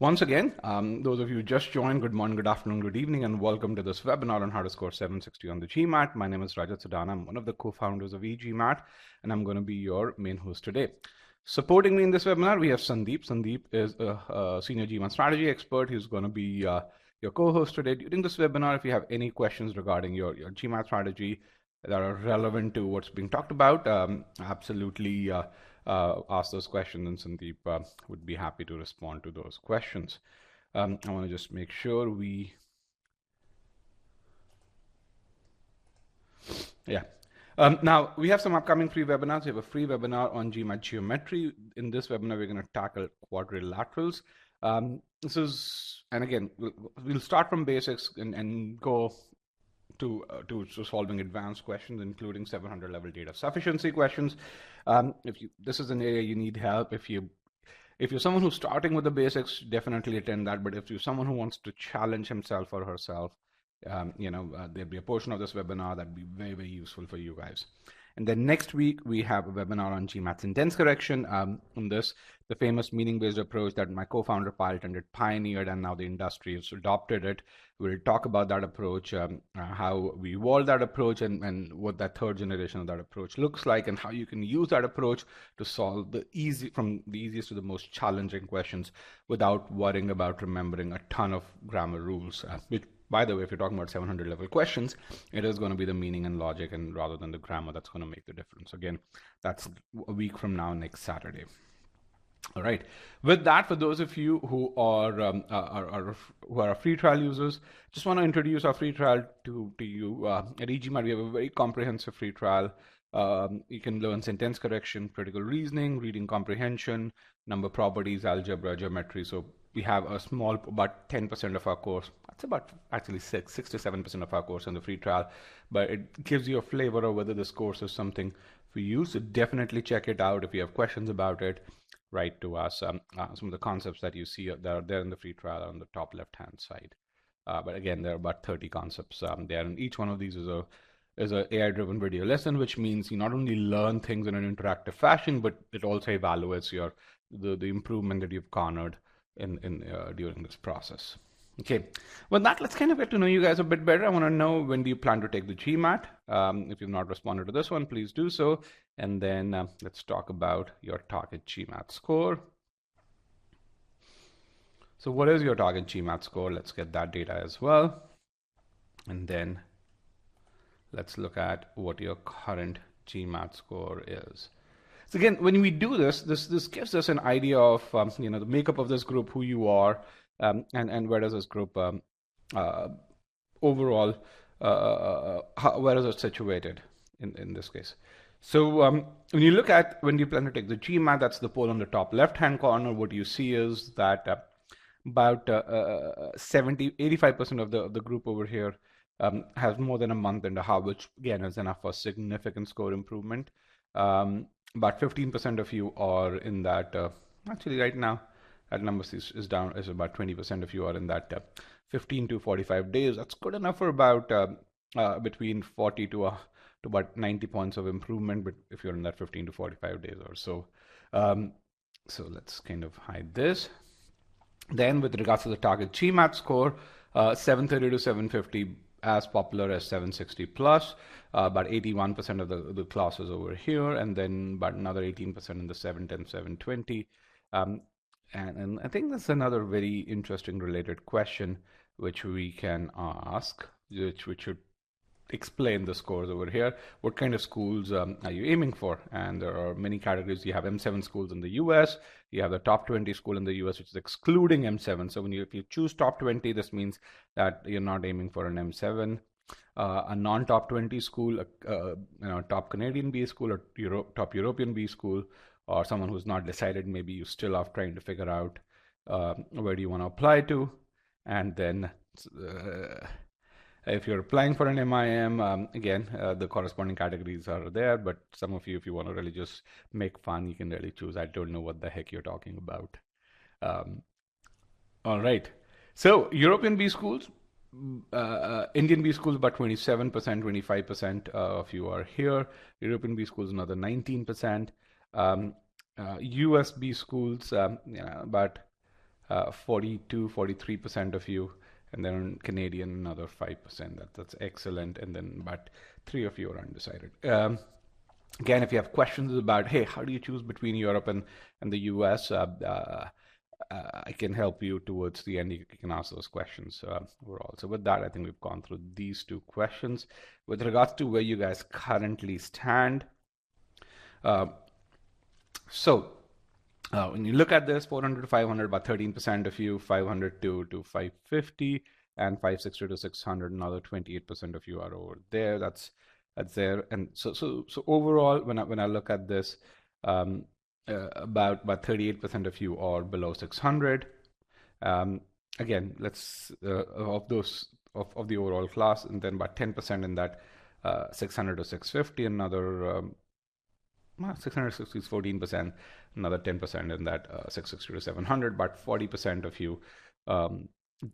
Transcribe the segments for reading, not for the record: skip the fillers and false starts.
Once again, those of you who just joined, good morning, good afternoon, good evening, and welcome to this webinar on how to score 760 on the GMAT. My name is Rajat Sadana. I'm one of the co-founders of e-GMAT, and I'm going to be your main host today. Supporting me in this webinar, we have Sandeep. Sandeep is a senior GMAT strategy expert. He's going to be your co-host today. During this webinar, if you have any questions regarding your GMAT strategy that are relevant to what's being talked about, absolutely ask those questions, and Sandeep would be happy to respond to those questions. I want to just make sure now, we have some upcoming free webinars. We have a free webinar on GMAT geometry. In this webinar, we're going to tackle quadrilaterals. And again, we'll start from basics and go to solving advanced questions, including 700 level data sufficiency questions. This is an area you need help. If you're someone who's starting with the basics, definitely attend that. But if you're someone who wants to challenge himself or herself, there'll be a portion of this webinar that'd be very, very useful for you guys. And then next week, we have a webinar on GMAT sentence correction. On this, the famous meaning-based approach that my co-founder pioneered, and now the industry has adopted it. We'll talk about that approach, how we evolved that approach, and what that third generation of that approach looks like, and how you can use that approach to solve from the easiest to the most challenging questions without worrying about remembering a ton of grammar rules, which, by the way, if you're talking about 700 level questions, it is going to be the meaning and logic, and rather than the grammar, that's going to make the difference. Again, that's a week from now, next Saturday. All right. With that, for those of you who are free trial users, just want to introduce our free trial to you. At e-GMAT, we have a very comprehensive free trial. You can learn sentence correction, critical reasoning, reading comprehension, number properties, algebra, geometry. So we have a small, about 10% of our course. That's about actually 6 to 7% of our course in the free trial, but it gives you a flavor of whether this course is something for you. So definitely check it out. If you have questions about it, write to us. Some of the concepts that you see that are there in the free trial are on the top left-hand side. But again, there are about 30 concepts there, and each one of these is an AI-driven video lesson, which means you not only learn things in an interactive fashion, but it also evaluates the improvement that you've garnered during this process. Okay, with that, let's kind of get to know you guys a bit better. I want to know, when do you plan to take the GMAT? If you've not responded to this one, please do so. And then let's talk about your target GMAT score. So what is your target GMAT score? Let's get that data as well. And then let's look at what your current GMAT score is. So again, when we do this gives us an idea of the makeup of this group, who you are, and where does this group overall, where is it situated in this case. So when you look at when you plan to take the GMAT, that's the poll on the top left-hand corner. What you see is that about 85% of the group over here has more than a month and a half, which again is enough for significant score improvement. About 15% of you are in that, actually right now, that number is down, is about 20% of you are in that 15 to 45 days. That's good enough for about between 40 to about 90 points of improvement, but if you're in that 15 to 45 days or so. So let's kind of hide this. Then with regards to the target GMAT score, 730 to 750, as popular as 760 plus, about 81% of the classes over here, and then about another 18% in the 710, 720. And I think that's another very interesting related question which we can ask, which should explain the scores over here. What kind of schools are you aiming for? And there are many categories. You have M7 schools in the US. You have the top 20 school in the US, which is excluding M7. So if you choose top 20, this means that you're not aiming for an M7. A non-top 20 school, top Canadian B school, or top European B school, or someone who's not decided, maybe you still are trying to figure out where do you want to apply to. And then if you're applying for an MIM, again, the corresponding categories are there, but some of you, if you want to really just make fun, you can really choose, I don't know what the heck you're talking about. All right. So European B schools, Indian B schools, about 27%, 25% of you are here. European B schools, another 19%. US B schools, about 43% of you, and then Canadian another 5%. That's excellent. And then about 3 of you are undecided. Again, if you have questions about, hey, how do you choose between Europe and the US, I can help you towards the end. You can ask those questions overall. So with that, I think we've gone through these 2 questions. With regards to where you guys currently stand, when you look at this, 400 to 500, about 13% of you, 500 to 550, and 560 to 600, another 28% of you are over there. That's there. And so overall, when I look at this, about 38% of you are below 600. Again, let's of those of the overall class, and then about 10% in that 600 to 650, another 660 is 14%, another 10% in that 660 to 700, but 40% of you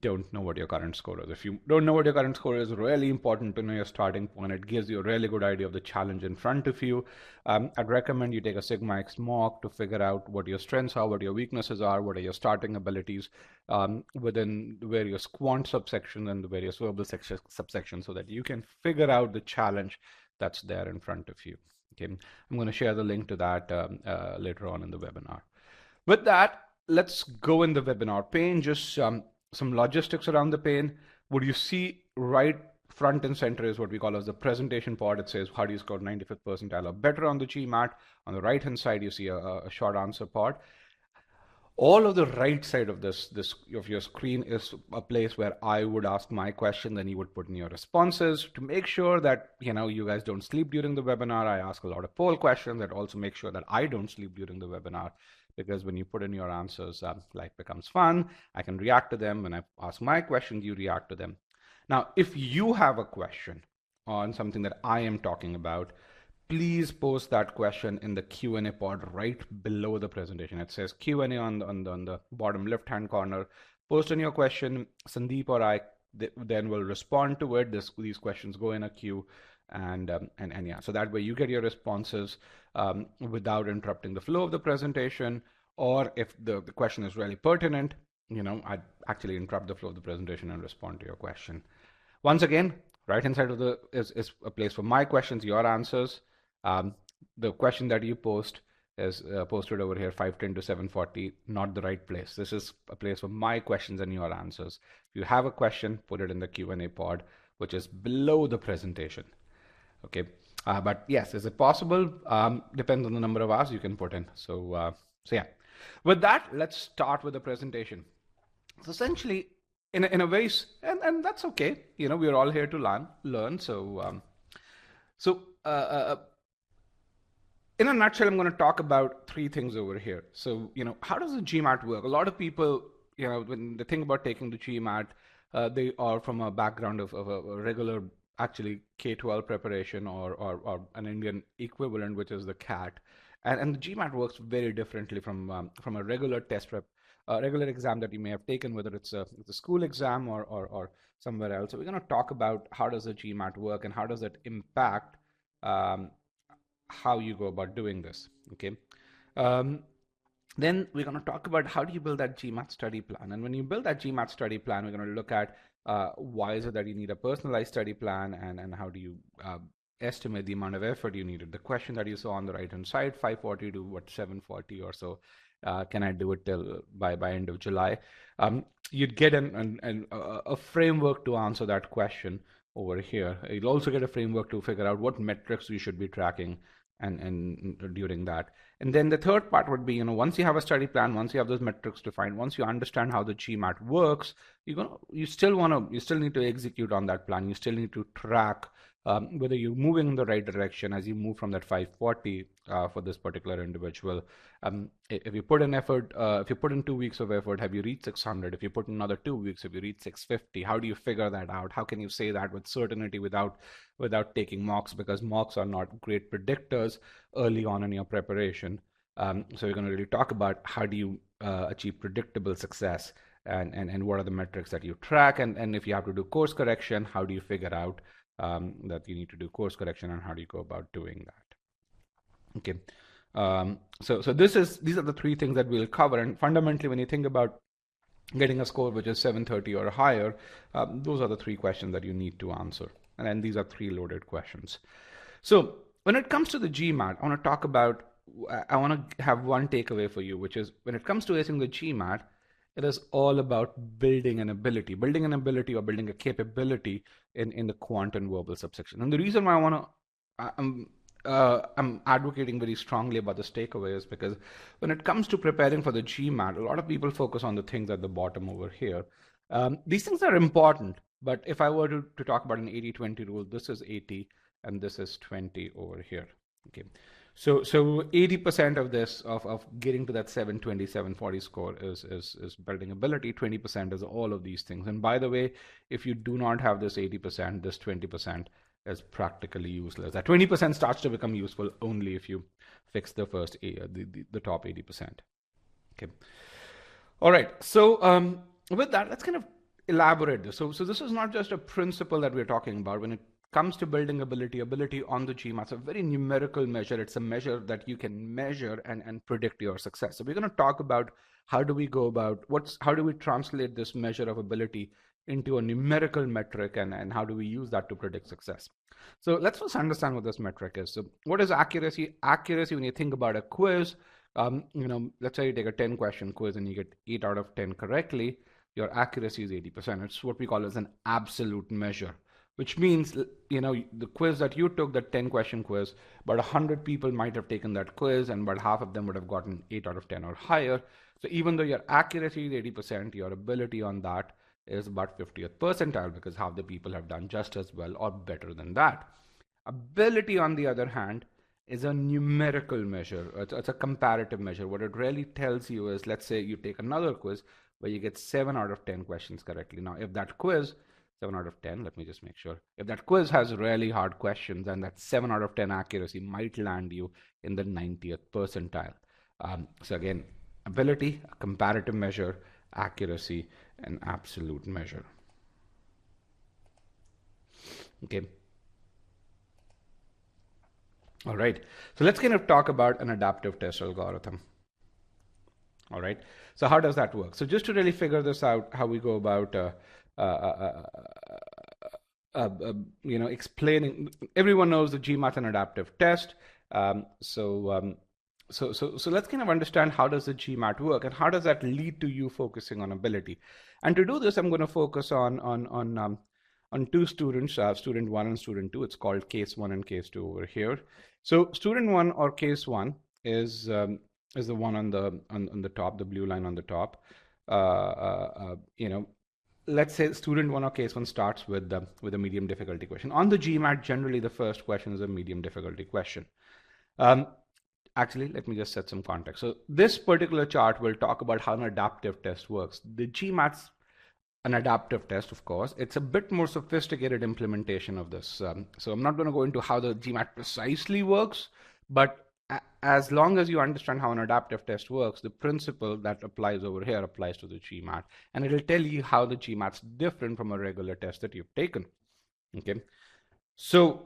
don't know what your current score is. If you don't know what your current score is, really important to know your starting point. It gives you a really good idea of the challenge in front of you. I'd recommend you take a Sigma X mock to figure out what your strengths are, what your weaknesses are, what are your starting abilities within the various quant subsections and the various verbal subsections, so that you can figure out the challenge that's there in front of you. Okay, I'm going to share the link to that later on in the webinar. With that, let's go in the webinar pane. Just some logistics around the pane. What you see right front and center is what we call as the presentation part. It says, how do you score 95th percentile or better on the GMAT? On the right hand side, you see a short answer part. All of the right side of of your screen is a place where I would ask my question, then you would put in your responses. To make sure that you guys don't sleep during the webinar, I ask a lot of poll questions that also make sure that I don't sleep during the webinar, because when you put in your answers, life becomes fun. I can react to them. When I ask my questions, you react to them. Now, if you have a question on something that I am talking about, please post that question in the Q&A pod right below the presentation. It says Q&A on the bottom left-hand corner. Post in your question. Sandeep or I then will respond to it. These questions go in a queue, and yeah, so that way you get your responses without interrupting the flow of the presentation. Or if the question is really pertinent, I'd actually interrupt the flow of the presentation and respond to your question. Once again, right hand side of is a place for my questions, your answers. The question that you post is posted over here, 510 to 740, not the right place. This is a place for my questions and your answers. If you have a question, put it in the Q&A pod, which is below the presentation. Okay, but yes, is it possible? Depends on the number of hours you can put in. So yeah, with that, let's start with the presentation. So essentially, in a way, and that's okay. We're all here to learn. So in a nutshell, I'm going to talk about 3 things over here. So, how does the GMAT work? A lot of people, when they think about taking the GMAT, they are from a background of a regular, actually K-12 preparation or an Indian equivalent, which is the CAT. And the GMAT works very differently from a regular test prep, regular exam that you may have taken, whether it's a school exam or somewhere else. So we're going to talk about how does the GMAT work and how does it impact how you go about doing this. Okay. Then we're going to talk about how do you build that GMAT study plan. And when you build that GMAT study plan, we're going to look at why is it that you need a personalized study plan, and how do you estimate the amount of effort you needed. The question that you saw on the right hand side, 540 to 740 or so. Can I do it till by end of July? You'd get a framework to answer that question over here. You'll also get a framework to figure out what metrics you should be tracking and during that. And then the third part would be, once you have a study plan, once you have those metrics defined, once you understand how the GMAT works, you still need to execute on that plan. You still need to track whether you're moving in the right direction as you move from that 540 for this particular individual. If you put in effort, if you put in 2 weeks of effort, have you reached 600? If you put in another 2 weeks, have you reached 650? How do you figure that out? How can you say that with certainty without taking mocks? Because mocks are not great predictors early on in your preparation. So we're going to really talk about how do you achieve predictable success, and what are the metrics that you track, and if you have to do course correction, how do you figure out that you need to do course correction, and how do you go about doing that? Okay, so these are the 3 things that we'll cover. And fundamentally, when you think about getting a score which is 730 or higher. Those are the three questions that you need to answer. And then these are three loaded questions. So when it comes to the GMAT, I want to have one takeaway for you, which is when it comes to acing the GMAT, it is all about building an ability or building a capability in the quant and verbal subsection. And the reason why I'm advocating very strongly about this takeaway is because when it comes to preparing for the GMAT, a lot of people focus on the things at the bottom over here. These things are important, but if I were to talk about an 80-20 rule, this is 80 and this is 20 over here. Okay, so 80% of this of getting to that 720, 740 score is building ability. 20% is all of these things. And by the way, if you do not have this 80%, this 20% is practically useless. That 20% starts to become useful only if you fix the first the top 80%. Okay. All right. So with that, let's kind of elaborate this. So this is not just a principle that we're talking about. When it comes to building ability on the GMAT, it's a very numerical measure. It's a measure that you can measure and predict your success. So we're going to talk about how do we go about how do we translate this measure of ability into a numerical metric, and how do we use that to predict success. So let's first understand what this metric is. So what is accuracy? Accuracy, when you think about a quiz, let's say you take a 10 question quiz and you get 8 out of 10 correctly, your accuracy is 80%. It's what we call as an absolute measure, which means, the quiz that you took, the 10 question quiz, about 100 people might have taken that quiz and about half of them would have gotten 8 out of 10 or higher. So even though your accuracy is 80%, your ability on that is about 50th percentile, because half the people have done just as well or better than that. Ability, on the other hand, is a numerical measure. It's a comparative measure. What it really tells you is, let's say you take another quiz where you get 7 out of 10 questions correctly. Now, if that quiz, 7 out of 10, let me just make sure. If that quiz has really hard questions, then that 7 out of 10 accuracy might land you in the 90th percentile. So again, ability, a comparative measure, accuracy, an absolute measure. Okay. All right. So let's kind of talk about an adaptive test algorithm. All right. So how does that work? So just to really figure this out, how we go about explaining. Everyone knows the GMAT and adaptive test. So let's kind of understand how does the GMAT work and how does that lead to you focusing on ability. And to do this, I'm going to focus on two students, student 1 and student 2. It's called case 1 and case 2 over here. So student 1 or case 1 is the one on the top, the blue line on the top. Let's say student 1 or case 1 starts with a medium difficulty question. On the GMAT, generally the first question is a medium difficulty question. Actually, let me just set some context. So this particular chart will talk about how an adaptive test works. The GMAT's an adaptive test, of course. It's a bit more sophisticated implementation of this. So I'm not going to go into how the GMAT precisely works, but as long as you understand how an adaptive test works, the principle that applies over here applies to the GMAT, and it'll tell you how the GMAT's different from a regular test that you've taken. Okay, so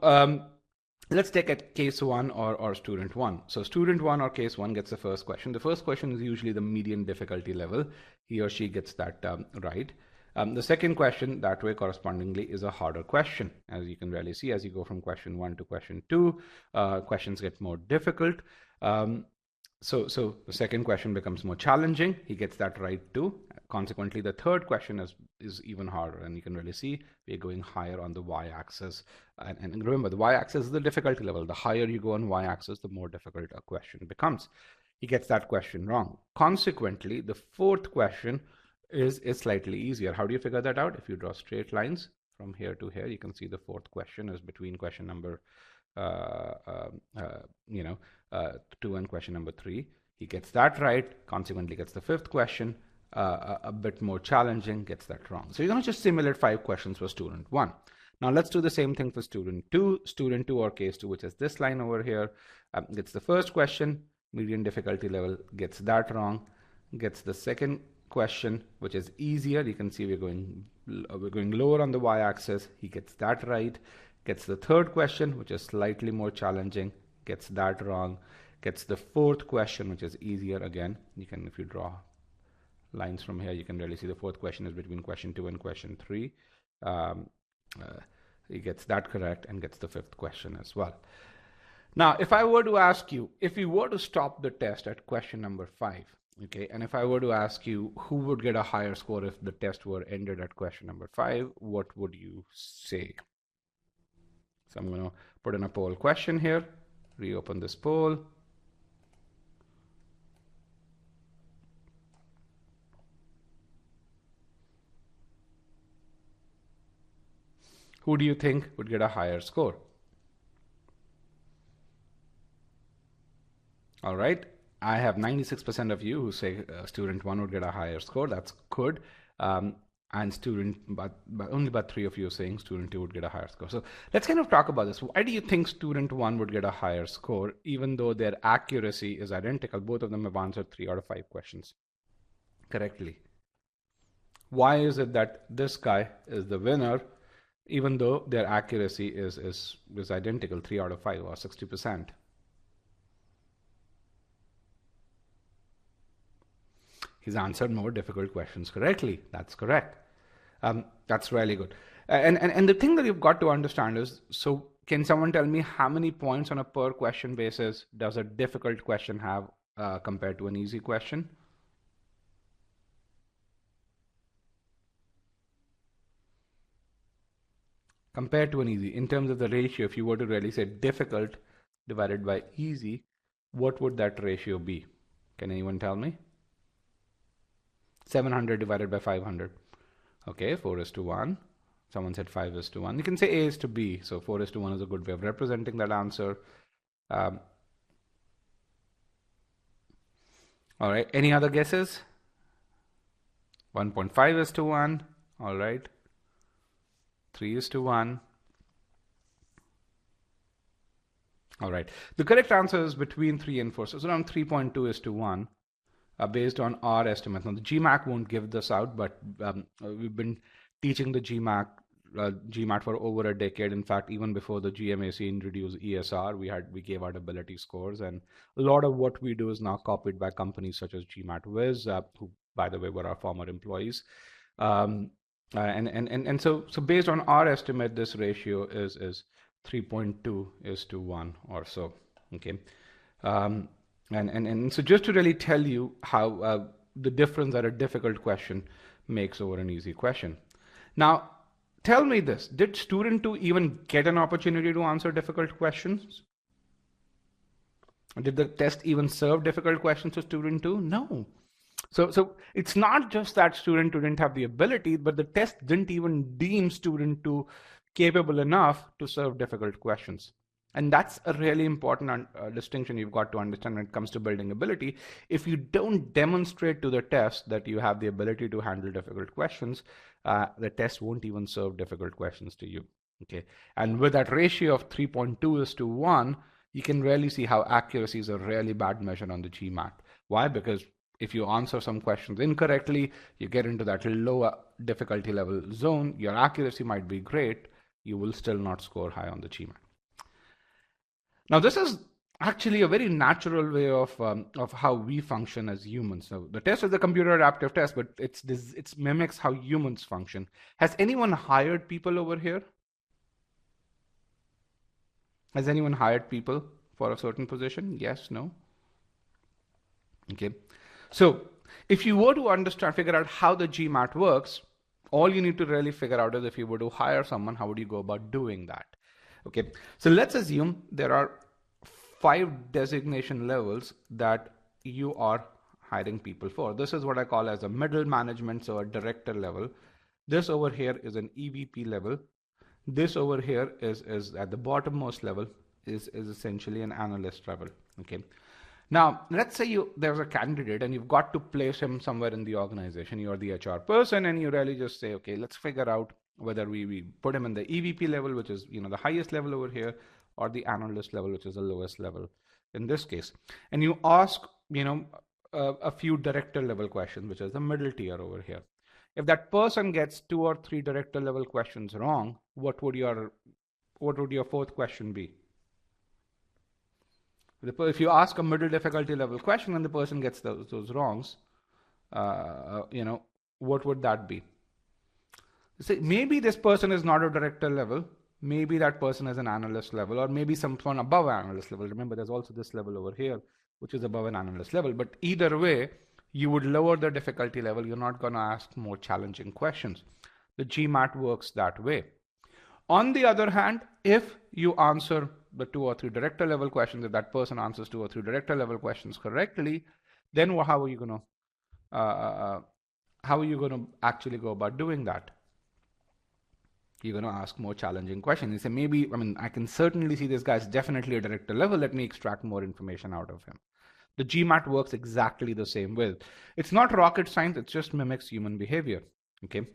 let's take at case 1 or student 1. So student 1 or case 1 gets the first question. The first question is usually the median difficulty level. He or she gets that right. The second question, that way correspondingly, is a harder question. As you can really see, as you go from question 1 to question 2, questions get more difficult. So the second question becomes more challenging. He gets that right too. Consequently, the third question is even harder, and you can really see we're going higher on the y-axis. And remember, the y-axis is the difficulty level. The higher you go on y-axis, the more difficult a question becomes. He gets that question wrong. Consequently, the fourth question is slightly easier. How do you figure that out? If you draw straight lines from here to here, you can see the fourth question is between question number 2 and question number 3. He gets that right, consequently gets the fifth question a bit more challenging, gets that wrong. So you're going to just simulate 5 questions for student 1. Now let's do the same thing for student 2. Student 2 or case 2, which is this line over here, gets the first question, median difficulty level, gets that wrong, gets the second question, which is easier. You can see we're going lower on the y-axis. He gets that right. Gets the third question, which is slightly more challenging, gets that wrong. Gets the fourth question, which is easier again. You can, if you draw lines from here, you can really see the fourth question is between question 2 and question 3. He gets that correct and gets the fifth question as well. Now, if I were to ask you, if we were to stop the test at question number 5, okay, and if I were to ask you who would get a higher score if the test were ended at question number 5, what would you say? So I'm going to put in a poll question here, reopen this poll. Who do you think would get a higher score? All right, I have 96% of you who say student 1 would get a higher score. That's good. And but only about 3 of you are saying student 2 would get a higher score. So let's kind of talk about this. Why do you think student 1 would get a higher score, even though their accuracy is identical? Both of them have answered 3 out of 5 questions correctly. Why is it that this guy is the winner, even though their accuracy is identical, 3 out of 5 or 60%? He's answered more difficult questions correctly. That's correct. That's really good. And the thing that you've got to understand is, so can someone tell me how many points on a per question basis does a difficult question have compared to an easy question? Compared to an easy, in terms of the ratio, if you were to really say difficult divided by easy, what would that ratio be? Can anyone tell me? 700 divided by 500. Okay, 4:1. Someone said 5:1. You can say A is to B. So 4:1 is a good way of representing that answer. All right, any other guesses? 1.5:1. All right. 3:1. All right. The correct answer is between 3 and 4. So it's around 3.2:1. Based on our estimate. Now, the GMAT won't give this out, but we've been teaching the GMAT for over a decade. In fact, even before the GMAC introduced ESR, we gave out ability scores, and a lot of what we do is now copied by companies such as GMAT Wiz, who, by the way, were our former employees. So based on our estimate, this ratio is 3.2:1 or so. Okay. And so just to really tell you how the difference that a difficult question makes over an easy question. Now, tell me this, did student 2 even get an opportunity to answer difficult questions? Did the test even serve difficult questions to student 2? No. So it's not just that student 2 didn't have the ability, but the test didn't even deem student 2 capable enough to serve difficult questions. And that's a really important distinction you've got to understand when it comes to building ability. If you don't demonstrate to the test that you have the ability to handle difficult questions, the test won't even serve difficult questions to you. Okay. And with that ratio of 3.2:1, you can really see how accuracy is a really bad measure on the GMAT. Why? Because if you answer some questions incorrectly, you get into that lower difficulty level zone, your accuracy might be great, you will still not score high on the GMAT. Now, this is actually a very natural way of how we function as humans. So the test is a computer adaptive test, but it mimics how humans function. Has anyone hired people over here? Has anyone hired people for a certain position? Yes, no? Okay. So if you were to figure out how the GMAT works, all you need to really figure out is if you were to hire someone, how would you go about doing that? Okay, so let's assume there are 5 designation levels that you are hiring people for. This is what I call as a middle management, so a director level. This over here is an EVP level. This over here is at the bottommost level is essentially an analyst level. Okay. Now, let's say there's a candidate and you've got to place him somewhere in the organization. You're the HR person and you really just say, okay, let's figure out whether we put him in the EVP level, which is the highest level over here, or the analyst level, which is the lowest level in this case. And you ask a few director level questions, which is the middle tier over here. If that person gets 2 or 3 director level questions wrong, what would your fourth question be? If you ask a middle difficulty level question and the person gets those wrongs, what would that be? So maybe this person is not a director level, maybe that person is an analyst level, or maybe someone above analyst level. Remember, there's also this level over here, which is above an analyst level. But either way, you would lower the difficulty level. You're not going to ask more challenging questions. The GMAT works that way. On the other hand, if you answer the 2 or 3 director level questions, if that person answers 2 or 3 director level questions correctly, then how are you going to actually go about doing that? You're going to ask more challenging questions. You say, maybe, I can certainly see this guy's definitely a director level. Let me extract more information out of him. The GMAT works exactly the same way. It's not rocket science. It just mimics human behavior. Okay.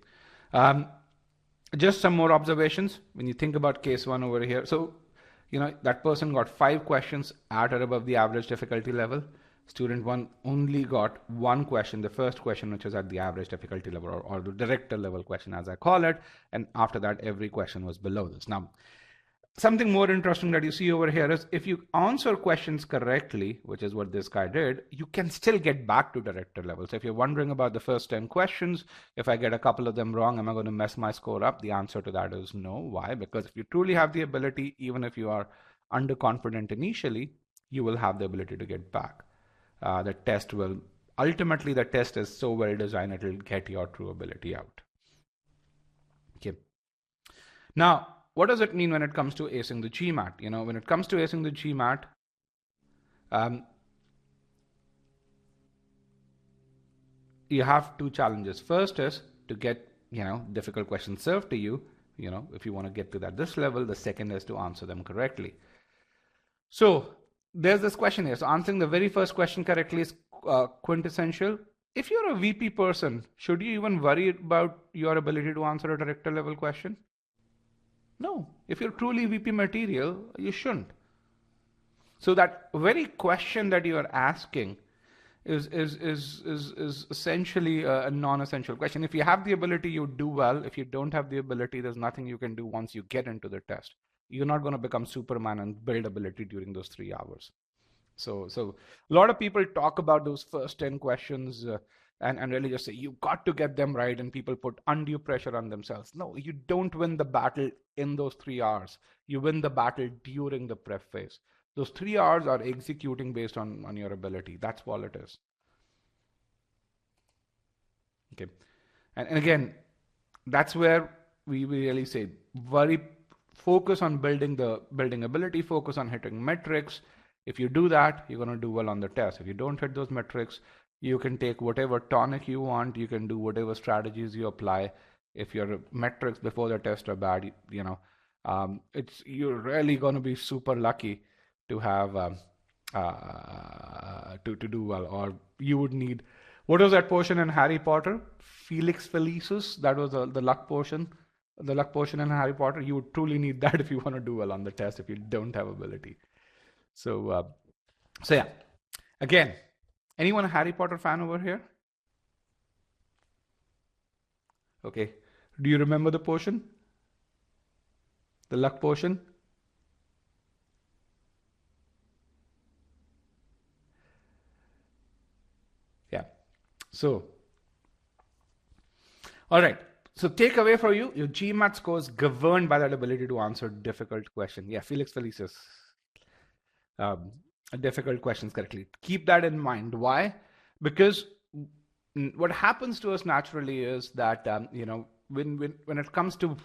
Just some more observations when you think about case 1 over here. So, that person got 5 questions at or above the average difficulty level. Student 1 only got 1 question, the first question, which was at the average difficulty level, or the director level question, as I call it. And after that, every question was below this. Now, something more interesting that you see over here is if you answer questions correctly, which is what this guy did, you can still get back to director level. So if you're wondering about the first 10 questions, if I get a couple of them wrong, am I going to mess my score up? The answer to that is no. Why? Because if you truly have the ability, even if you are underconfident initially, you will have the ability to get back. The test is so well designed, it will get your true ability out. Okay. Now, what does it mean when it comes to acing the GMAT? When it comes to acing the GMAT, you have 2 challenges. First is to get, difficult questions served to you, if you want to get to this level. The second is to answer them correctly. So there's this question here. So answering the very first question correctly is quintessential. If you're a VP person, should you even worry about your ability to answer a director level question? No. If you're truly VP material, you shouldn't. So that very question that you are asking is essentially a non-essential question. If you have the ability, you do well. If you don't have the ability, there's nothing you can do once you get into the test. You're not going to become Superman and build ability during those 3 hours. So a lot of people talk about those first 10 questions and really just say, you've got to get them right, and people put undue pressure on themselves. No, you don't win the battle in those 3 hours. You win the battle during the prep phase. Those 3 hours are executing based on your ability. That's all it is. Okay. And again, that's where we really say, focus on building ability, focus on hitting metrics. If you do that, you're going to do well on the test. If you don't hit those metrics, you can take whatever tonic you want. You can do whatever strategies you apply. If your metrics before the test are bad, you're really going to be super lucky to have to do well. Or you would need, what was that portion in Harry Potter? Felix Felicis. That was the luck portion. The luck portion in Harry Potter. You would truly need that if you want to do well on the test, if you don't have ability. So yeah, again, anyone a Harry Potter fan over here? Okay. Do you remember the portion? The luck portion? Yeah. So, all right. So take away for you, your GMAT score is governed by that ability to answer difficult questions. Yeah, Felix Felicis. Difficult questions correctly. Keep that in mind. Why? Because what happens to us naturally is that when it comes to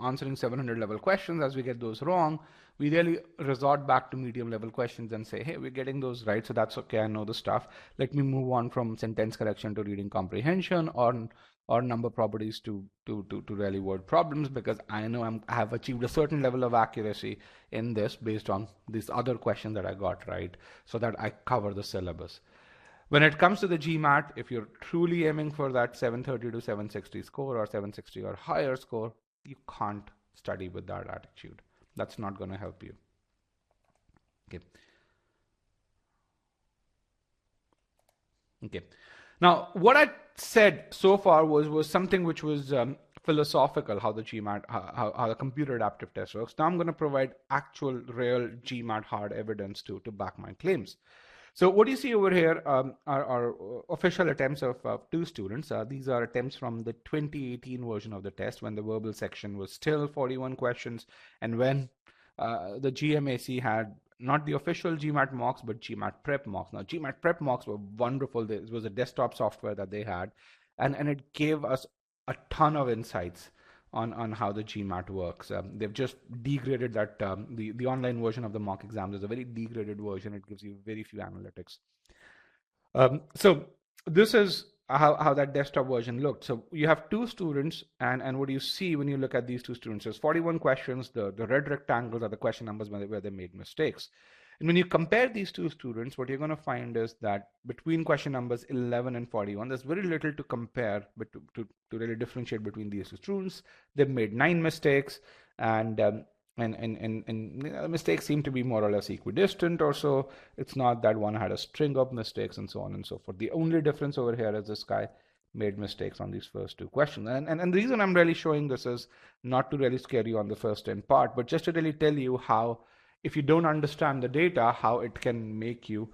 answering 700 level questions, as we get those wrong, we really resort back to medium level questions and say, hey, we're getting those right, so that's okay. I know the stuff. Let me move on from sentence correction to reading comprehension or number properties to really word problems, because I know I have achieved a certain level of accuracy in this based on these other questions that I got right, so that I cover the syllabus. When it comes to the GMAT, if you're truly aiming for that 730 to 760 score or 760 or higher score, you can't study with that attitude. That's not going to help you. Okay. Now, what I said so far was something which was philosophical, how the GMAT, how the computer adaptive test works. Now I'm going to provide actual real GMAT hard evidence to back my claims. So what you see over here are official attempts of two students. These are attempts from the 2018 version of the test when the verbal section was still 41 questions and when the GMAC had not the official GMAT mocks, but GMAT prep mocks. Now, GMAT prep mocks were wonderful. This was a desktop software that they had, and it gave us a ton of insights on how the GMAT works. They've just degraded that. The online version of the mock exams is a very degraded version. It gives you very few analytics. So this is how that desktop version looked. So you have two students, and what you see when you look at these two students is 41 questions. The red rectangles are the question numbers where they made mistakes. And when you compare these two students, what you're going to find is that between question numbers 11 and 41, there's very little to compare, but to really differentiate between these two students. They've made 9 mistakes, and the mistakes seem to be more or less equidistant or so. It's not that one had a string of mistakes and so on and so forth. The only difference over here is this guy made mistakes on these first 2 questions. And the reason I'm really showing this is not to really scare you on the first 10 part, but just to really tell you how, if you don't understand the data, how it can make you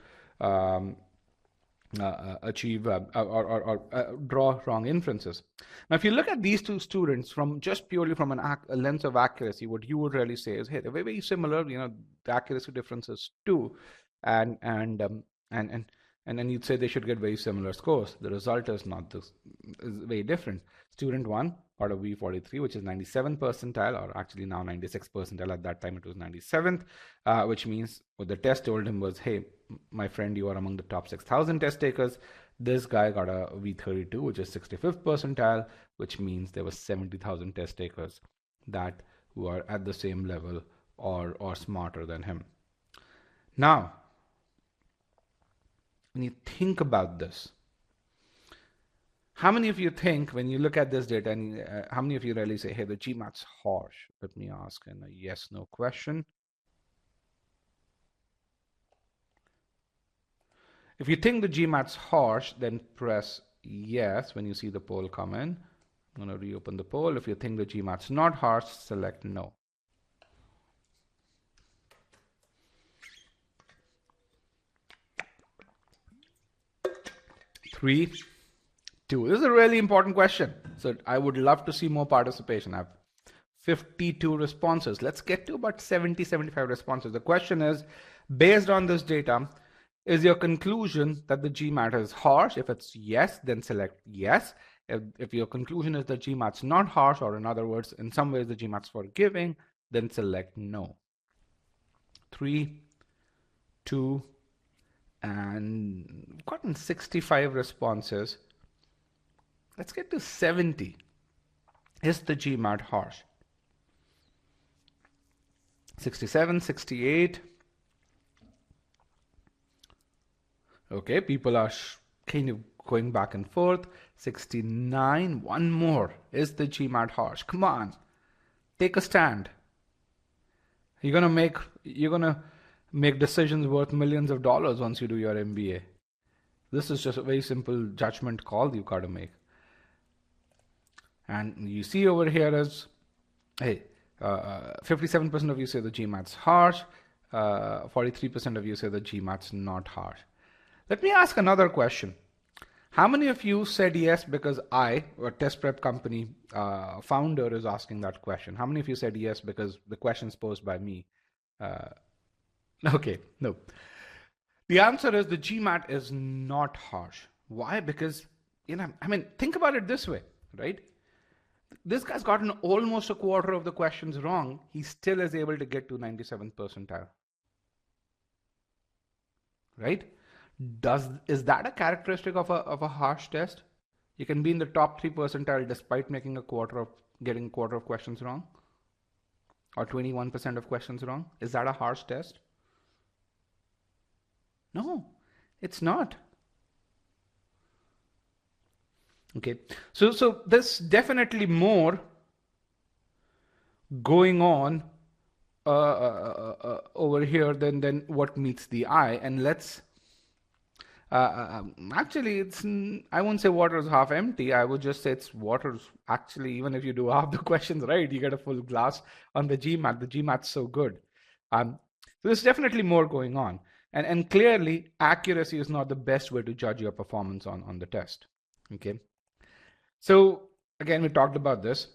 achieve or draw wrong inferences. Now, if you look at these two students from just purely from a lens of accuracy, what you would really say is, hey, they're very similar. You know, the accuracy difference is 2, and then you'd say they should get very similar scores. The result is not this; is very different. Student 1 out of V43, which is 97th percentile, or actually now 96th percentile. At that time, it was 97th, which means what the test told him was, hey, my friend, you are among the top 6,000 test takers. This guy got a V32, which is 65th percentile, which means there were 70,000 test takers that were at the same level or smarter than him. Now, when you think about this, how many of you think, when you look at this data, and how many of you really say, hey, the GMAT's harsh? Let me ask in a yes/no question. If you think the GMAT's harsh, then press yes when you see the poll come in. I'm going to reopen the poll. If you think the GMAT's not harsh, select no. Three, 2. This is a really important question. So I would love to see more participation. I have 52 responses. Let's get to about 70, 75 responses. The question is, based on this data, is your conclusion that the GMAT is harsh? If it's yes, then select yes. If your conclusion is that GMAT's not harsh, or in other words, in some ways the GMAT's forgiving, then select no. 3, 2, and we've gotten 65 responses. Let's get to 70. Is the GMAT harsh? 67, 68. Okay, people are kind of going back and forth. 69, one more. Is the GMAT harsh? Come on, take a stand. You're gonna make decisions worth millions of dollars once you do your MBA. This is just a very simple judgment call you've got to make. And you see over here is, hey, 57% of you say the GMAT's harsh, 43% of you say the GMAT's not harsh. Let me ask another question. How many of you said yes because I, a test prep company founder, is asking that question? How many of you said yes because the question's posed by me? Okay, no. The answer is the GMAT is not harsh. Why? Because, think about it this way, right? This guy's gotten almost a quarter of the questions wrong. He still is able to get to 97th percentile, right? Is that a characteristic of a harsh test? You can be in the top 3 percentile despite getting a quarter of questions wrong, or 21% of questions wrong. Is that a harsh test? No, it's not. Okay, so there's definitely more going on over here than what meets the eye. And let's actually, I won't say water is half empty. I would just say it's water's actually, even if you do half the questions right, you get a full glass on the GMAT. The GMAT's so good. So there's definitely more going on. And clearly, accuracy is not the best way to judge your performance on the test. Okay. So again, we talked about this.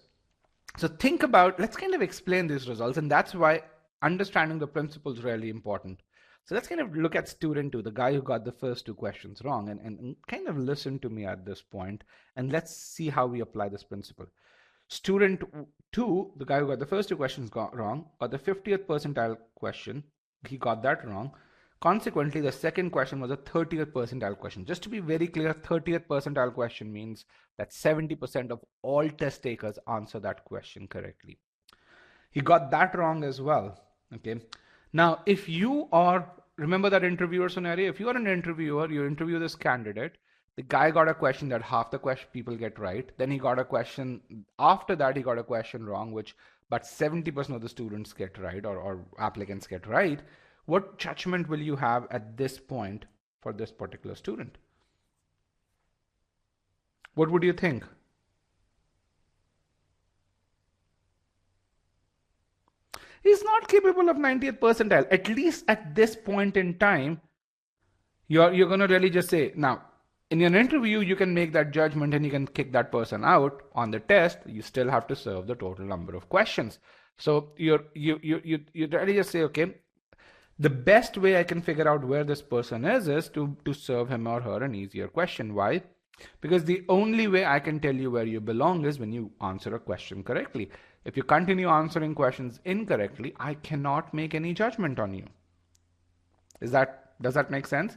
So think about, let's kind of explain these results, and that's why understanding the principle is really important. So let's kind of look at student two, the guy who got the first two questions wrong, and kind of listen to me at this point, and let's see how we apply this principle. Student two, the guy who got the first two questions wrong, got the 50th percentile question. He got that wrong. Consequently, the second question was a 30th percentile question. Just to be very clear, 30th percentile question means that 70% of all test takers answer that question correctly. He got that wrong as well. Okay. Now, if you are, remember that interviewer scenario, if you are an interviewer, you interview this candidate, the guy got a question that half the question people get right. Then he got a question, after that he got a question wrong, which but 70% of the students get right, or applicants get right. What judgment will you have at this point for this particular student? What would you think? He's not capable of 90th percentile. At least at this point in time, you're going to really just say, now, in an interview, you can make that judgment and you can kick that person out. On the test, you still have to serve the total number of questions. So you really just say, okay, the best way I can figure out where this person is to serve him or her an easier question. Why? Because the only way I can tell you where you belong is when you answer a question correctly. If you continue answering questions incorrectly, I cannot make any judgment on you. Does that make sense?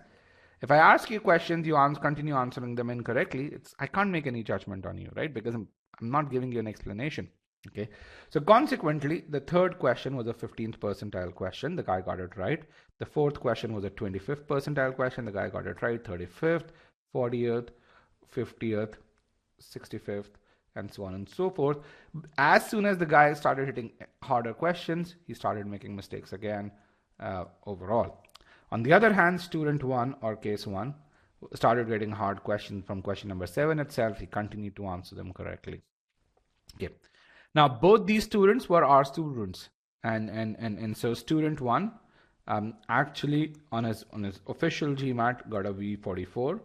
If I ask you questions, you continue answering them incorrectly, I can't make any judgment on you, right? Because I'm not giving you an explanation. Okay, so consequently, the third question was a 15th percentile question. The guy got it right. The fourth question was a 25th percentile question. The guy got it right. 35th, 40th, 50th, 65th, and so on and so forth. As soon as the guy started hitting harder questions, he started making mistakes again overall. On the other hand, student one, or case one, started getting hard questions from question number 7 itself. He continued to answer them correctly. Okay. Now, both these students were our students, and so student one actually on his official GMAT got a V44.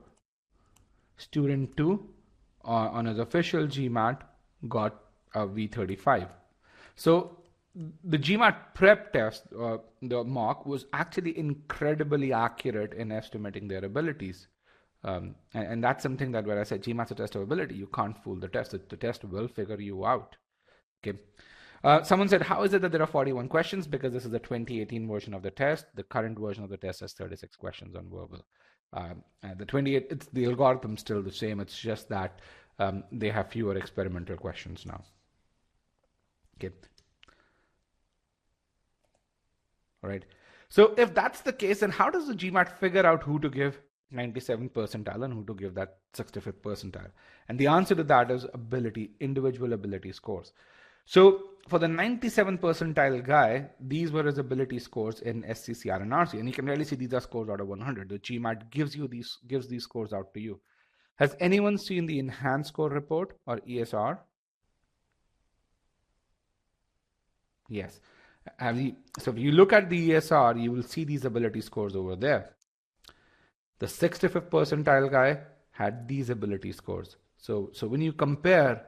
Student two on his official GMAT got a V35. So the GMAT prep test, the mock, was actually incredibly accurate in estimating their abilities. And that's something that when I said GMAT's a test of ability, you can't fool the test. The test will figure you out. Okay. Someone said, how is it that there are 41 questions? Because this is the 2018 version of the test. The current version of the test has 36 questions on verbal. The 28, the algorithm's still the same. It's just that they have fewer experimental questions now. Okay. All right. So if that's the case, then how does the GMAT figure out who to give 97th percentile and who to give that 65th percentile? And the answer to that is individual ability scores. So for the 97th percentile guy, these were his ability scores in SCCR and RC, and you can really see these are scores out of 100. The GMAT gives these scores out to you. Has anyone seen the enhanced score report, or ESR? Yes. So if you look at the ESR, you will see these ability scores over there. The 65th percentile guy had these ability scores. So when you compare,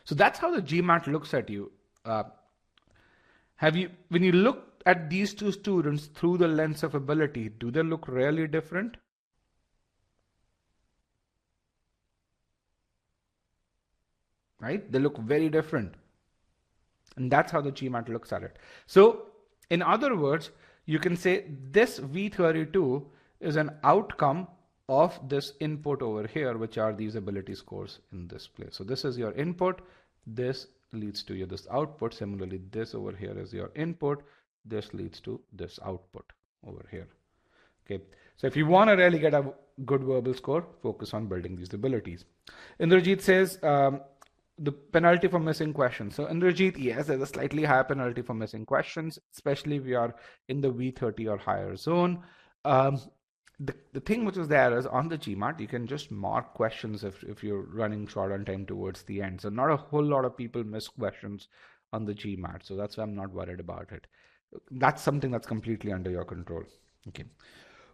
so that's how the GMAT looks at you. When you look at these two students through the lens of ability, do they look really different? Right? They look very different. And that's how the GMAT looks at it. So in other words, you can say this V32 is an outcome of this input over here, which are these ability scores in this place. So this is your input. This leads to this output. Similarly, this over here is your input. This leads to this output over here. Okay. So if you want to really get a good verbal score, focus on building these abilities. Indrajit says, the penalty for missing questions. So Indrajit, yes, there's a slightly higher penalty for missing questions, especially if we are in the V30 or higher zone. The thing which is there is on the GMAT, you can just mark questions if you're running short on time towards the end. So not a whole lot of people miss questions on the GMAT. So that's why I'm not worried about it. That's something that's completely under your control. Okay.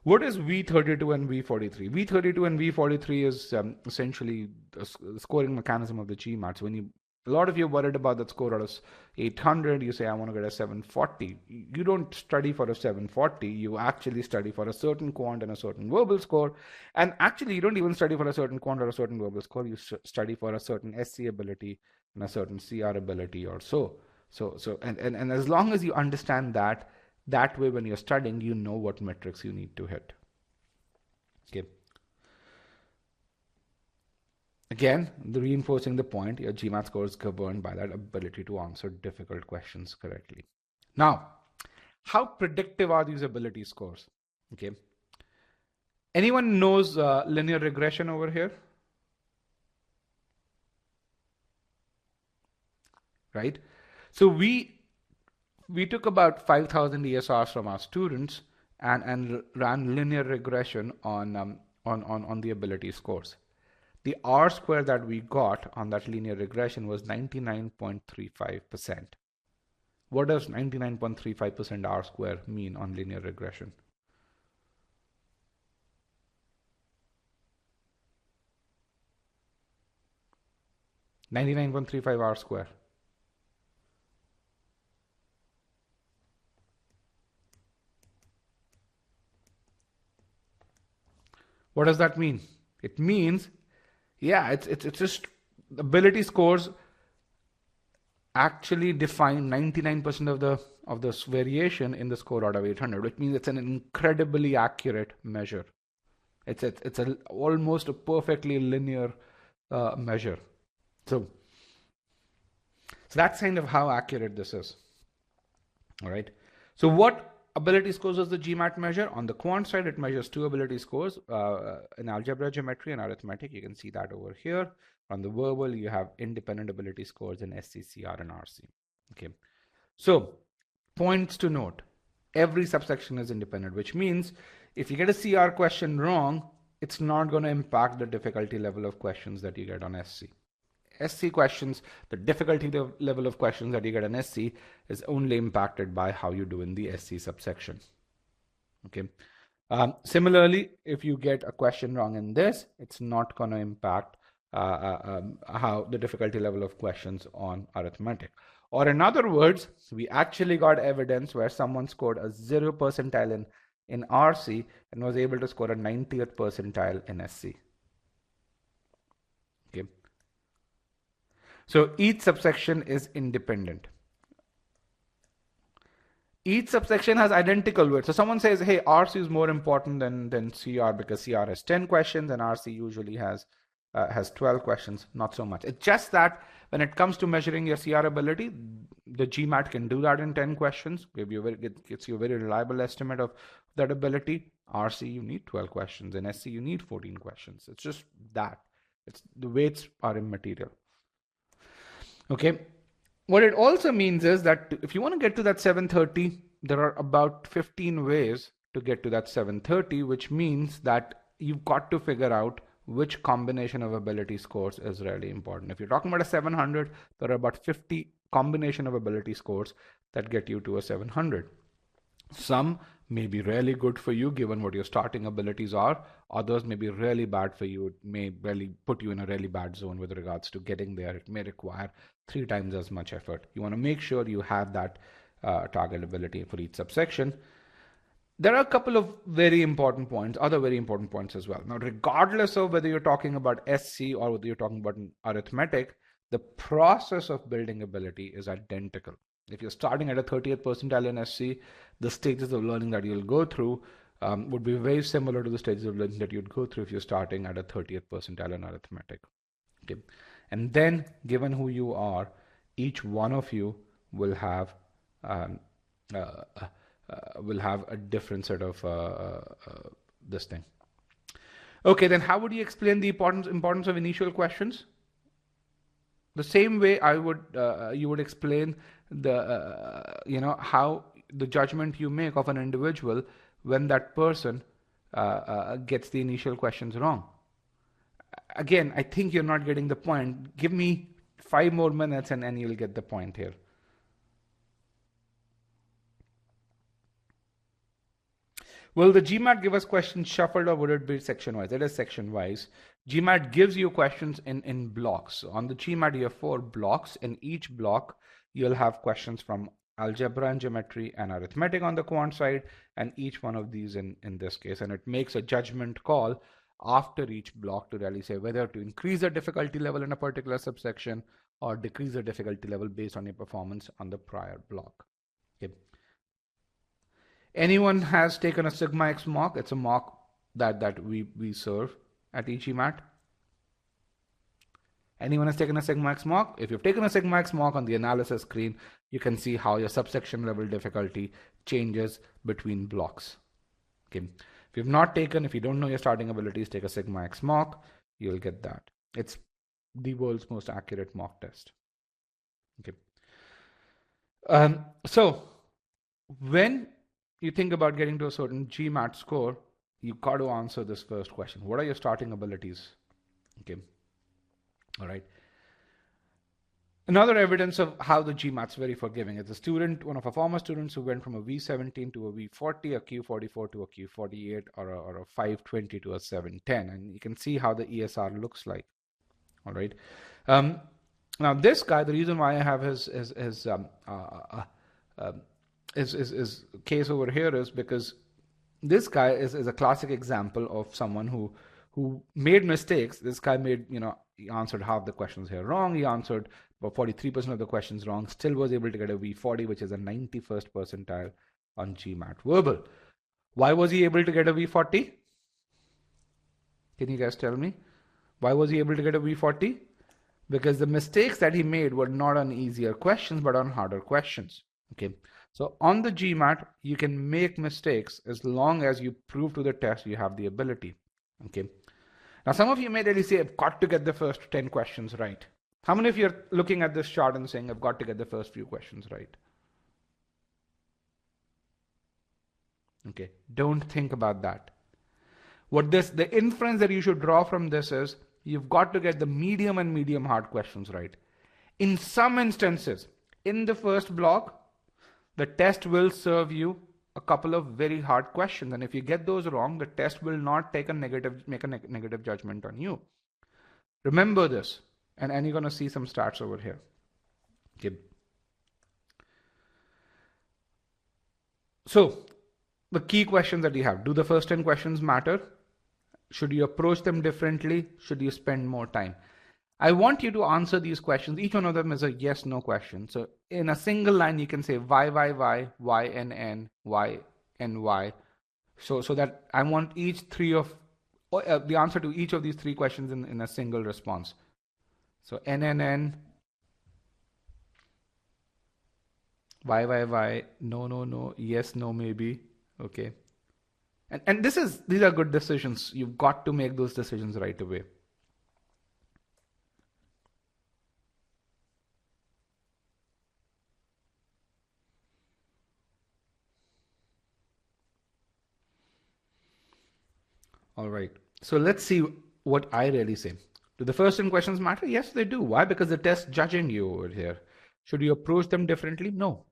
What is V32 and V43? V32 and V43 is essentially the scoring mechanism of the GMAT. So a lot of you are worried about that score out of 800. You say, I want to get a 740. You don't study for a 740. You actually study for a certain quant and a certain verbal score. And actually, you don't even study for a certain quant or a certain verbal score. You study for a certain SC ability and a certain CR ability or so. And as long as you understand that way when you're studying, you know what metrics you need to hit. Okay. Again, reinforcing the point, your GMAT score is governed by that ability to answer difficult questions correctly. Now, how predictive are these ability scores? Okay. Anyone knows linear regression over here? Right? So we took about 5,000 ESRs from our students and ran linear regression on the ability scores. The R square that we got on that linear regression was 99.35%. What does 99.35% R square mean on linear regression? (99.35 R square). What does that mean? It means, yeah, it's just ability scores actually define 99% of the variation in the score out of 800, which means it's an incredibly accurate measure. It's almost a perfectly linear measure. So that's kind of how accurate this is. All right. So what ability scores does the GMAT measure? On the quant side, it measures two ability scores in algebra, geometry, and arithmetic. You can see that over here. On the verbal, you have independent ability scores in SC, CR, and RC. Okay. So points to note. Every subsection is independent, which means if you get a CR question wrong, it's not going to impact the difficulty level of questions that you get on SC. SC questions, the difficulty level of questions that you get in SC is only impacted by how you do in the SC subsection. Okay. Similarly, if you get a question wrong in this, it's not going to impact how the difficulty level of questions on arithmetic. Or in other words, we actually got evidence where someone scored a 0 percentile in RC and was able to score a 90th percentile in SC. Okay. So each subsection is independent. Each subsection has identical weight. So someone says, hey, RC is more important than CR because CR has 10 questions and RC usually has 12 questions. Not so much. It's just that when it comes to measuring your CR ability, the GMAT can do that in 10 questions. Gets you a very reliable estimate of that ability. RC, you need 12 questions. In SC, you need 14 questions. It's just that. The weights are immaterial. Okay. What it also means is that if you want to get to that 730, there are about 15 ways to get to that 730, which means that you've got to figure out which combination of ability scores is really important. If you're talking about a 700, there are about 50 combination of ability scores that get you to a 700. Some may be really good for you given what your starting abilities are. Others may be really bad for you. It may really put you in a really bad zone with regards to getting there. It may require 3 times as much effort. You want to make sure you have that target ability for each subsection. There are a couple of very important points, other very important points as well. Now, regardless of whether you're talking about SC or whether you're talking about arithmetic, the process of building ability is identical. If you're starting at a 30th percentile in SC, the stages of learning that you'll go through would be very similar to the stages of learning that you'd go through if you're starting at a 30th percentile in arithmetic. Okay. And then, given who you are, each one of you will have a different set of this thing. Okay, then how would you explain the importance of initial questions? The same way you would explain how the judgment you make of an individual when that person gets the initial questions wrong. Again, I think you're not getting the point. Give me 5 more minutes and then you'll get the point here. Will the GMAT give us questions shuffled or would it be section wise? It is section wise. GMAT gives you questions in blocks. On the GMAT, you have 4 blocks. In each block, you'll have questions from algebra and geometry and arithmetic on the quant side, and each one of these in this case. And it makes a judgment call after each block to really say whether to increase the difficulty level in a particular subsection or decrease the difficulty level based on your performance on the prior block. Okay. Anyone has taken a Sigma X mock? It's a mock that we serve at e-GMAT. Anyone has taken a Sigma X mock? If you've taken a Sigma X mock, on the analysis screen, you can see how your subsection level difficulty changes between blocks. Okay. If you've not taken, if you don't know your starting abilities, take a Sigma X mock, you'll get that. It's the world's most accurate mock test. Okay. So when you think about getting to a certain GMAT score, you've got to answer this first question. What are your starting abilities? Okay. All right. Another evidence of how the GMAT's very forgiving is a student, one of our former students who went from a V17 to a V40, a Q44 to a Q48, or a 520 to a 710. And you can see how the ESR looks like. All right. Now this guy, the reason why I have his case over here is because this guy is a classic example of someone who made mistakes. This guy made, he answered half the questions here wrong. He answered about 43% of the questions wrong, still was able to get a V40, which is a 91st percentile on GMAT verbal. Why was he able to get a V40? Can you guys tell me? Why was he able to get a V40? Because the mistakes that he made were not on easier questions, but on harder questions. Okay. So on the GMAT, you can make mistakes as long as you prove to the test you have the ability. Okay. Now, some of you may really say, I've got to get the first 10 questions right. How many of you are looking at this chart and saying, I've got to get the first few questions right? Okay. Don't think about that. The inference that you should draw from this is, you've got to get the medium and medium hard questions right. In some instances, in the first block, the test will serve you a couple of very hard questions. And if you get those wrong, the test will not make a negative judgment on you. Remember this. And you're going to see some stats over here. Okay. So the key questions that you have, do the first 10 questions matter? Should you approach them differently? Should you spend more time? I want you to answer these questions. Each one of them is a yes, no question. So in a single line, you can say y, n, n, y, n, y. So that I want each three of, the answer to each of these 3 questions in a single response. So n, n, n, y, no, no, no, yes, no, maybe. Okay. And these are good decisions. You've got to make those decisions right away. All right. So let's see what I really say. Do the first 10 questions matter? Yes, they do. Why? Because the test's judging you over here. Should you approach them differently? No.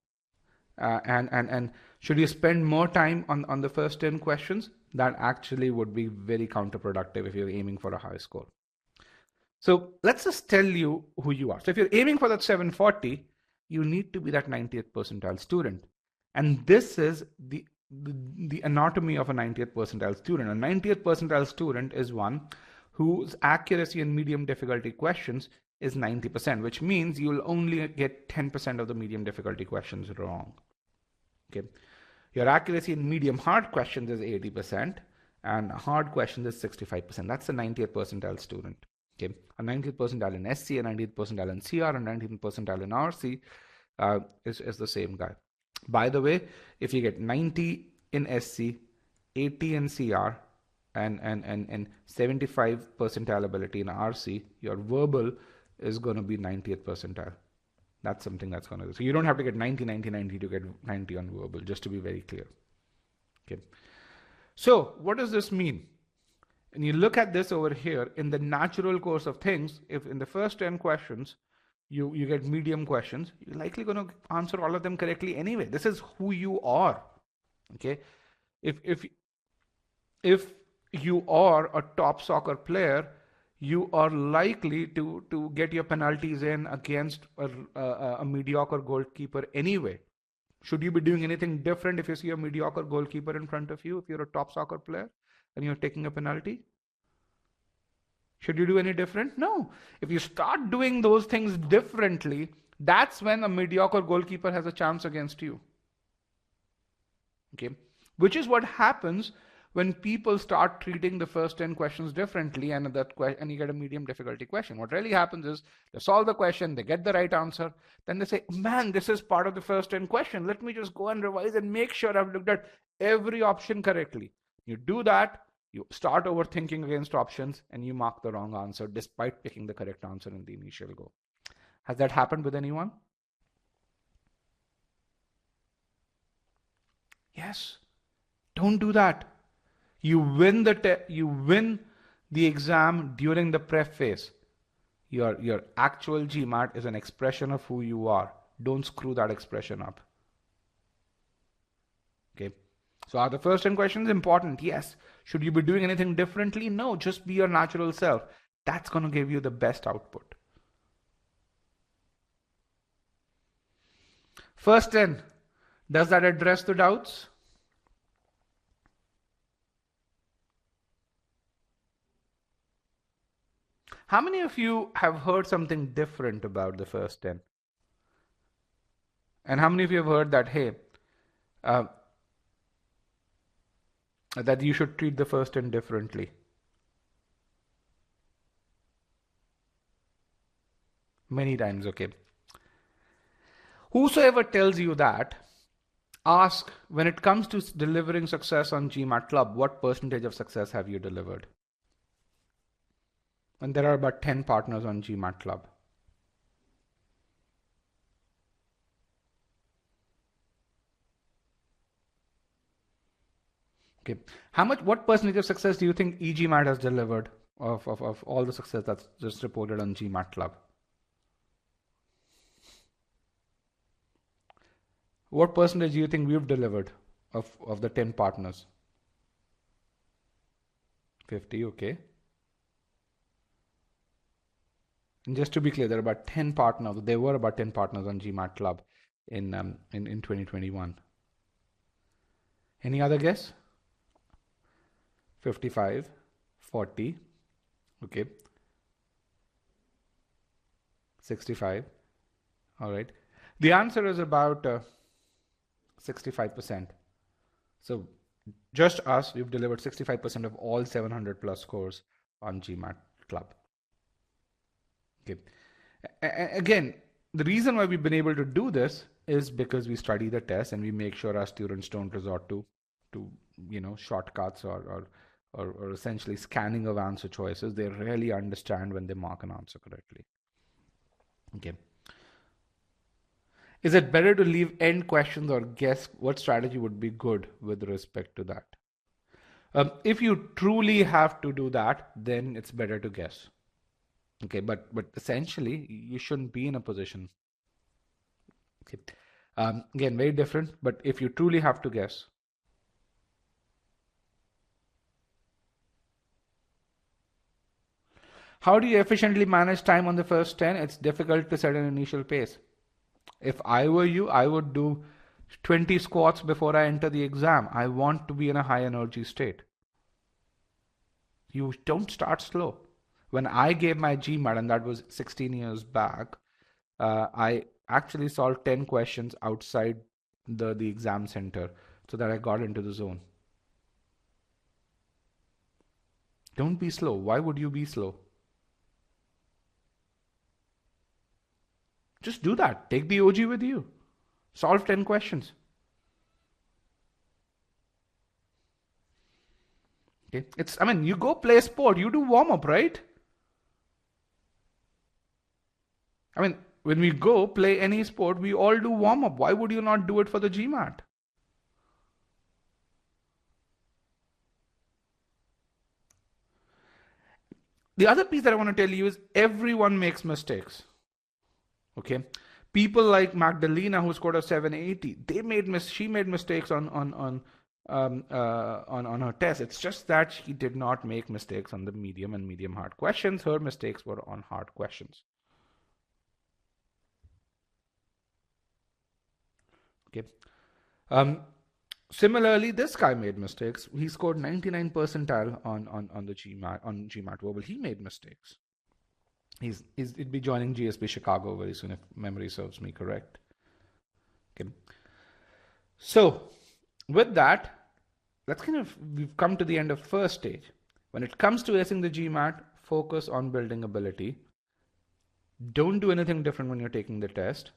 And should you spend more time on the first 10 questions? That actually would be very counterproductive if you're aiming for a high score. So let's just tell you who you are. So if you're aiming for that 740, you need to be that 90th percentile student. And this is the anatomy of a 90th percentile student. A 90th percentile student is one whose accuracy in medium difficulty questions is 90%, which means you'll only get 10% of the medium difficulty questions wrong. Okay. Your accuracy in medium hard questions is 80% and hard questions is 65%. That's the 90th percentile student. Okay. A 90th percentile in SC, a 90th percentile in CR, and 90th percentile in RC is the same guy. By the way, if you get 90 in SC, 80 in CR, and 75 percentile ability in RC, your verbal is going to be 90th percentile. That's something that's going to do. So you don't have to get 90, 90, 90 to get 90 on verbal, just to be very clear. Okay. So what does this mean? And you look at this over here, in the natural course of things, if in the first 10 questions, you get medium questions, you're likely going to answer all of them correctly anyway. This is who you are. Okay. If if you are a top soccer player, you are likely to get your penalties in against a mediocre goalkeeper anyway. Should you be doing anything different if you see a mediocre goalkeeper in front of you, if you're a top soccer player and you're taking a penalty? Should you do any different? No. If you start doing those things differently, that's when a mediocre goalkeeper has a chance against you. Okay, which is what happens when people start treating the first 10 questions differently, and you get a medium difficulty question. What really happens is they solve the question, they get the right answer, then they say, man, this is part of the first 10 question. Let me just go and revise and make sure I've looked at every option correctly. You do that, you start overthinking against options, and you mark the wrong answer despite picking the correct answer in the initial go. Has that happened with anyone? Yes. Don't do that. You win the exam during the prep phase. Your actual GMAT is an expression of who you are. Don't screw that expression up. Okay. So are the first 10 questions important? Yes. Should you be doing anything differently? No. Just be your natural self. That's going to give you the best output. First 10. Does that address the doubts? How many of you have heard something different about the first 10? And how many of you have heard that, hey, that you should treat the first 10 differently? Many times, okay. Whosoever tells you that, ask, when it comes to delivering success on GMAT Club, what percentage of success have you delivered? And there are about 10 partners on GMAT Club. Okay. What percentage of success do you think e-GMAT has delivered of all the success that's just reported on GMAT Club? What percentage do you think we've delivered of the 10 partners? 50, okay. And just to be clear, there were about 10 partners on GMAT Club in 2021. Any other guess? 55, 40, okay. 65, all right. The answer is about 65%. So just us, we've delivered 65% of all 700 plus scores on GMAT Club. Okay. Again, the reason why we've been able to do this is because we study the test and we make sure our students don't resort to shortcuts or essentially scanning of answer choices. They really understand when they mark an answer correctly. Okay. Is it better to leave end questions or guess? What strategy would be good with respect to that? If you truly have to do that, then it's better to guess. Okay, but essentially you shouldn't be in a position. Okay, again, very different. But if you truly have to guess, how do you efficiently manage time on the first 10? It's difficult to set an initial pace. If I were you, I would do 20 squats before I enter the exam. I want to be in a high energy state. You don't start slow. When I gave my GMAT, and that was 16 years back, I actually solved 10 questions outside the exam center so that I got into the zone. Don't be slow. Why would you be slow? Just do that. Take the OG with you. Solve 10 questions. Okay. You go play sport, you do warm up, right? When we go play any sport, we all do warm up. Why would you not do it for the GMAT? The other piece that I want to tell you is everyone makes mistakes. Okay. People like Magdalena, who scored a 780, she made mistakes on on her test. It's just that she did not make mistakes on the medium and medium hard questions. Her mistakes were on hard questions. Okay. Similarly, this guy made mistakes. He scored 99 percentile on the GMAT verbal. He made mistakes. He'd be joining GSB Chicago very soon if memory serves me correct. Okay. So with that, we've come to the end of first stage. When it comes to acing the GMAT, focus on building ability. Don't do anything different when you're taking the test.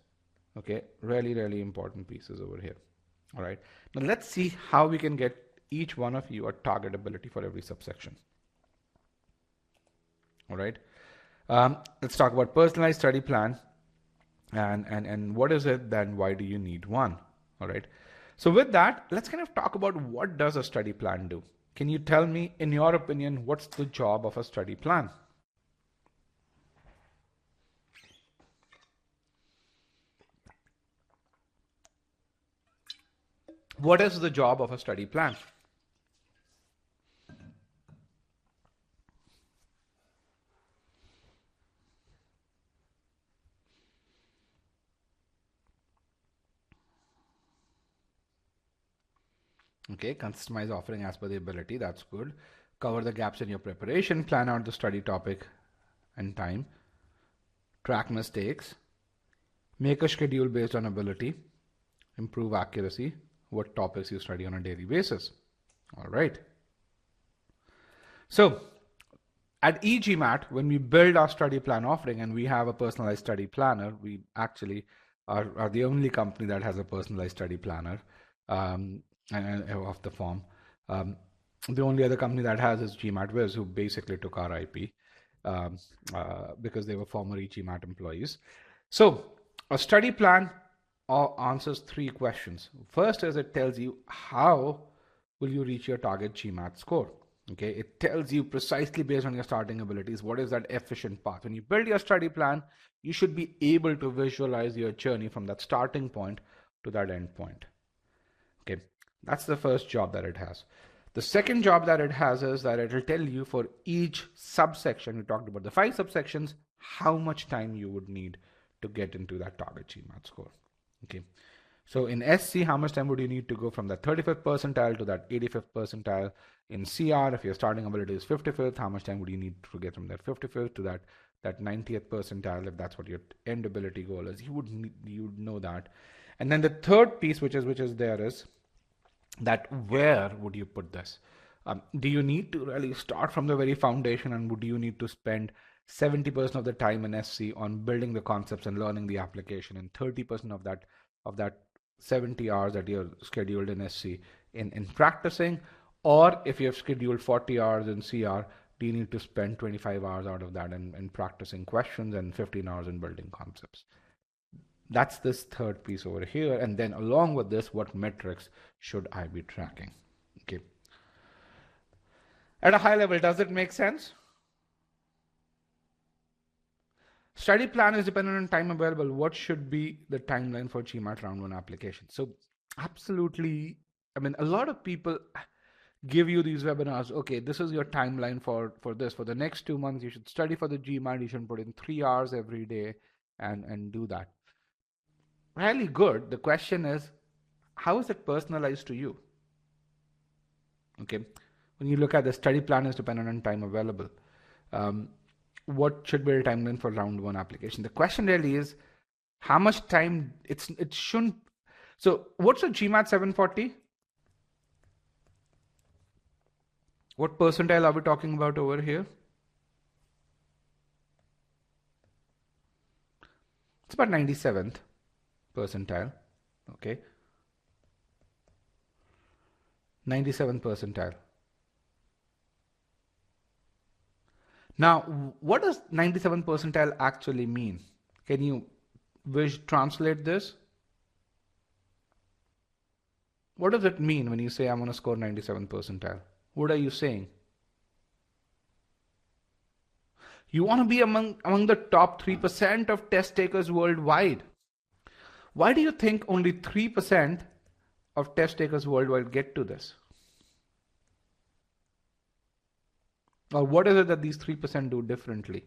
Okay, really important pieces over here. All right, now let's see how we can get each one of you a target ability for every subsection. All right, let's talk about personalized study plan and what is it, then why do you need one? All right, so with that, let's kind of talk about what does a study plan do. Can you tell me, in your opinion, what's the job of a study plan? What is the job of a study plan? Okay, customize offering as per the ability. That's good. Cover the gaps in your preparation. Plan out the study topic and time. Track mistakes. Make a schedule based on ability. Improve accuracy. What topics you study on a daily basis. All right. So at e-GMAT, when we build our study plan offering and we have a personalized study planner, we actually are the only company that has a personalized study planner and of the form. The only other company that has is GMAT Viz, who basically took our IP because they were former e-GMAT employees. So a study plan answers three questions. First is it tells you how will you reach your target GMAT score. Okay, it tells you precisely based on your starting abilities what is that efficient path. When you build your study plan, you should be able to visualize your journey from that starting point to that end point. Okay, that's the first job that it has. The second job that it has is that it will tell you for each subsection, we talked about the 5 subsections, how much time you would need to get into that target GMAT score. Okay, so in SC, how much time would you need to go from that 35th percentile to that 85th percentile? In CR, if your starting ability is 55th, how much time would you need to get from that 55th to that 90th percentile, if that's what your end ability goal is? You would know that. And then the third piece, which is there, is that where would you put this? Do you need to really start from the very foundation, and would you need to spend 70% of the time in SC on building the concepts and learning the application, and 30% of that 70 hours that you're scheduled in SC in practicing? Or if you have scheduled 40 hours in CR, do you need to spend 25 hours out of that in practicing questions and 15 hours in building concepts? That's this third piece over here. And then along with this, what metrics should I be tracking? Okay. At a high level, does it make sense? Study plan is dependent on time available. What should be the timeline for GMAT round 1 application? So absolutely, I mean, a lot of people give you these webinars. Okay, this is your timeline for this. For the next 2 months, you should study for the GMAT. You should put in 3 hours every day and do that. Really good. The question is, how is it personalized to you? Okay, when you look at the study plan is dependent on time available. What should be the timeline for round 1 application? The question really is, how much time it shouldn't. So what's a GMAT 740? What percentile are we talking about over here? It's about 97th percentile. Okay, 97th percentile. Now, what does 97th percentile actually mean? Can you translate this? What does it mean when you say I'm going to score 97th percentile? What are you saying? You want to be among the top 3% of test takers worldwide. Why do you think only 3% of test takers worldwide get to this? Or what is it that these 3% do differently?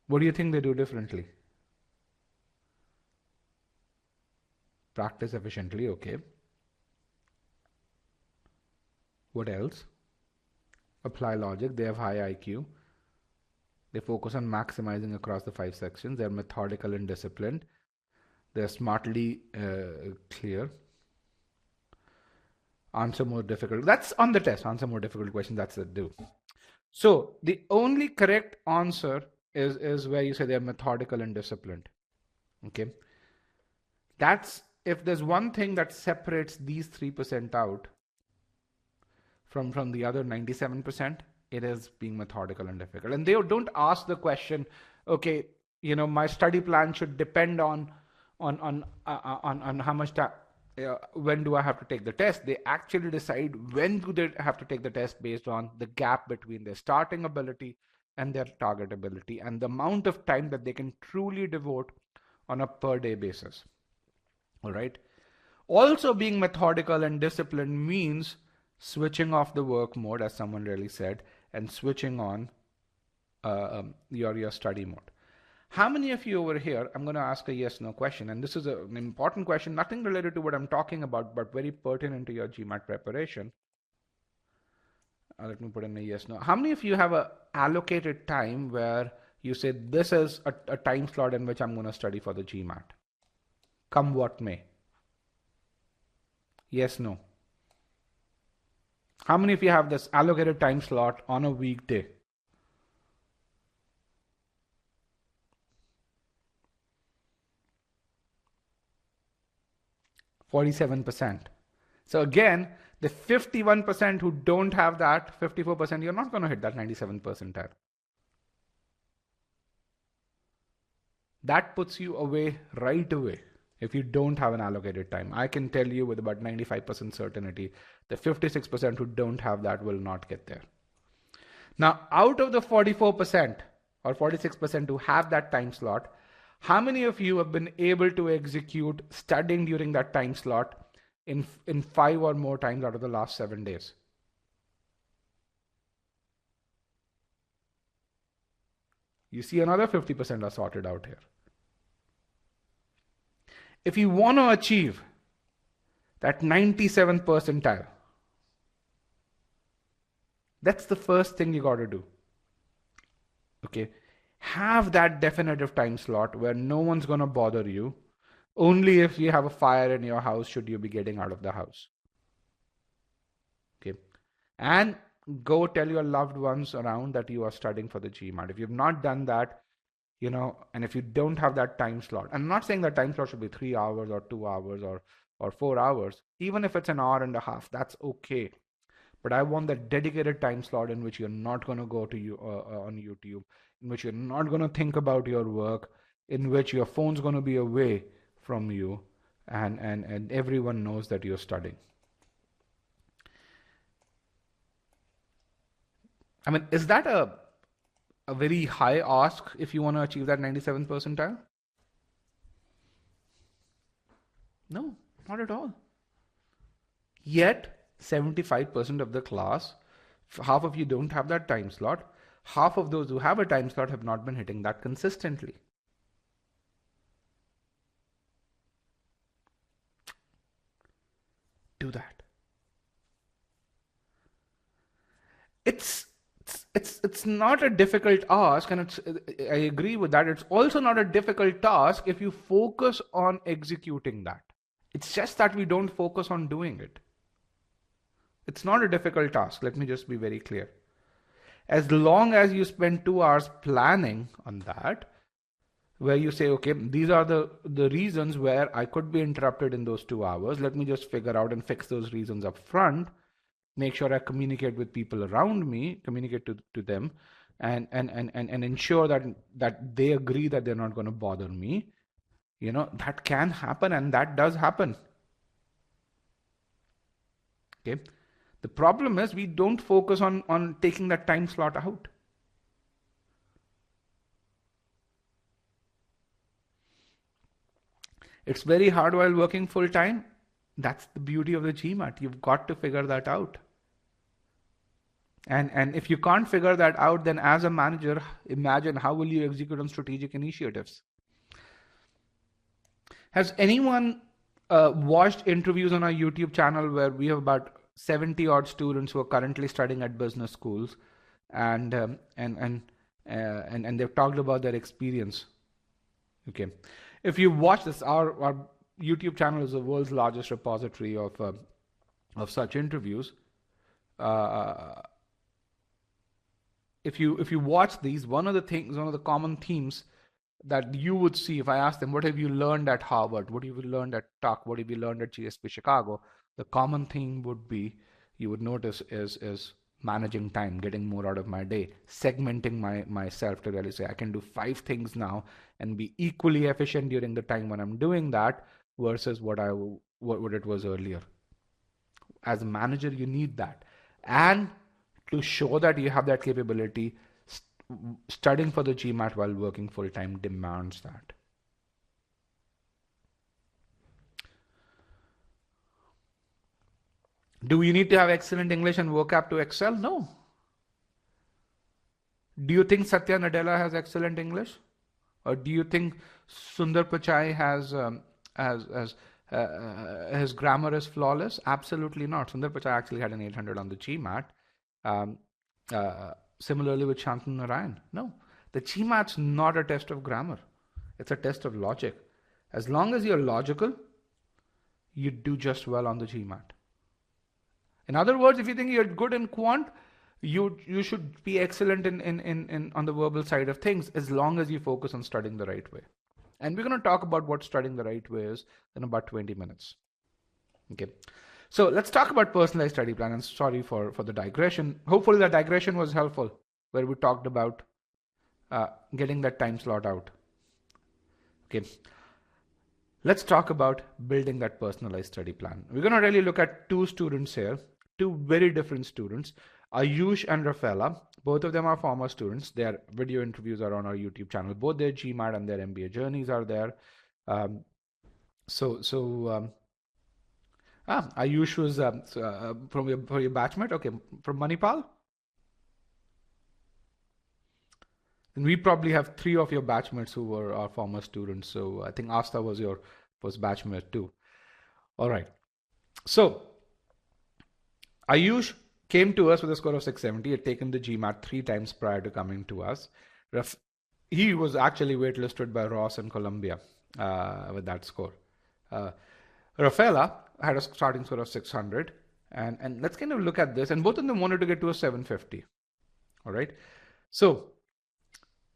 What do you think they do differently? Practice efficiently, okay. What else? Apply logic. They have high IQ. They focus on maximizing across the 5 sections. They're methodical and disciplined. They're smartly clear. Answer more difficult. That's on the test. Answer more difficult questions. That's the do. So the only correct answer is where you say they're methodical and disciplined. Okay. That's, if there's one thing that separates these 3% out from the other 97%, it is being methodical and difficult. And they don't ask the question, okay, my study plan should depend on how much time, when do I have to take the test. They actually decide when do they have to take the test based on the gap between their starting ability and their target ability and the amount of time that they can truly devote on a per day basis. All right. Also, being methodical and disciplined means switching off the work mode, as someone really said, and switching on your study mode. How many of you over here, I'm going to ask a yes/no question, and this is an important question, nothing related to what I'm talking about, but very pertinent to your GMAT preparation. Let me put in a yes/no. How many of you have a allocated time where you say this is a time slot in which I'm going to study for the GMAT? Come what may. Yes, no. How many of you have this allocated time slot on a weekday? %. So again, the 51% who don't have that, 54%, you're not going to hit that 97th percentile. That puts you away right away if you don't have an allocated time. I can tell you with about 95% certainty, the 56% who don't have that will not get there. Now, out of the 44% or 46% who have that time slot, how many of you have been able to execute studying during that time slot in 5 or more times out of the last 7 days? You see, another 50% are sorted out here. If you want to achieve that 97th percentile, that's the first thing you got to do. Okay. Have that definitive time slot where no one's going to bother you. Only if you have a fire in your house should you be getting out of the house. Okay. And go tell your loved ones around that you are studying for the GMAT. If you've not done that, and if you don't have that time slot, I'm not saying that time slot should be 3 hours or 2 hours or 4 hours, even if it's an hour and a half, that's okay. But I want that dedicated time slot in which you're not going to go to on YouTube, in which you're not going to think about your work, in which your phone's going to be away from you, and everyone knows that you're studying. I mean, is that a very high ask if you want to achieve that 97th percentile? No, not at all. Yet, 75% of the class, half of you don't have that time slot. Half of those who have a time slot have not been hitting that consistently. Do that. It's not a difficult ask, and I agree with that. It's also not a difficult task if you focus on executing that. It's just that we don't focus on doing it. It's not a difficult task. Let me just be very clear. As long as you spend 2 hours planning on that, where you say, okay, these are the reasons where I could be interrupted in those 2 hours. Let me just figure out and fix those reasons up front. Make sure I communicate with people around me, communicate to them, and ensure that they agree that they're not going to bother me. That can happen, and that does happen. Okay. The problem is we don't focus on taking that time slot out. It's very hard while working full time. That's the beauty of the GMAT. You've got to figure that out. And if you can't figure that out, then as a manager, imagine how will you execute on strategic initiatives? Has anyone watched interviews on our YouTube channel where we have about 70 odd students who are currently studying at business schools, and they've talked about their experience? Okay, if you watch this, our YouTube channel is the world's largest repository of such interviews. If you watch these, one of the common themes that you would see if I ask them, what have you learned at Harvard? What have you learned at Tuck? What have you learned at GSP Chicago? The common theme would be, you would notice, is managing time, getting more out of my day, segmenting myself to really say, I can do 5 things now and be equally efficient during the time when I'm doing that versus what it was earlier. As a manager, you need that. And to show that you have that capability, studying for the GMAT while working full-time demands that. Do you need to have excellent English and vocab to excel? No. Do you think Satya Nadella has excellent English? Or do you think Sundar Pichai his grammar is flawless? Absolutely not. Sundar Pichai actually had an 800 on the GMAT. Similarly with Shantanu Narayan. No, the GMAT's not a test of grammar. It's a test of logic. As long as you're logical, you do just well on the GMAT. In other words, if you think you're good in quant, you should be excellent in on the verbal side of things, as long as you focus on studying the right way. And we're going to talk about what studying the right way is in about 20 minutes. Okay. So let's talk about personalized study plan, and sorry for the digression. Hopefully that digression was helpful, where we talked about getting that time slot out. Okay, let's talk about building that personalized study plan. We're going to really look at 2 students here, 2 very different students, Ayush and Rafaela. Both of them are former students. Their video interviews are on our YouTube channel. Both their GMAT and their MBA journeys are there. Ayush was from your batchmate, okay, from Manipal. And we probably have 3 of your batchmates who were our former students. So I think Asta was your first batchmate too. All right. So Ayush came to us with a score of 670. He had taken the GMAT 3 times prior to coming to us. He was actually waitlisted by Ross in Columbia with that score. Rafaela had a starting score of 600, and let's kind of look at this. And both of them wanted to get to a 750. All right. So,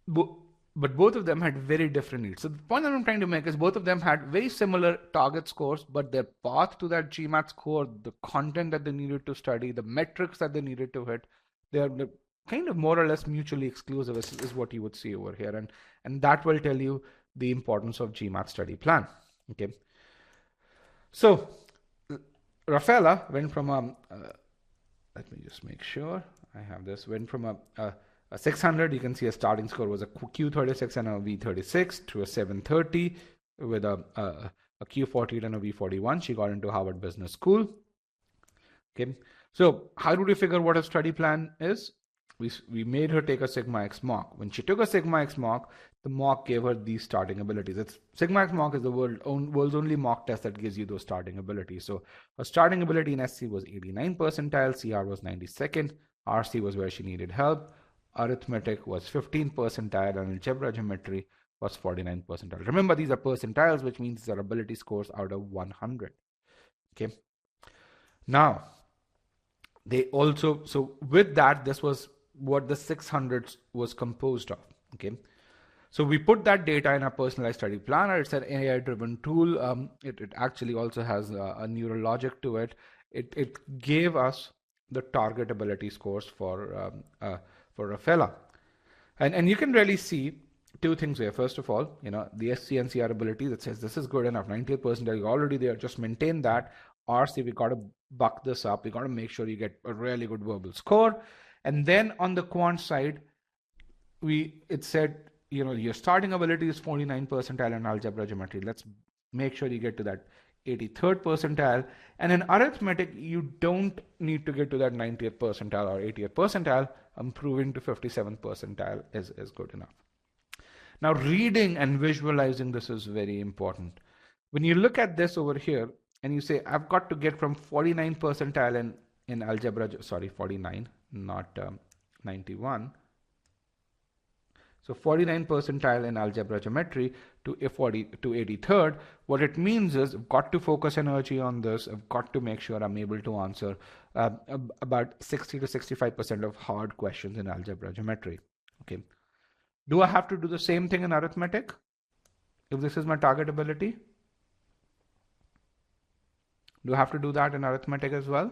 but both of them had very different needs. So the point that I'm trying to make is both of them had very similar target scores, but their path to that GMAT score, the content that they needed to study, the metrics that they needed to hit, they're kind of more or less mutually exclusive is what you would see over here. And that will tell you the importance of GMAT study plan. Okay. So Rafaela went from let me just make sure I have this, went from a 600, you can see a starting score was a Q36 and a V36 to a 730 with a Q48 and a V41. She got into Harvard Business School. Okay, so how do we figure what a study plan is? We made her take a Sigma X mock. When she took a Sigma X mock, the mock gave her these starting abilities. Sigma X mock is the world's only mock test that gives you those starting abilities. So her starting ability in SC was 89 percentile, CR was 92nd, RC was where she needed help, arithmetic was 15 percentile, and algebra geometry was 49 percentile. Remember, these are percentiles, which means these are ability scores out of 100. Okay. Now, they also, so with that, this was what the 600 was composed of. Okay. So we put that data in our personalized study planner. It's an AI-driven tool. It actually also has a neural logic to it. It gave us the target ability scores for Rafaela. And you can really see 2 things here. First of all, the SC and CR ability that says this is good enough, 90th percentile, you're already there, just maintain that. RC, we got to buck this up. We got to make sure you get a really good verbal score. And then on the quant side, it said, your starting ability is 49 percentile in algebra geometry. Let's make sure you get to that 83rd percentile. And in arithmetic, you don't need to get to that 90th percentile or 80th percentile. Improving to 57th percentile is good enough. Now, reading and visualizing this is very important. When you look at this over here and you say, I've got to get from 49 percentile in algebra, sorry, 49, not 91. So 49 percentile in algebra geometry to 83rd, what it means is I've got to focus energy on this. I've got to make sure I'm able to answer about 60 to 65% of hard questions in algebra geometry. Okay. Do I have to do the same thing in arithmetic if this is my target ability? Do I have to do that in arithmetic as well?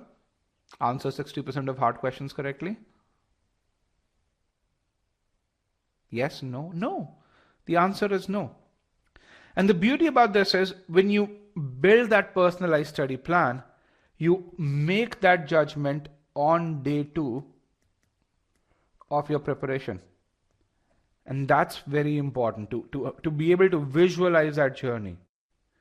Answer 60% of hard questions correctly? Yes, no, no. The answer is no. And the beauty about this is when you build that personalized study plan, you make that judgment on day 2 of your preparation. And that's very important to be able to visualize that journey,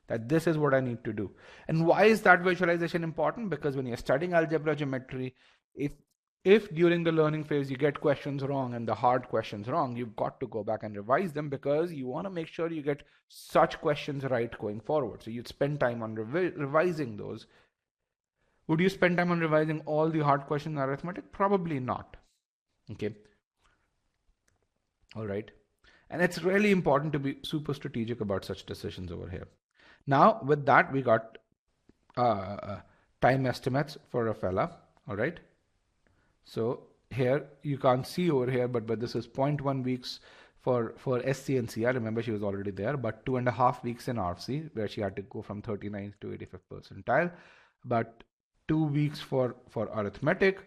that this is what I need to do. And why is that visualization important? Because when you're studying algebra geometry, if during the learning phase you get questions wrong and the hard questions wrong, you've got to go back and revise them because you want to make sure you get such questions right going forward. So you'd spend time on revising those. Would you spend time on revising all the hard questions in arithmetic? Probably not. Okay. All right. And it's really important to be super strategic about such decisions over here. Now, with that, we got time estimates for a fella. All right. So here you can't see over here, but this is 0.1 weeks for SC and CR. Remember, she was already there, but 2.5 weeks in RC, where she had to go from 39th to 85th percentile. But 2 weeks for arithmetic,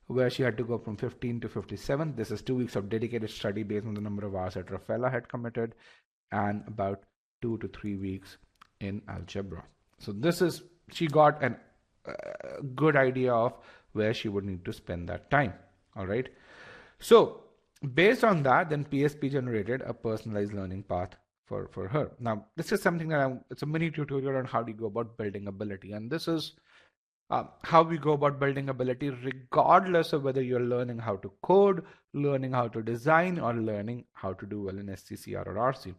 where she had to go from 15 to 57. This is 2 weeks of dedicated study based on the number of hours that Rafaela had committed, and about 2 to 3 weeks in algebra. So this is, she got a good idea of where she would need to spend that time. All right. So based on that, then PSP generated a personalized learning path for her. Now, this is something that it's a mini tutorial on how do you go about building ability. And this is how we go about building ability, regardless of whether you're learning how to code, learning how to design, or learning how to do well in SCCR or RC.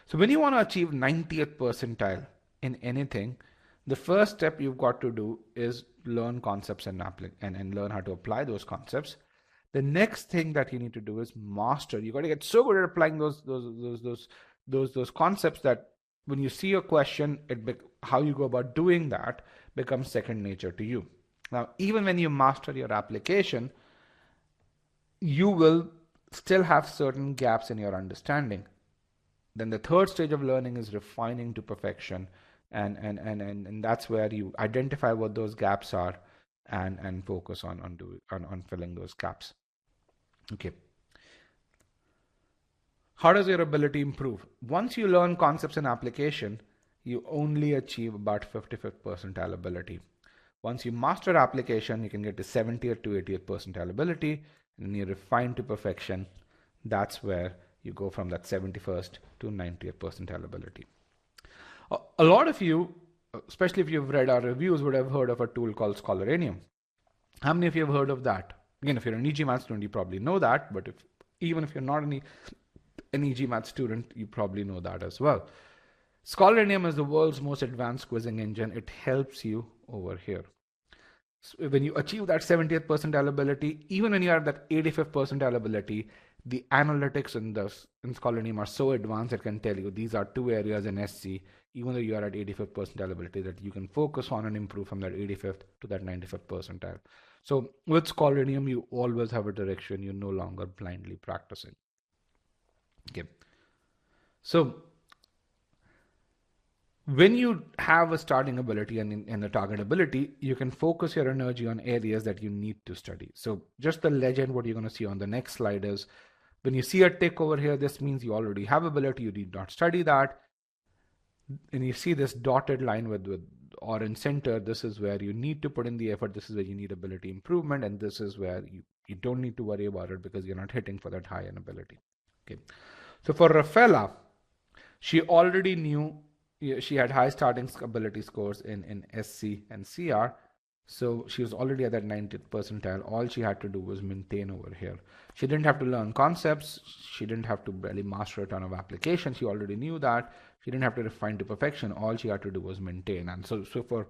So when you want to achieve 90th percentile in anything, the first step you've got to do is learn concepts and learn how to apply those concepts. The next thing that you need to do is master. You got to get so good at applying those concepts that when you see a question, how you go about doing that becomes second nature to you. Now, even when you master your application, you will still have certain gaps in your understanding. Then the third stage of learning is refining to perfection. And that's where you identify what those gaps are and focus on filling those gaps. Okay. How does your ability improve? Once you learn concepts and application, you only achieve about 55th percentile ability. Once you master application, you can get to 70th to 80th percentile ability, and you refine to perfection. That's where you go from that 71st to 90th percentile ability. A lot of you, especially if you've read our reviews, would have heard of a tool called Scholaranium. How many of you have heard of that? Again, if you're an e-GMAT student, you probably know that, but even if you're not an e-GMAT student, you probably know that as well. Scholaranium is the world's most advanced quizzing engine. It helps you over here. So when you achieve that 70th percentile ability, even when you are at that 85th percentile ability, the analytics in Scholaranium are so advanced it can tell you these are 2 areas in SC, even though you are at 85th percentile ability, that you can focus on and improve from that 85th to that 95th percentile. So with Scholaranium, you always have a direction. You're no longer blindly practicing. Okay. So when you have a starting ability and a target ability, you can focus your energy on areas that you need to study. So just the legend, what you're going to see on the next slide is when you see a tick over here, this means you already have ability, you need not study that. And you see this dotted line with orange center, this is where you need to put in the effort, this is where you need ability improvement, and this is where you don't need to worry about it because you're not hitting for that high in ability. Okay. So for Rafaela, she already knew she had high starting ability scores in SC and CR. So she was already at that 90th percentile. All she had to do was maintain over here. She didn't have to learn concepts. She didn't have to really master a ton of applications. She already knew that. She didn't have to refine to perfection. All she had to do was maintain. And so for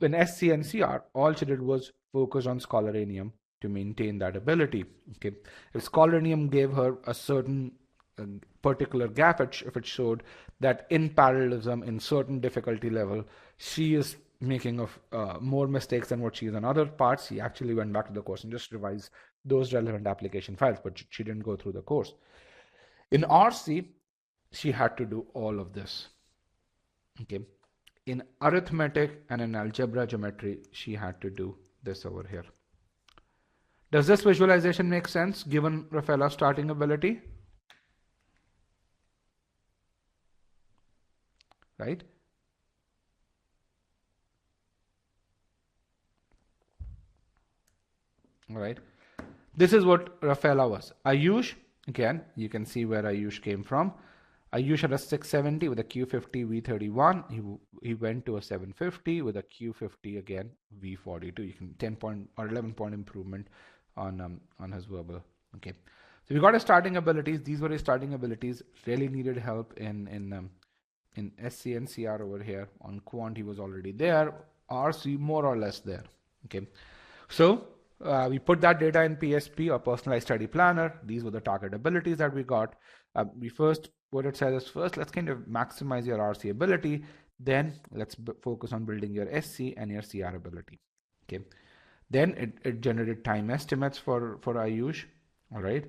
in SC and CR, all she did was focus on Scholaranium to maintain that ability. Okay, if Scholaranium gave her a certain particular gap, if it showed that in parallelism in certain difficulty level, she is making of more mistakes than what she is on other parts, she actually went back to the course and just revised those relevant application files, but she didn't go through the course. In RC, she had to do all of this. Okay, in arithmetic and in algebra geometry, she had to do this over here. Does this visualization make sense given Rafaela's starting ability? Right? All right. This is what Rafaela was. Ayush, again, you can see where Ayush came from. Ayush had a 670 with a Q50 V31. He went to a 750 with a Q50 again V42. You can 10 point or 11 point improvement on his verbal. Okay, so we got his starting abilities. These were his starting abilities. Really needed help in SC and CR over here. On quant, he was already there. RC more or less there. Okay, so we put that data in PSP or Personalized Study Planner. These were the target abilities that we got. What it says is first, let's kind of maximize your RC ability. Then let's focus on building your SC and your CR ability. Okay. Then it generated time estimates for Ayush. All right.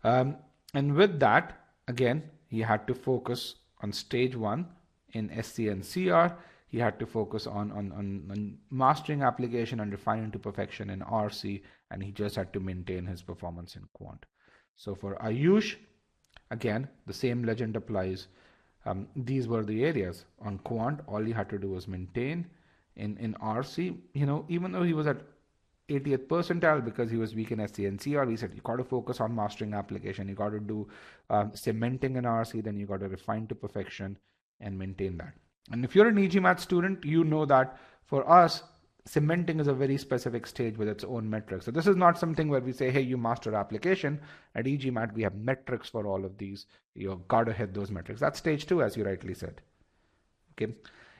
And with that, again, he had to focus on stage 1 in SC and CR. He had to focus on mastering application and refining to perfection in RC, and he just had to maintain his performance in quant. So for Ayush, again, the same legend applies. These were the areas. On quant, all he had to do was maintain. In RC, even though he was at 80th percentile because he was weak in SC and CR, we said you got to focus on mastering application. You got to do cementing in RC, then you got to refine to perfection and maintain that. And if you're an e-GMAT student, you know that for us, cementing is a very specific stage with its own metrics. So this is not something where we say, hey, you master application. At e-GMAT, we have metrics for all of these. You got to hit those metrics. That's stage 2, as you rightly said. Okay.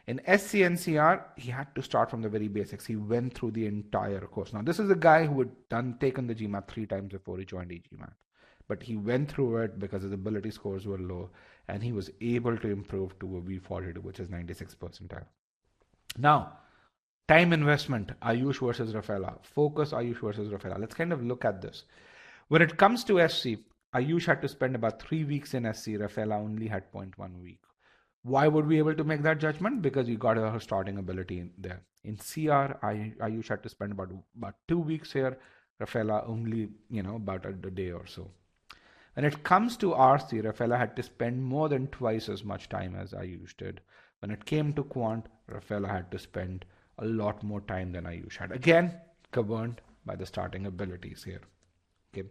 In SC and CR, he had to start from the very basics. He went through the entire course. Now, this is a guy who had taken the GMAT 3 times before he joined e-GMAT. But he went through it because his ability scores were low, and he was able to improve to a V42, which is 96 percentile. Now, time investment, Ayush versus Rafaela. Focus, Ayush versus Rafaela. Let's kind of look at this. When it comes to SC, Ayush had to spend about 3 weeks in SC. Rafaela only had 0.1 week. Why would we be able to make that judgment? Because you got her starting ability in there. In CR, Ayush had to spend about 2 weeks here. Rafaela only, about a day or so. When it comes to RC, Rafaela had to spend more than twice as much time as Ayush did. When it came to quant, Rafaela had to spend a lot more time than Ayush had. Again, governed by the starting abilities here. Okay.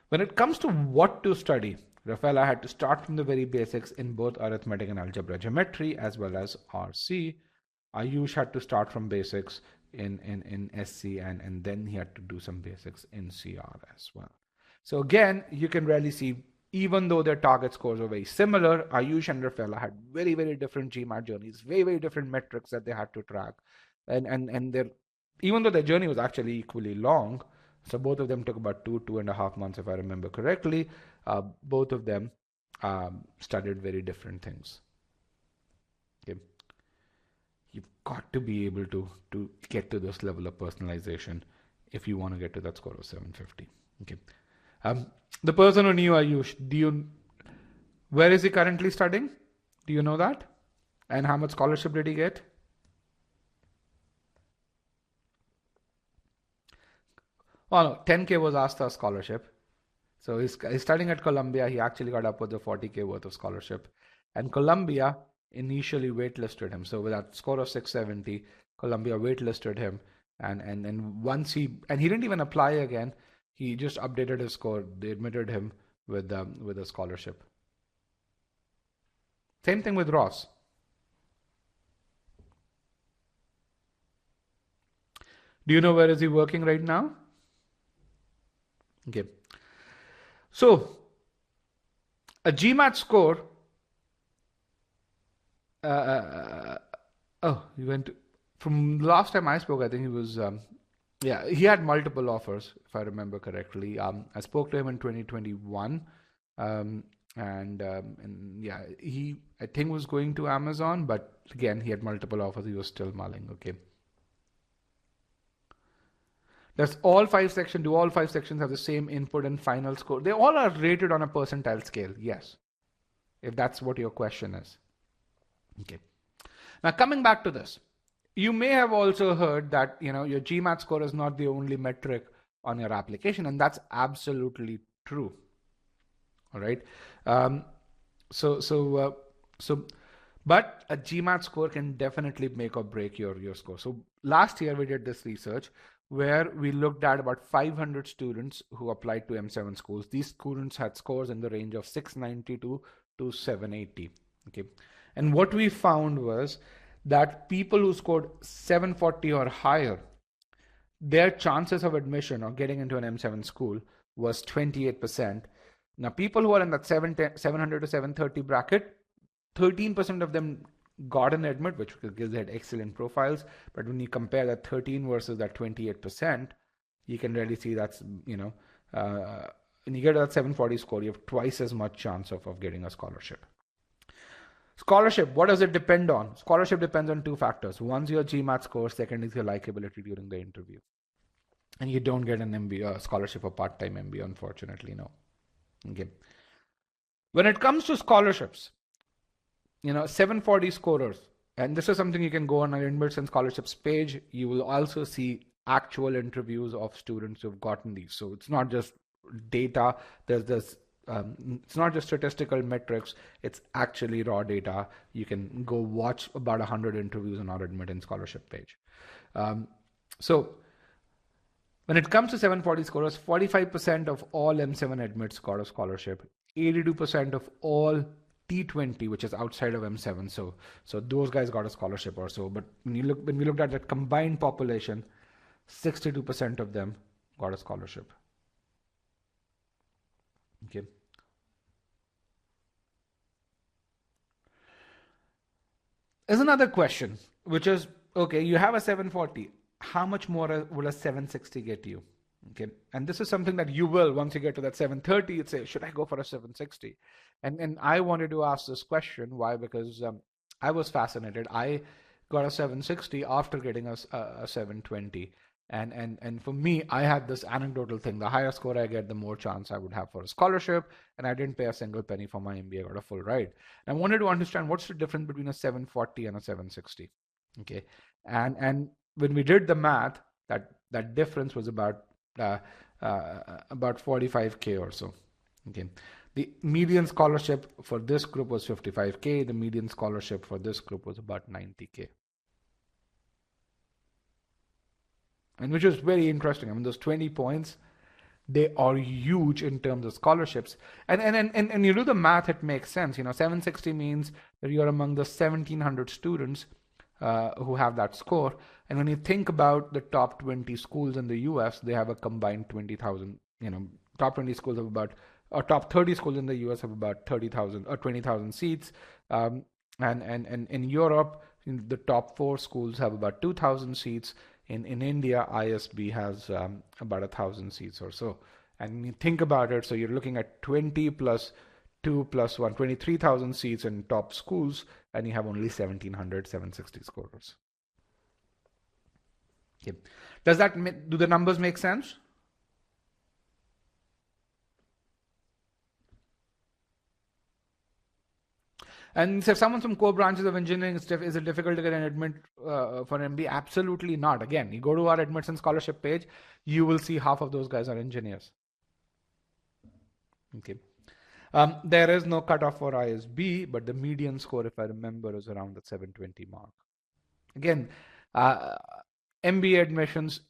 When it comes to what to study, Rafaela had to start from the very basics in both arithmetic and algebra geometry as well as RC. Ayush had to start from basics in SC and then he had to do some basics in CR as well. So again, you can really see, even though their target scores are very similar, Ayush and Rafaela had very, very different GMAT journeys, very, very different metrics that they had to track. And even though their journey was actually equally long, so both of them took about 2.5 months, if I remember correctly, both of them studied very different things. Okay. You've got to be able to get to this level of personalization if you want to get to that score of 750. Okay. The person who knew Ayush, where is he currently studying? Do you know that? And how much scholarship did he get? Oh no, 10K was asked for a scholarship. So he's studying at Columbia. He actually got upwards of 40K worth of scholarship. And Columbia initially waitlisted him. So with that score of 670, Columbia waitlisted him. And once he didn't even apply again. He just updated his score. They admitted him with a scholarship. Same thing with Ross. Do you know where is he working right now? Okay. So a GMAT score. Oh, he went from last time I spoke. I think he was. Yeah, he had multiple offers, if I remember correctly. I spoke to him in 2021, and yeah, he I think was going to Amazon, but again, he had multiple offers. He was still mulling. Okay. Does all five sections, do all five sections have the same input and final score? They all are rated on a percentile scale, yes, if that's what your question is. Okay. Now coming back to this, you may have also heard that your GMAT score is not the only metric on your application, and that's absolutely true. All right. Um, so, but a GMAT score can definitely make or break your score. So last year we did this research where we looked at about 500 students who applied to M7 schools. These students had scores in the range of 692 to 780. Okay. And what we found was that people who scored 740 or higher, their chances of admission or getting into an M7 school was 28%. Now, people who are in that 700 to 730 bracket, 13% of them got an admit, which gives they had excellent profiles. But when you compare that 13 versus that 28%, you can really see that's, when you get to that 740 score, you have twice as much chance of getting a scholarship. Scholarship, what does it depend on? Scholarship depends on two factors. One's your GMAT score, second is your likability during the interview. And you don't get an MBA, scholarship or part-time MBA, unfortunately, no. Okay. When it comes to scholarships, 740 scorers, and this is something you can go on our admits and scholarships page. You will also see actual interviews of students who've gotten these. So it's not just data. There's this. It's not just statistical metrics. It's actually raw data. You can go watch about 100 interviews on our admit and scholarship page. So when it comes to 740 scorers, 45% of all M7 admits got a scholarship. 82% of all T20, which is outside of M7. So those guys got a scholarship or so. But when we looked at that combined population, 62% of them got a scholarship. Okay. There's another question, which is, okay, you have a 740. How much more will a 760 get you? Okay. And this is something that you will, once you get to that 730, you'd say, should I go for a 760? And I wanted to ask this question. Why? Because I was fascinated. I got a 760 after getting a 720. And for me, I had this anecdotal thing. The higher score I get, the more chance I would have for a scholarship. And I didn't pay a single penny for my MBA. I got a full ride. And I wanted to understand what's the difference between a 740 and a 760. Okay. And when we did the math, that difference was about 45K or so. Okay. The median scholarship for this group was 55K. The median scholarship for this group was about 90K. And which is very interesting. I mean, those 20 points, they are huge in terms of scholarships. And you do the math, it makes sense. 760 means that you're among the 1,700 students who have that score. And when you think about the top 20 schools in the US, they have a combined 20,000, top 20 schools have about, or top 30 schools in the US have about 30,000 or 20,000 seats. And in Europe, the top 4 schools have about 2,000 seats. In India, ISB has about 1,000 seats or so. And when you think about it, so you're looking at 20 plus 2 plus 1, 23,000 seats in top schools, and you have only 1,700, 760 scorers. Okay. Do the numbers make sense? And if someone's from core branches of engineering, is it difficult to get an admit for an MBA? Absolutely not. Again, you go to our admits and scholarship page, you will see half of those guys are engineers. Okay. There is no cutoff for ISB, but the median score, if I remember, is around the 720 mark. Again, MBA admissions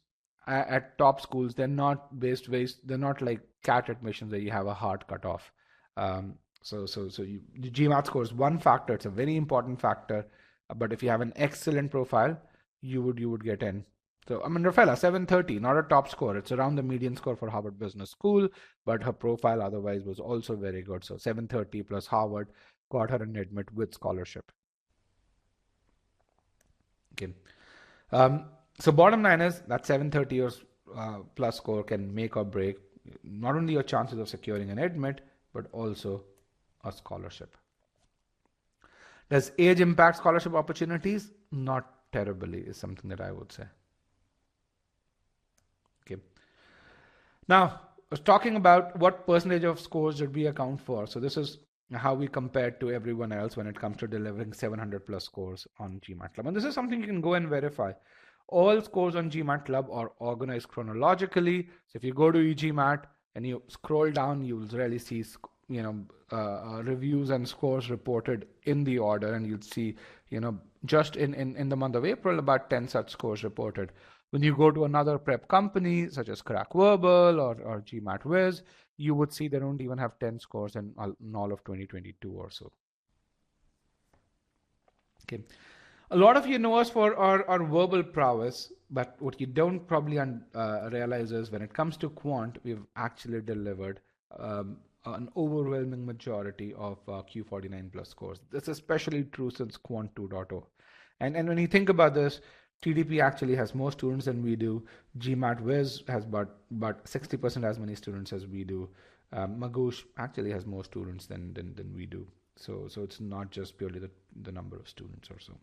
at top schools, they're not they're not like CAT admissions where you have a hard cutoff. So the GMAT score is one factor. It's a very important factor. But if you have an excellent profile, you would get in. So, I mean, Rafaela, 730, not a top score. It's around the median score for Harvard Business School, but her profile otherwise was also very good. So 730 plus Harvard got her an admit with scholarship. Okay. So bottom line is that 730 or plus score can make or break not only your chances of securing an admit, but also a scholarship. Does age impact scholarship opportunities? Not terribly is something that I would say. Okay. Now, I was talking about what percentage of scores did we account for. So this is how we compared to everyone else when it comes to delivering 700 plus scores on GMAT Club. And this is something you can go and verify. All scores on GMAT Club are organized chronologically. So if you go to e-GMAT and you scroll down, you will really see, reviews and scores reported in the order, and you'll see, just in the month of April, about 10 such scores reported. When you go to another prep company such as Crack Verbal or GMAT Wiz, you would see they don't even have 10 scores in all of 2022 or so. Okay. A lot of you know us for our verbal prowess, but what you don't probably realize is when it comes to quant, we've actually delivered an overwhelming majority of Q49 plus scores. This is especially true since Quant 2.0. And when you think about this, TDP actually has more students than we do. GMAT Wiz has about 60% as many students as we do. Magoosh actually has more students than we do. So it's not just purely the number of students or so.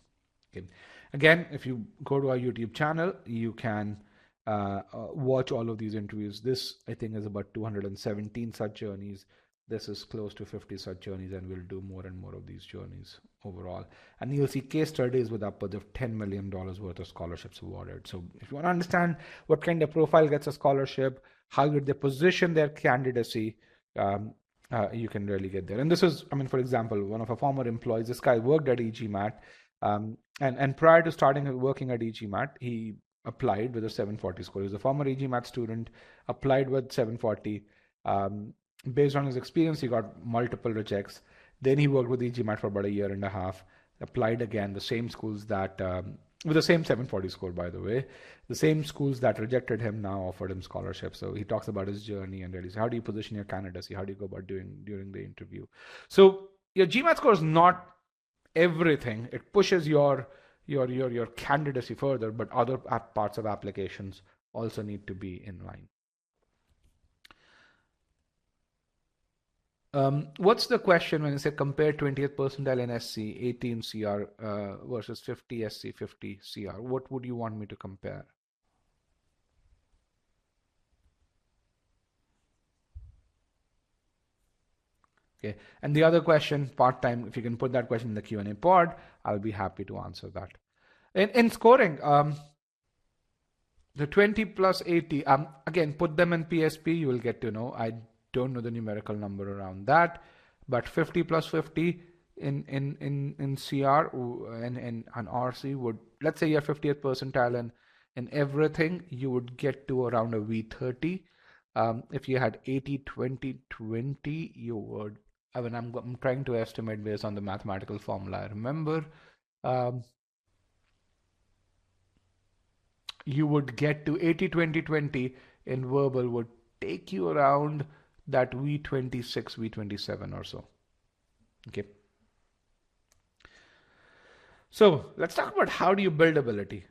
Okay. Again, if you go to our YouTube channel, you can watch all of these interviews. This, I think, is about 217 such journeys. This is close to 50 such journeys, and we'll do more and more of these journeys overall. And you'll see case studies with upwards of $10 million worth of scholarships awarded. So if you want to understand what kind of profile gets a scholarship, how would they position their candidacy, you can really get there. And this is, for example, one of our former employees, this guy worked at e-GMAT, and prior to starting working at e-GMAT, he applied with a 740 score. He was a former e-GMAT student, applied with 740. Based on his experience, he got multiple rejects. Then he worked with e-GMAT for about a year and a half, applied again, the same schools that, with the same 740 score, by the way, the same schools that rejected him now offered him scholarships. So he talks about his journey and really, how do you position your candidacy? How do you go about doing during the interview? So your GMAT score is not everything. It pushes your candidacy further, but other parts of applications also need to be in line. What's the question when you say compare 20th percentile in SC, 18 CR versus 50 SC, 50 CR? What would you want me to compare? Okay, and the other question, part-time, if you can put that question in the Q&A pod, I'll be happy to answer that. In scoring, the 20 plus 80, again, put them in PSP, you will get to know. I don't know the numerical number around that, but 50 plus 50 in CR and RC would, let's say you're 50th percentile in everything, you would get to around a V30. If you had 80, 20, 20, you would, I'm trying to estimate based on the mathematical formula I remember. You would get to 80, 20, 20 in verbal would take you around that V26, V27 or so. Okay. So let's talk about how do you build ability.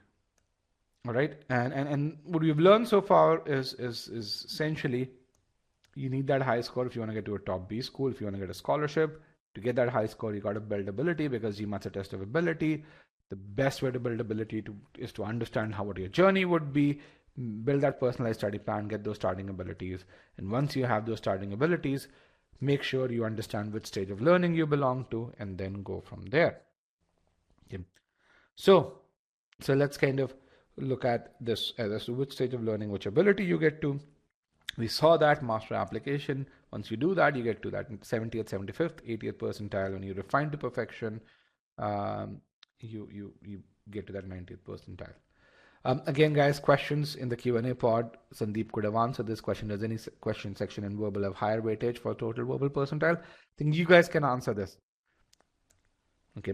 All right. And what we've learned so far is essentially you need that high score if you want to get to a top B school, if you want to get a scholarship. To get that high score, you got to build ability because GMAT's a test of ability. The best way to build ability is to understand what your journey would be, build that personalized study plan, get those starting abilities. And once you have those starting abilities, make sure you understand which stage of learning you belong to and then go from there. Okay. So let's kind of look at this as to which stage of learning, which ability you get to. We saw that master application. Once you do that, you get to that 70th, 75th, 80th percentile. When you refine to perfection, you get to that 90th percentile. Again, guys, questions in the Q&A pod. Sandeep could have answered this question. Does any question section in verbal have higher weightage for total verbal percentile? I think you guys can answer this. Okay.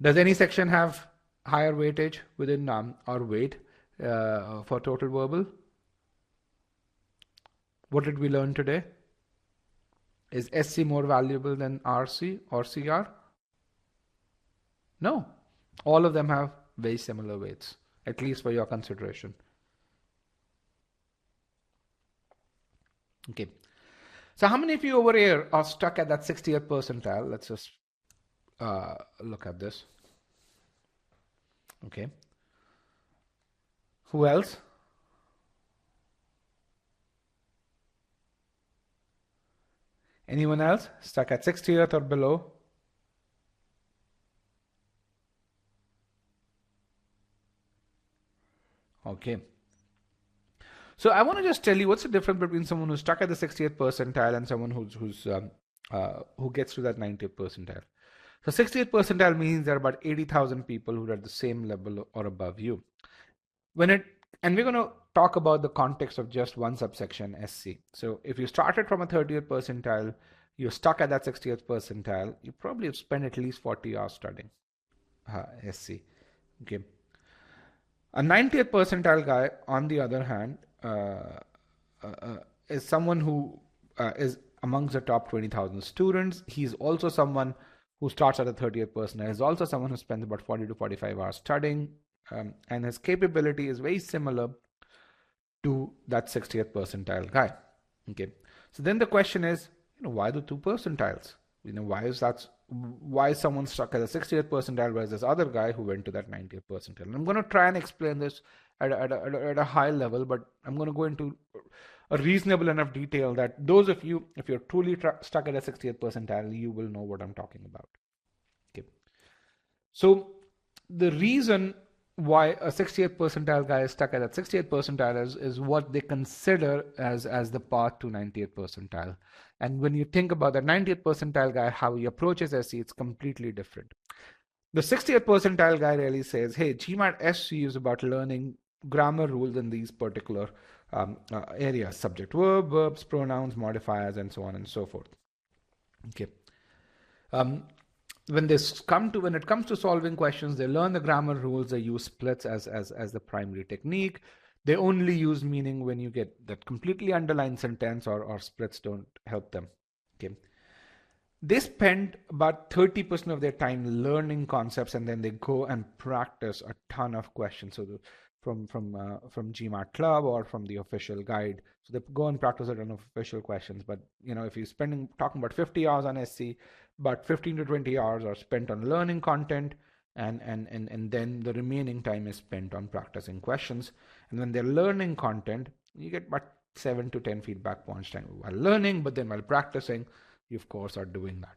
Does any section have higher weightage within or weight for total verbal? What did we learn today? Is SC more valuable than RC or CR? No. All of them have very similar weights, at least for your consideration. Okay. So how many of you over here are stuck at that 60th percentile? Let's just look at this. Okay. Who else? Anyone else stuck at 60th or below? Okay. So I want to just tell you what's the difference between someone who's stuck at the 60th percentile and someone who gets to that 90th percentile. So 60th percentile means there are about 80,000 people who are at the same level or above you. And we're going to talk about the context of just one subsection, SC. So if you started from a 30th percentile, you're stuck at that 60th percentile, you probably have spent at least 40 hours studying SC. Okay. A 90th percentile guy, on the other hand, is someone who is amongst the top 20,000 students. He's also someone who starts at the 30th percentile. He's also someone who spends about 40 to 45 hours studying, and his capability is very similar to that 60th percentile guy. Okay, so then the question is, why the 2 percentiles? Why is someone stuck at the 60th percentile whereas this other guy who went to that 90th percentile? And I'm going to try and explain this at a high level, but I'm going to go into a reasonable enough detail that those of you, if you're truly stuck at a 60th percentile, you will know what I'm talking about. Okay. So the reason why a 60th percentile guy is stuck at that 60th percentile is what they consider as the path to 90th percentile. And when you think about the 90th percentile guy, how he approaches SC, it's completely different. The 60th percentile guy really says, hey, GMAT SC is about learning grammar rules in these particular areas: subject verb, verbs, pronouns, modifiers, and so on and so forth. Okay. When it comes to solving questions, they learn the grammar rules. They use splits as the primary technique. They only use meaning when you get that completely underlined sentence, or splits don't help them. Okay. They spend about 30% of their time learning concepts, and then they go and practice a ton of questions. So from GMAT Club or from the official guide. So they go and practice a ton of official questions. But if you're talking about 50 hours on SC, but 15 to 20 hours are spent on learning content, and then the remaining time is spent on practicing questions. And when they're learning content, you get about 7 to 10 feedback points time while learning, but then while practicing, you of course are doing that.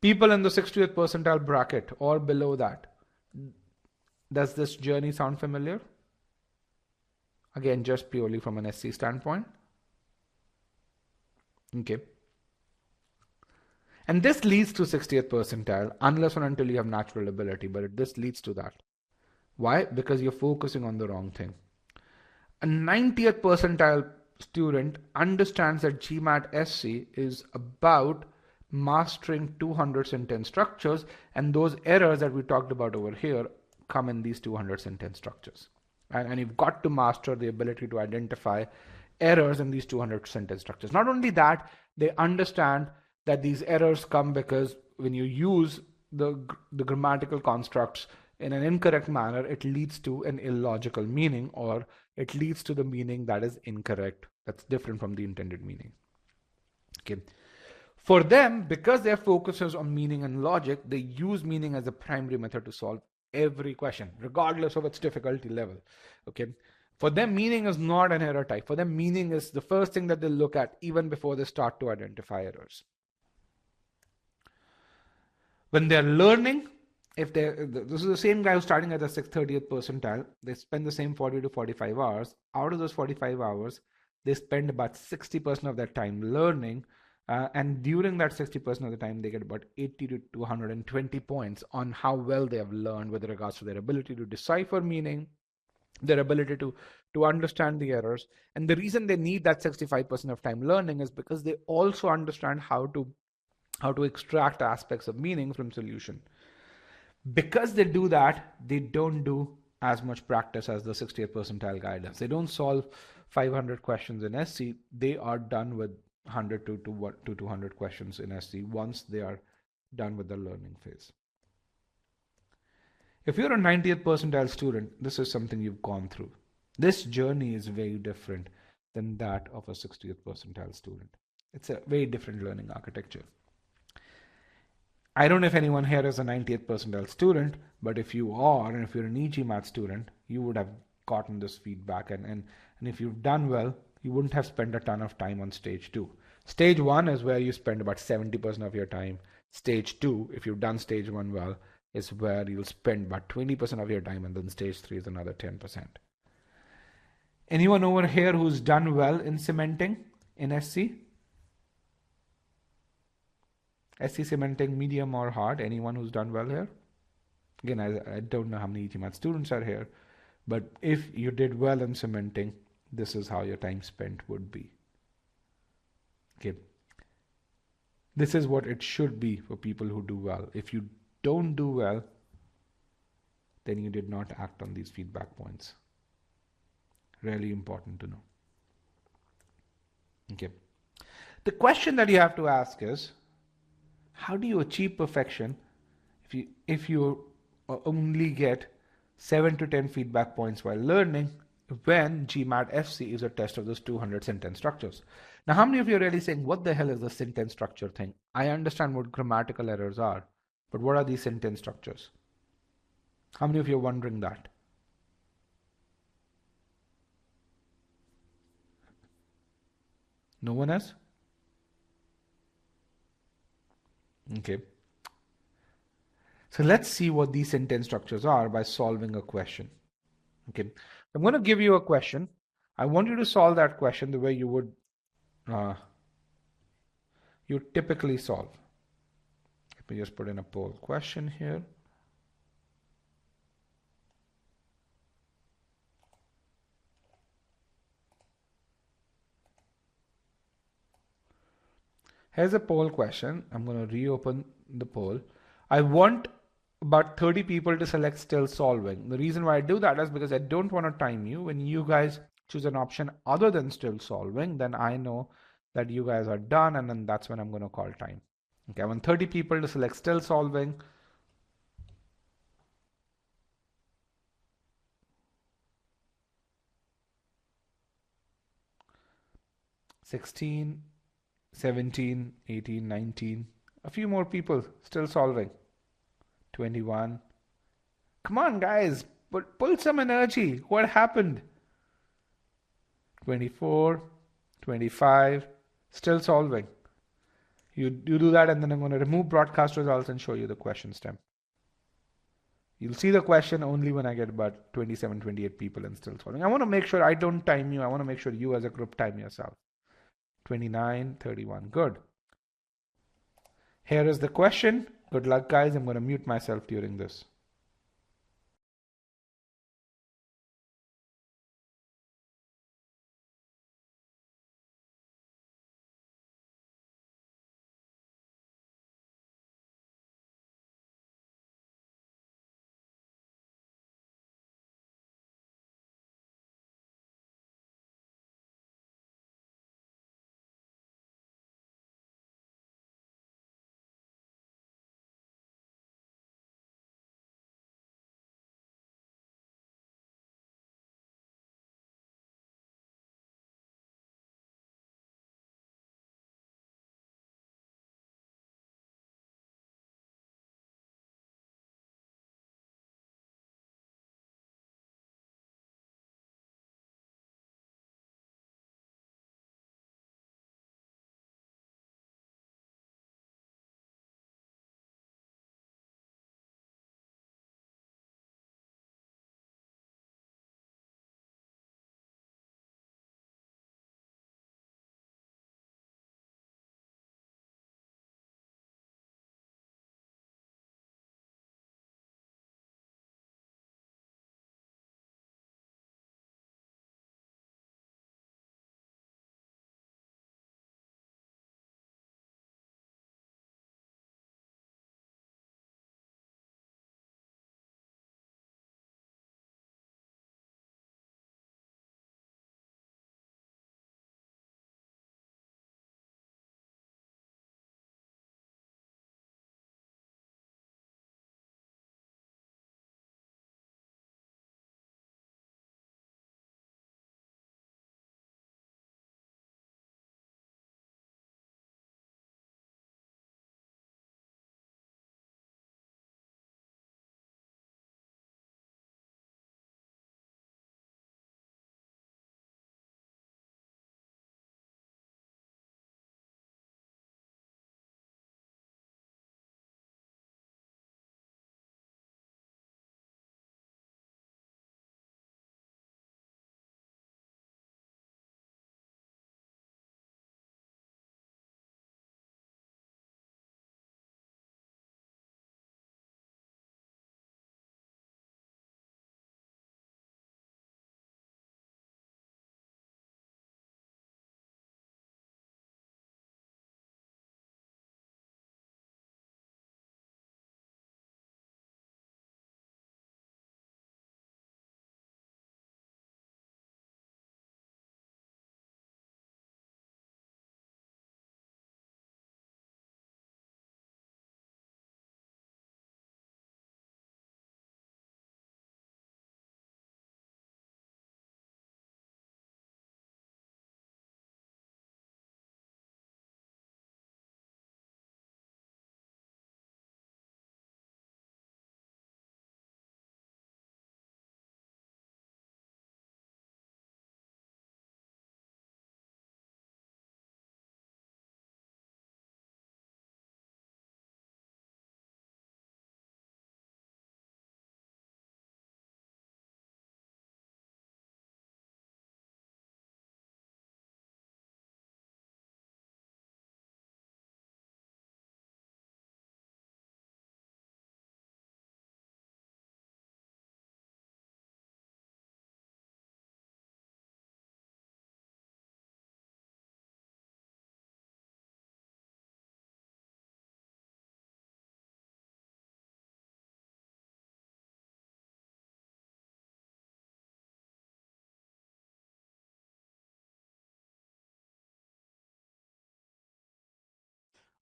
People in the 60th percentile bracket or below that, does this journey sound familiar? Again, just purely from an SC standpoint. Okay. And this leads to 60th percentile unless and until you have natural ability, but this leads to that. Why? Because you're focusing on the wrong thing. A 90th percentile student understands that GMAT SC is about mastering 200 sentence structures, and those errors that we talked about over here come in these 200 sentence structures. And you've got to master the ability to identify errors in these 200 sentence structures. Not only that, they understand that these errors come because when you use the grammatical constructs in an incorrect manner, it leads to an illogical meaning, or it leads to the meaning that is incorrect, that's different from the intended meaning. Okay. For them, because their focus is on meaning and logic, they use meaning as a primary method to solve every question, regardless of its difficulty level. Okay. For them, meaning is not an error type. For them, meaning is the first thing that they look at even before they start to identify errors. When they're learning, this is the same guy who's starting at the 30th percentile, they spend the same 40 to 45 hours. Out of those 45 hours, they spend about 60% of their time learning. And during that 60% of the time, they get about 80 to 220 points on how well they have learned with regards to their ability to decipher meaning, their ability to understand the errors. And the reason they need that 65% of time learning is because they also understand how to extract aspects of meaning from solution. Because they do that, they don't do as much practice as the 60th percentile guy does. They don't solve 500 questions in SC. They are done with 100 to 200 questions in SC once they are done with the learning phase. If you're a 90th percentile student, this is something you've gone through. This journey is very different than that of a 60th percentile student. It's a very different learning architecture. I don't know if anyone here is a 90th percentile student, but if you are, and if you're an e-GMAT student, you would have gotten this feedback. And if you've done well, you wouldn't have spent a ton of time on stage 2. Stage 1 is where you spend about 70% of your time. Stage 2, if you've done stage 1 well, is where you'll spend about 20% of your time, and then stage 3 is another 10%. Anyone over here who's done well in cementing in SC? SC cementing, medium or hard? Anyone who's done well here? Again, I don't know how many GMAT students are here, but if you did well in cementing, this is how your time spent would be. Okay. This is what it should be for people who do well. If you don't do well, then you did not act on these feedback points. Really important to know. Okay. The question that you have to ask is, how do you achieve perfection if you only get 7 to 10 feedback points while learning when GMAT SC is a test of those 200 sentence structures? Now, how many of you are really saying, what the hell is the sentence structure thing? I understand what grammatical errors are, but what are these sentence structures? How many of you are wondering that? No one else? Okay. So let's see what these sentence structures are by solving a question. Okay. I'm going to give you a question. I want you to solve that question the way you would you typically solve. Let me just put in a poll question here. Here's a poll question. I'm going to reopen the poll. I want about 30 people to select still solving. The reason why I do that is because I don't want to time you. When you guys choose an option other than still solving, then I know that you guys are done, and then that's when I'm going to call time. Okay, I want 30 people to select still solving. 16, 17, 18, 19. A few more people still solving. 21. Come on, guys, pull some energy. What happened? 24, 25, still solving. You do that, and then I'm going to remove broadcast results and show you the question stem. You'll see the question only when I get about 27, 28 people and still solving. I want to make sure I don't time you. I want to make sure you as a group time yourself. 29, 31. Good. Here is the question. Good luck, guys. I'm going to mute myself during this.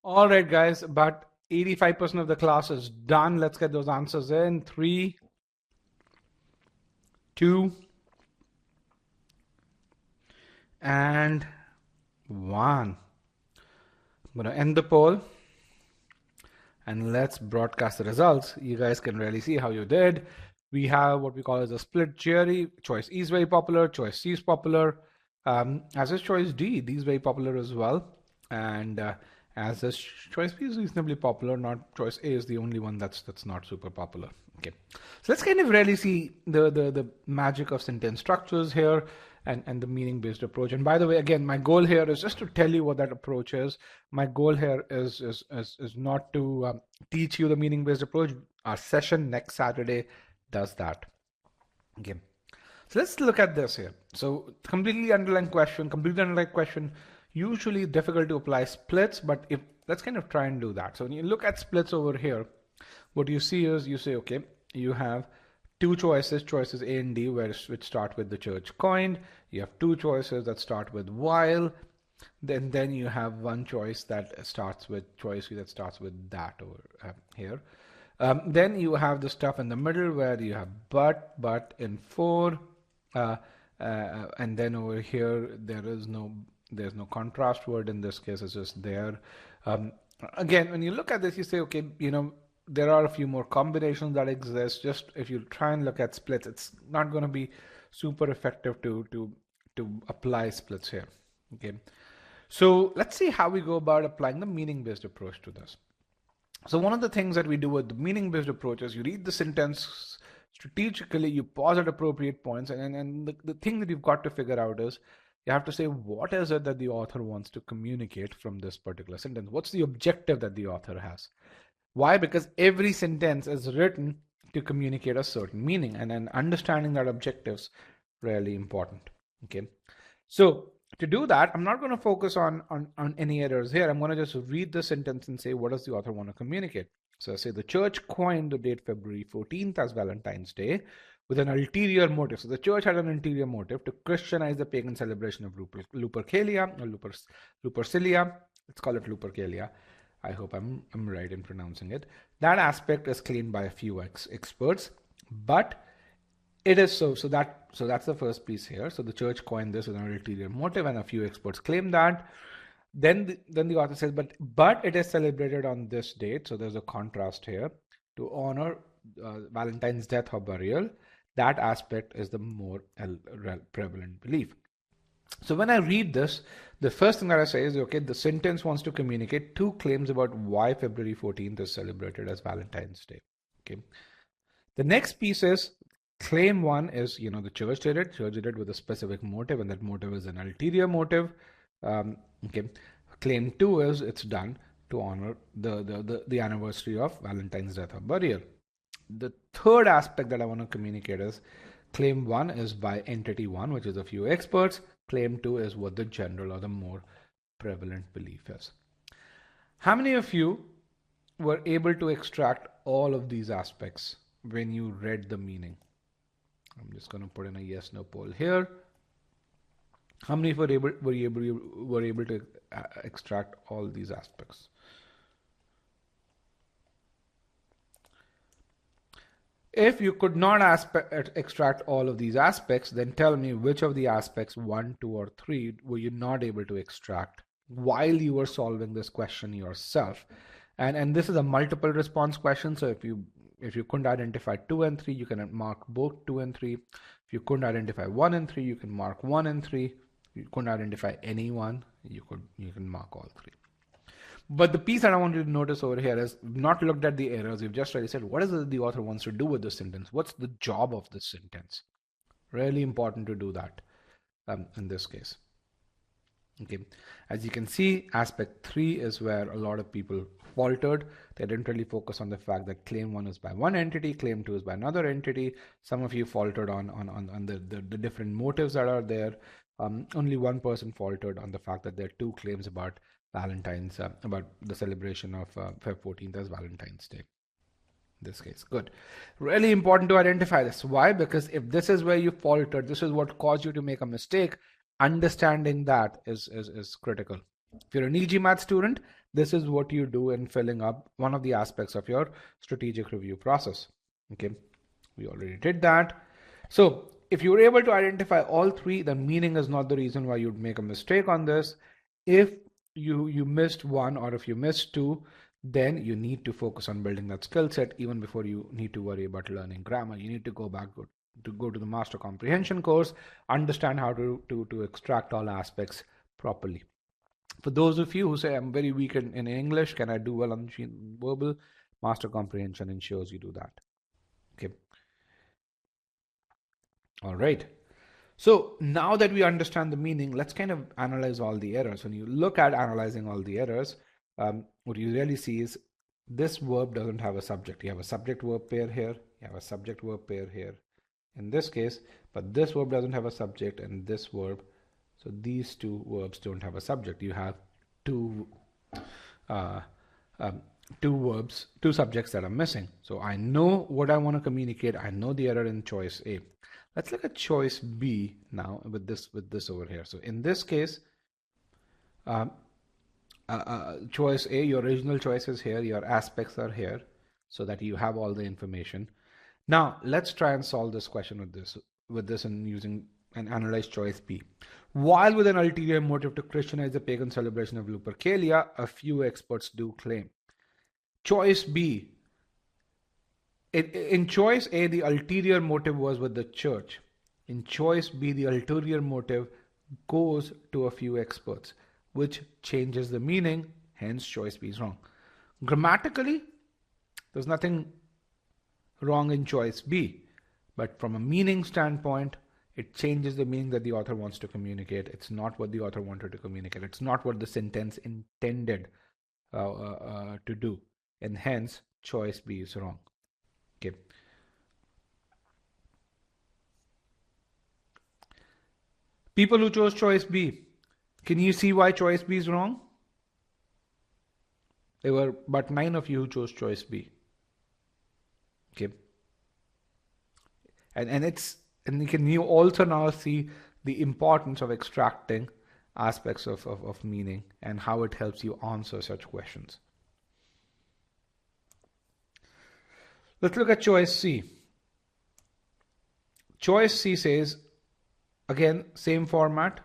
All right, guys, about 85% of the class is done. Let's get those answers in. 3, 2, and 1. I'm going to end the poll and let's broadcast the results. You guys can really see how you did. We have what we call as a split jury. Choice E is very popular. Choice C is popular. As is choice D, D is very popular as well. And as is choice B is reasonably popular. Not choice A is the only one that's not super popular. Okay, so let's kind of really see the magic of sentence structures here and the meaning-based approach. And by the way, again, my goal here is just to tell you what that approach is. My goal here is not to teach you the meaning-based approach. Our session next Saturday does that. Okay, so let's look at this here. So completely underlined question, usually difficult to apply splits, but if let's kind of try and do that. So when you look at splits over here, what you see is you say, okay, you have two choices A and D, which start with the church coined. You have two choices that start with while. Then you have one choice that starts with choice that starts with that over here. Then you have the stuff in the middle where you have but in for, and then over here there's no contrast word. In this case, it's just there. Again, when you look at this, you say, okay, there are a few more combinations that exist. Just if you try and look at splits, it's not going to be super effective to apply splits here. Okay, so let's see how we go about applying the meaning-based approach to this. So one of the things that we do with the meaning-based approach is you read the sentence strategically, you pause at appropriate points, and the thing that you've got to figure out is you have to say, what is it that the author wants to communicate from this particular sentence? What's the objective that the author has? Why? Because every sentence is written to communicate a certain meaning, and then understanding that objective's really important. Okay, so to do that, I'm not going to focus on any errors here. I'm going to just read the sentence and say, what does the author want to communicate? So I say the church coined the date February 14th as Valentine's Day with an ulterior motive. So the church had an ulterior motive to Christianize the pagan celebration of Lupercalia or Lupercilia. Let's call it Lupercalia. I hope I'm right in pronouncing it. That aspect is claimed by a few experts, but it is so that's the first piece here. So the church coined this with an ulterior motive, and a few experts claim that. Then the author says, but it is celebrated on this date. So there's a contrast here to honor Valentine's death or burial. That aspect is the more prevalent belief. So when I read this, the first thing that I say is, okay, the sentence wants to communicate two claims about why February 14th is celebrated as Valentine's Day. Okay. The next piece is claim one is, the church did it with a specific motive, and that motive is an ulterior motive. Okay. Claim two is it's done to honor the anniversary of Valentine's death or burial. The third aspect that I want to communicate is claim one is by entity one, which is a few experts. Claim two is what the general or the more prevalent belief is. How many of you were able to extract all of these aspects when you read the meaning? I'm just going to put in a yes no poll here. How many were able to extract all these aspects? If you could not extract all of these aspects, then tell me which of the aspects 1, 2, or 3 were you not able to extract while you were solving this question yourself. And this is a multiple response question. So if you couldn't identify 2 and 3, you can mark both 2 and 3. If you couldn't identify 1 and 3, you can mark 1 and 3. If you couldn't identify any one, you can mark all 3. But the piece that I want you to notice over here is not looked at the errors. We've just really said, what is it the author wants to do with this sentence? What's the job of this sentence? Really important to do that in this case. Okay, as you can see, aspect 3 is where a lot of people faltered. They didn't really focus on the fact that claim 1 is by one entity, claim 2 is by another entity. Some of you faltered on the different motives that are there. Only one person faltered on the fact that there are two claims about Valentine's, about the celebration of Feb 14th as Valentine's Day. In this case, good. Really important to identify this. Why? Because if this is where you faltered, this is what caused you to make a mistake. Understanding that is critical. If you're an e-GMAT student, This is what you do in filling up one of the aspects of your strategic review process. Okay, we already did that. So if you were able to identify all three, then meaning is not the reason why you'd make a mistake on this. If you missed one, or if you missed two, then you need to focus on building that skill set even before you need to worry about learning grammar. You need to go to the master comprehension course, understand how to extract all aspects properly. For those of you who say, I'm very weak in English, can I do well on verbal? Master comprehension ensures you do that. Okay. All right. So now that we understand the meaning, let's kind of analyze all the errors. When you look at analyzing all the errors, what you really see is this verb doesn't have a subject. You have a subject verb pair here. You have a subject verb pair here in this case, but this verb doesn't have a subject, and this verb. So these two verbs don't have a subject. You have two verbs, two subjects that are missing. So I know what I want to communicate. I know the error in choice A. Let's look at choice B now with this over here. So in this case, choice A, your original choice is here, your aspects are here, so that you have all the information. Now let's try and solve this question with this and using and analyze choice B. While with an ulterior motive to Christianize the pagan celebration of Lupercalia, a few experts do claim. Choice B. In choice A, the ulterior motive was with the church. In choice B, the ulterior motive goes to a few experts, which changes the meaning, hence choice B is wrong. Grammatically, there's nothing wrong in choice B, but from a meaning standpoint, it changes the meaning that the author wants to communicate. It's not what the author wanted to communicate. It's not what the sentence intended to do, and hence choice B is wrong. Okay. People who chose choice B, can you see why choice B is wrong? There were but 9 of you who chose choice B. Okay. And you also now see the importance of extracting aspects of meaning and how it helps you answer such questions. Let's look at choice C. Choice C says, again, same format.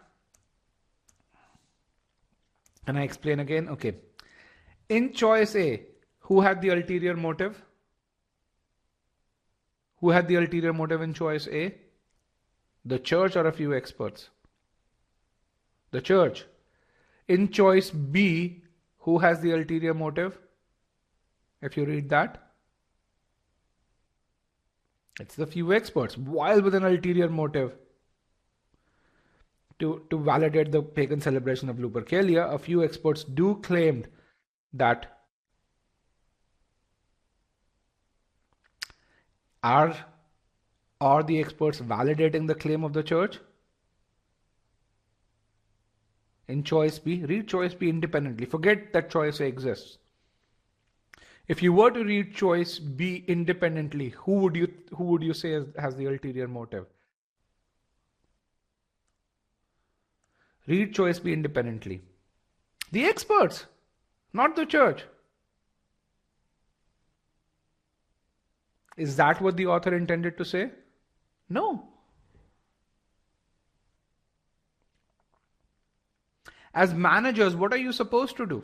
And I explain again. Okay. In choice A, who had the ulterior motive? Who had the ulterior motive in choice A? The church or a few experts? The church. In choice B, who has the ulterior motive? If you read that, it's the few experts, while with an ulterior motive to validate the pagan celebration of Lupercalia. A few experts do claim that are the experts validating the claim of the church? In choice B, read choice B independently. Forget that choice A exists. If you were to read choice B independently, who would you say has the ulterior motive? Read choice B independently. The experts, not the church. Is that what the author intended to say? No. As managers, what are you supposed to do?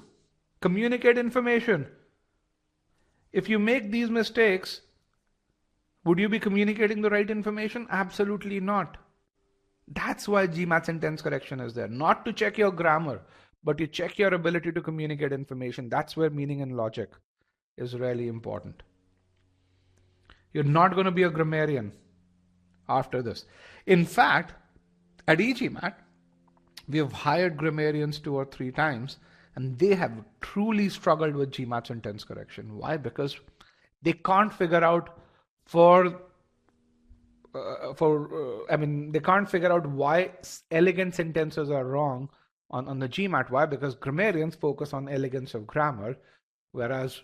Communicate information. If you make these mistakes, would you be communicating the right information? Absolutely not. That's why GMAT sentence correction is there. Not to check your grammar, but to check your ability to communicate information. That's where meaning and logic is really important. You're not going to be a grammarian after this. In fact, at e-GMAT, we have hired grammarians 2 or 3 times, and they have truly struggled with GMAT sentence correction. Why? Because they can't figure out they can't figure out why elegant sentences are wrong on the GMAT. Why? Because grammarians focus on elegance of grammar, whereas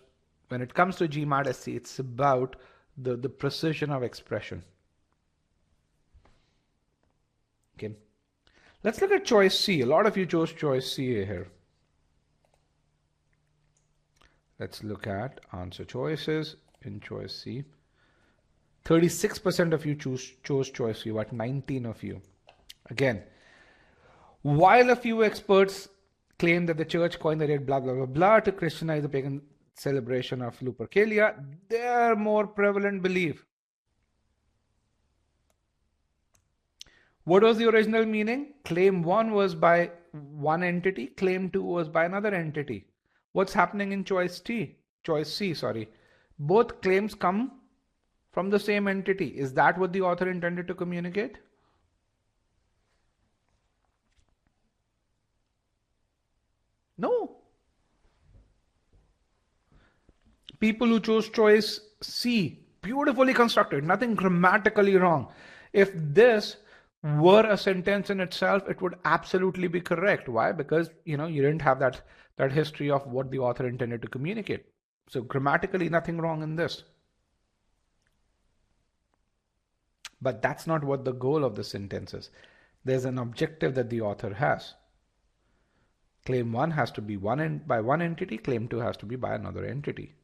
when it comes to GMAT SC, it's about the precision of expression. Okay. Let's look at choice C. A lot of you chose choice C here. Let's look at answer choices in choice C. 36% of you chose choice C, what 19 of you. Again, while a few experts claim that the church coined the date blah blah blah blah to Christianize the pagan celebration of Lupercalia, their more prevalent belief. What was the original meaning? Claim 1 was by one entity, claim 2 was by another entity. What's happening in choice C, sorry. Both claims come from the same entity. Is that what the author intended to communicate? No. People who chose choice C, beautifully constructed, nothing grammatically wrong. If this were a sentence in itself, it would absolutely be correct. Why? Because you didn't have that history of what the author intended to communicate. So grammatically, nothing wrong in this. But that's not what the goal of the sentence is. There's an objective that the author has. Claim 1 has to be by one entity, claim 2 has to be by another entity.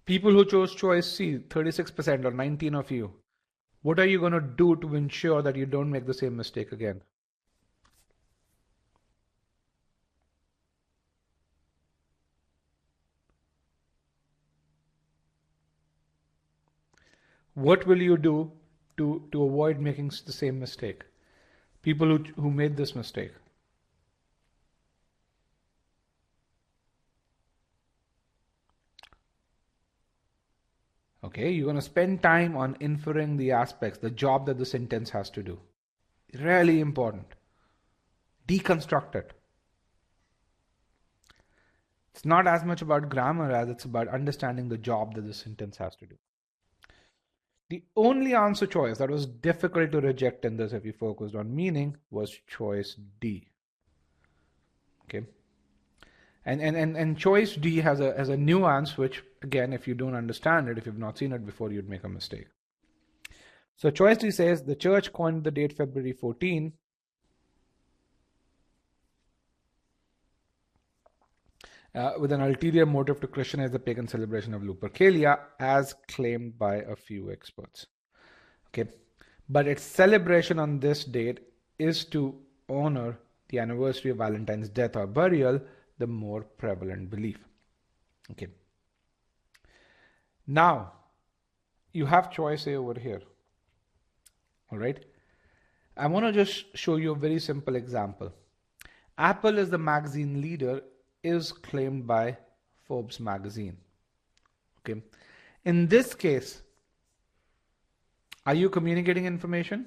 People who chose choice C, 36% or 19 of you, what are you going to do to ensure that you don't make the same mistake again? What will you do to avoid making the same mistake? People who made this mistake. Okay, you're going to spend time on inferring the aspects, the job that the sentence has to do. Really important. Deconstruct it. It's not as much about grammar as it's about understanding the job that the sentence has to do. The only answer choice that was difficult to reject in this, if you focused on meaning, was choice D. Okay. And choice D has a nuance which, again, if you don't understand it, if you've not seen it before, you'd make a mistake. So choice D says the church coined the date February 14 with an ulterior motive to Christianize the pagan celebration of Lupercalia, as claimed by a few experts. Okay, but its celebration on this date is to honor the anniversary of Valentine's death or burial, the more prevalent belief. Okay. Now, you have choice A over here. All right. I want to just show you a very simple example. Apple is the magazine leader is claimed by Forbes magazine. Okay. In this case, are you communicating information?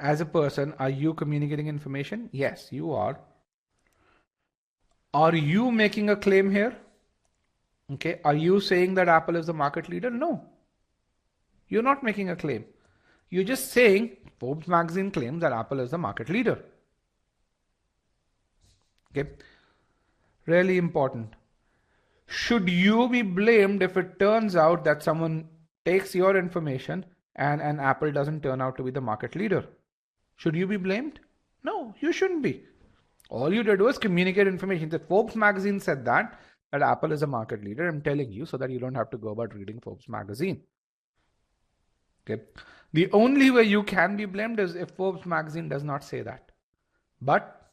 As a person, are you communicating information? Yes, you are. Are you making a claim here? Okay. Are you saying that Apple is the market leader? No. You're not making a claim. You're just saying Forbes magazine claims that Apple is the market leader. Okay. Really important. Should you be blamed if it turns out that someone takes your information and Apple doesn't turn out to be the market leader? Should you be blamed? No, you shouldn't be. All you did was communicate information. The Forbes magazine said that Apple is a market leader. I'm telling you so that you don't have to go about reading Forbes magazine. Okay. The only way you can be blamed is if Forbes magazine does not say that. But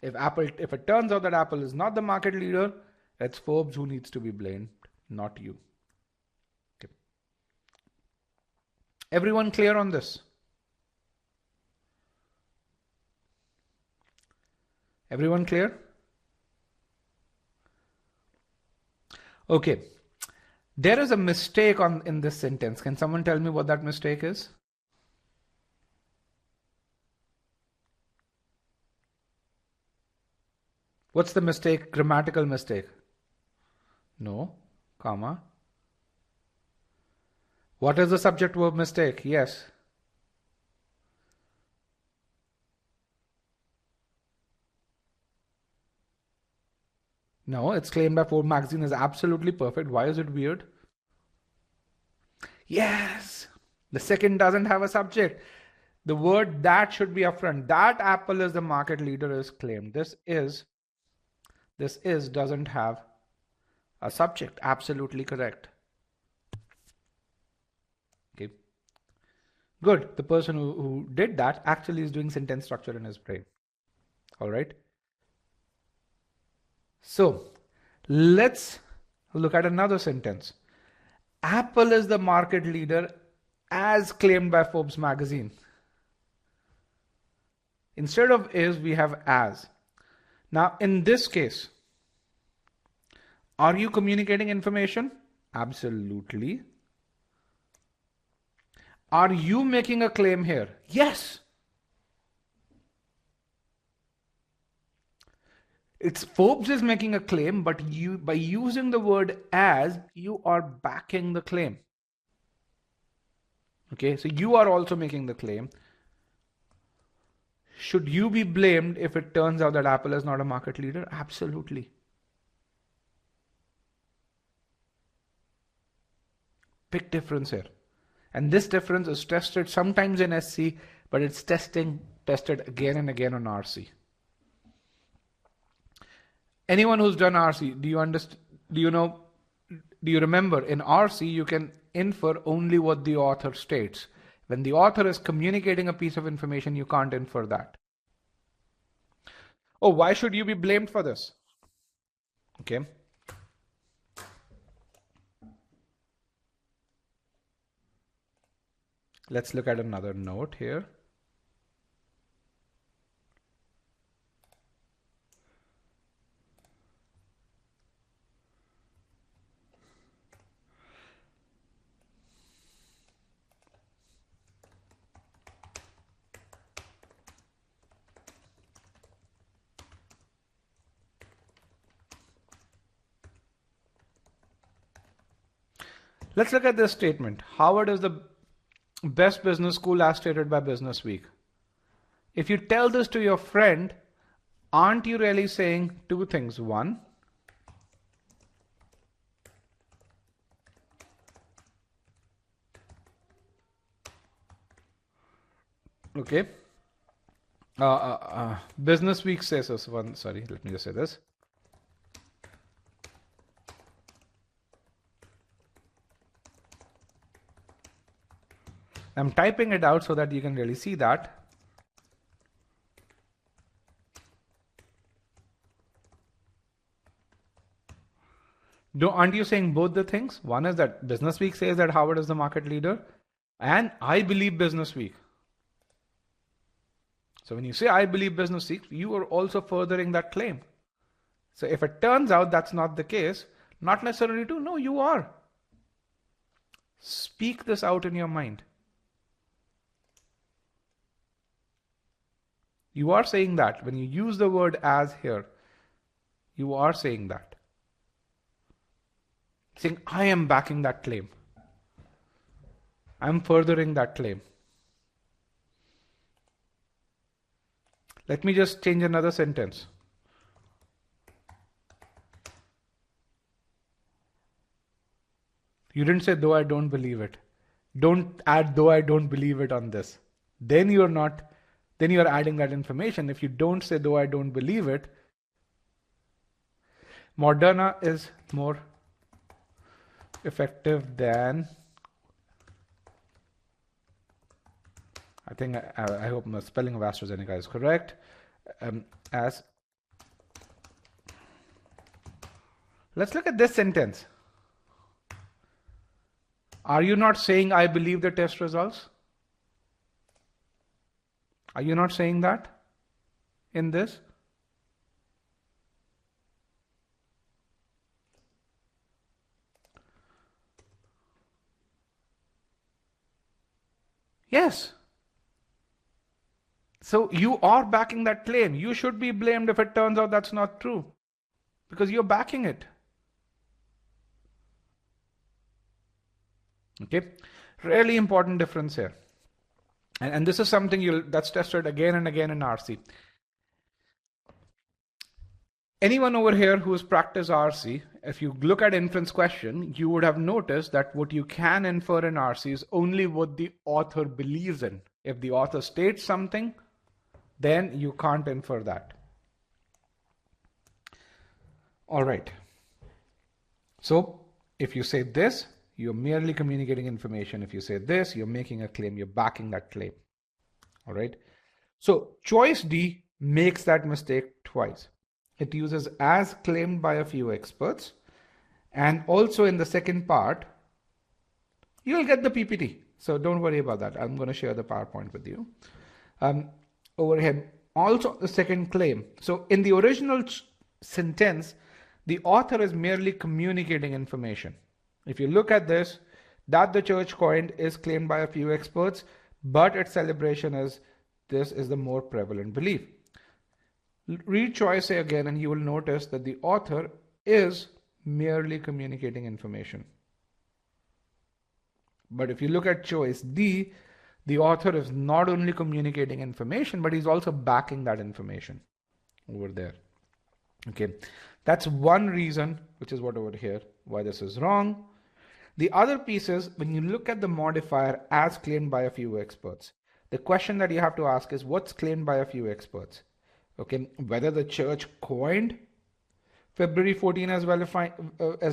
if it turns out that Apple is not the market leader, it's Forbes who needs to be blamed, not you. Okay. Everyone clear on this? Everyone clear? Okay. There is a mistake in this sentence. Can someone tell me what that mistake is? What's the mistake? Grammatical mistake? No, comma. What is the subject verb mistake? Yes. No, it's claimed by Forbes magazine is absolutely perfect. Why is it weird? Yes. The second doesn't have a subject. The word that should be upfront. That Apple is the market leader is claimed. This is doesn't have a subject. Absolutely correct. Okay. Good. The person who did that actually is doing sentence structure in his brain. All right. So let's look at another sentence. Apple is the market leader as claimed by Forbes magazine. Instead of is, we have as. Now, in this case, are you communicating information? Absolutely. Are you making a claim here? Yes. It's Forbes is making a claim, but you, by using the word as, you are backing the claim. Okay, so you are also making the claim. Should you be blamed if it turns out that Apple is not a market leader? Absolutely. Big difference here. And this difference is tested sometimes in SC, but it's tested again and again on RC. Anyone who's done RC, do you understand? Do you remember in RC you can infer only what the author states. When the author is communicating a piece of information, you can't infer that. Oh, why should you be blamed for this? Okay. Let's look at another note here. Let's look at this statement. Harvard is the best business school as stated by Business Week. If you tell this to your friend, aren't you really saying two things? One, okay. Business Week says this one. Sorry, let me just say this. I'm typing it out so that you can really see that. Aren't you saying both the things? One is that Business Week says that Harvard is the market leader, and I believe Business Week. So when you say I believe Business Week, you are also furthering that claim. So if it turns out that's not the case, not necessarily true. No, you are. Speak this out in your mind. You are saying that. When you use the word as here, you are saying that. Saying, I am backing that claim. I'm furthering that claim. Let me just change another sentence. You didn't say, though I don't believe it. Don't add, though I don't believe it on this. Then you are adding that information. If you don't say, though I don't believe it, Moderna is more effective than, I think, I hope my spelling of AstraZeneca is correct, let's look at this sentence. Are you not saying I believe the test results? Are you not saying that in this? Yes. So you are backing that claim. You should be blamed if it turns out that's not true, because you're backing it. Okay, really important difference here. And this is something that's tested again and again in RC. Anyone over here who has practiced RC, if you look at inference question, you would have noticed that what you can infer in RC is only what the author believes in. If the author states something, then you can't infer that. All right. So if you say this, you're merely communicating information. If you say this, you're making a claim, you're backing that claim. All right. So choice D makes that mistake twice. It uses as claimed by a few experts. And also in the second part, you'll get the PPT. So don't worry about that. I'm going to share the PowerPoint with you. Over here, also the second claim. So in the original sentence, the author is merely communicating information. If you look at this, that the church coined is claimed by a few experts, but its celebration is this is the more prevalent belief. Read choice A again and you will notice that the author is merely communicating information. But if you look at choice D, the author is not only communicating information, but he's also backing that information over there. Okay, that's one reason, which is what over here, why this is wrong. The other piece is when you look at the modifier as claimed by a few experts, the question that you have to ask is what's claimed by a few experts? Okay, whether the church coined February 14 as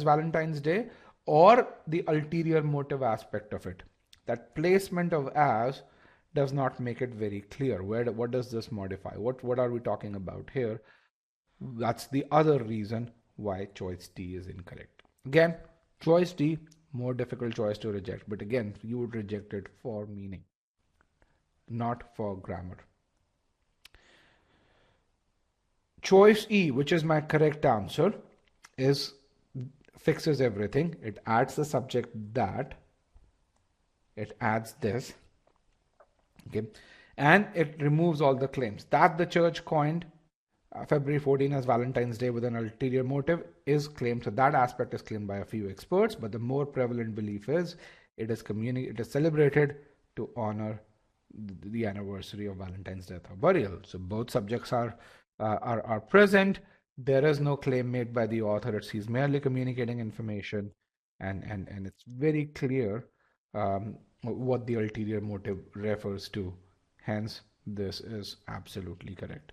Valentine's Day or the ulterior motive aspect of it. That placement of as does not make it very clear. What does this modify? What are we talking about here? That's the other reason why choice D is incorrect. Again, choice D, more difficult choice to reject. But again, you would reject it for meaning, not for grammar. Choice E, which is my correct answer, fixes everything. It adds the subject that, it adds this, okay, and it removes all the claims. That the church coined February 14 as Valentine's Day with an ulterior motive is claimed. So that aspect is claimed by a few experts, but the more prevalent belief is it is celebrated to honor the anniversary of Valentine's death or burial. So both subjects are present. There is no claim made by the author. He's merely communicating information, and it's very clear what the ulterior motive refers to. Hence, this is absolutely correct.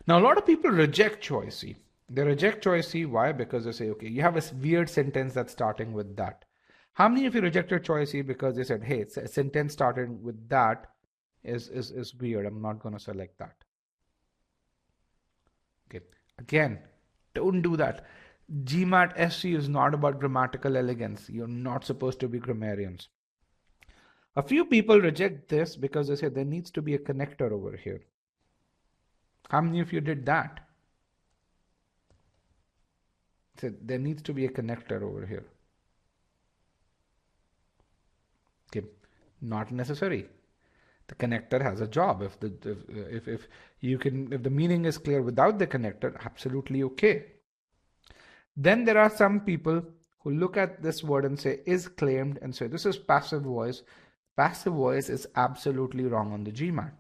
Now, a lot of people reject choice C. They reject choice C. Why? Because they say, okay, you have a weird sentence that's starting with that. How many of you rejected choice C because they said, hey, it's a sentence starting with that is weird. I'm not going to select that. Okay. Again, don't do that. GMAT SC is not about grammatical elegance. You're not supposed to be grammarians. A few people reject this because they say there needs to be a connector over here. How many of you did that? So there needs to be a connector over here. Okay, not necessary. The connector has a job. If the meaning is clear without the connector, absolutely okay. Then there are some people who look at this word and say is claimed and say this is passive voice. Passive voice is absolutely wrong on the GMAT.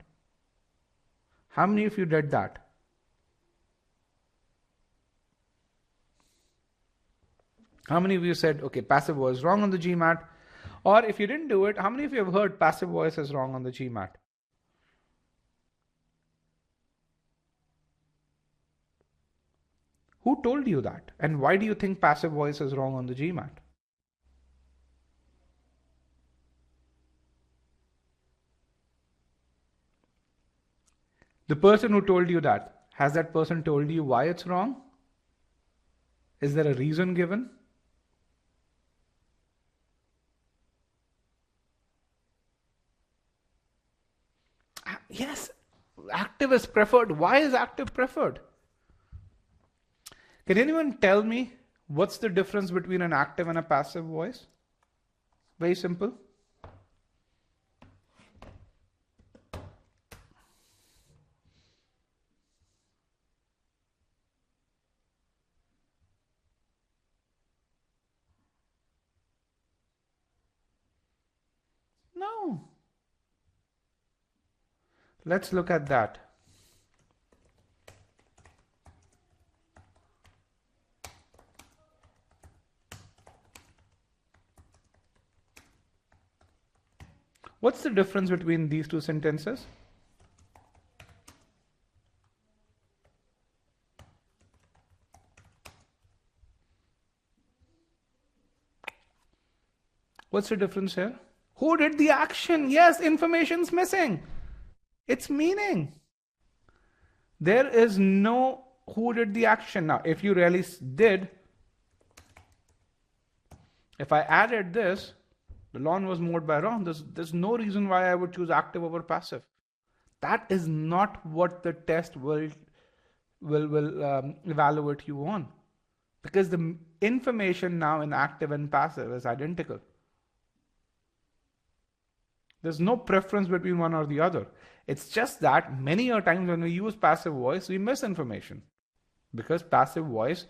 How many of you did that? How many of you said, okay, passive voice wrong on the GMAT? Or if you didn't do it, how many of you have heard passive voice is wrong on the GMAT? Who told you that? And why do you think passive voice is wrong on the GMAT? The person who told you that, has that person told you why it's wrong? Is there a reason given? Yes, active is preferred. Why is active preferred? Can anyone tell me what's the difference between an active and a passive voice? Very simple. No. Let's look at that. What's the difference between these two sentences? What's the difference here? Who did the action? Yes, information's missing. It's meaning. There is no who did the action. Now, if you really did, if I added this, the lawn was mowed by Ron, there's no reason why I would choose active over passive. That is not what the test will evaluate you on, because the information now in active and passive is identical. There's no preference between one or the other. It's just that many a times when we use passive voice, we miss information, because passive voice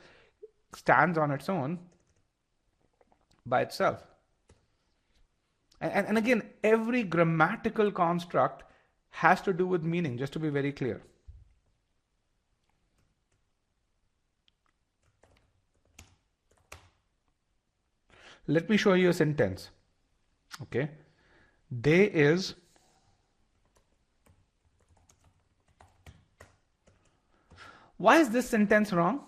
stands on its own by itself. And again, every grammatical construct has to do with meaning, just to be very clear. Let me show you a sentence. Okay. They is why is this sentence wrong?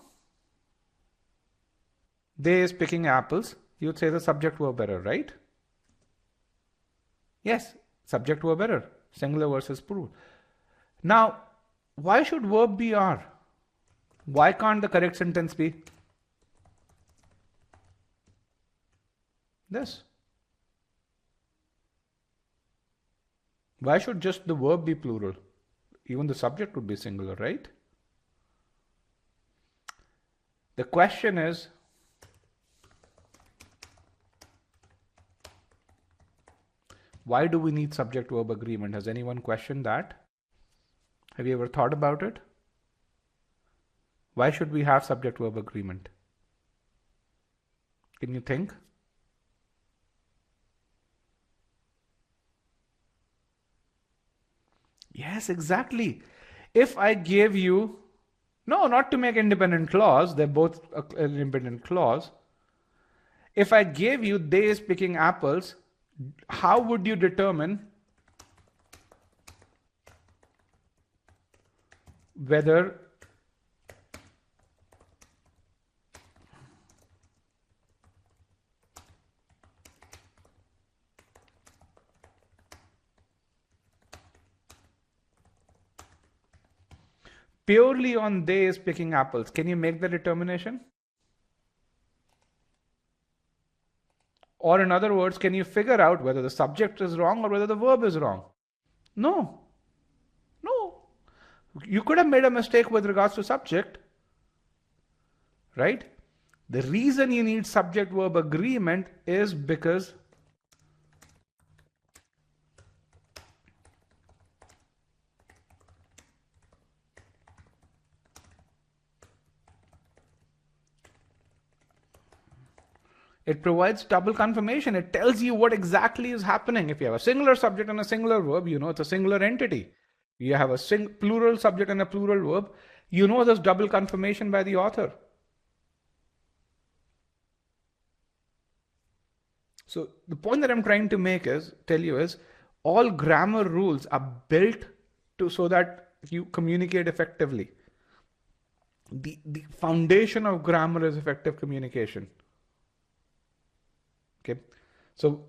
They is picking apples. You'd say the subject verb error, right? Yes, subject verb error, singular versus plural. Now, why should verb be are? Why can't the correct sentence be this? Why should just the verb be plural? Even the subject would be singular, right? The question is, why do we need subject-verb agreement? Has anyone questioned that? Have you ever thought about it? Why should we have subject-verb agreement? Can you think? Yes, exactly. If I gave you, no, not to make independent clause, they're both an independent clause. If I gave you they is picking apples, how would you determine whether purely on they is picking apples? Can you make the determination? Or in other words, can you figure out whether the subject is wrong or whether the verb is wrong? No. No. You could have made a mistake with regards to subject, right? The reason you need subject-verb agreement is because it provides double confirmation. It tells you what exactly is happening. If you have a singular subject and a singular verb, you know it's a singular entity. You have a plural subject and a plural verb, you know there's double confirmation by the author. So the point that I'm trying to tell you is, all grammar rules are built so that you communicate effectively. The foundation of grammar is effective communication. Okay, so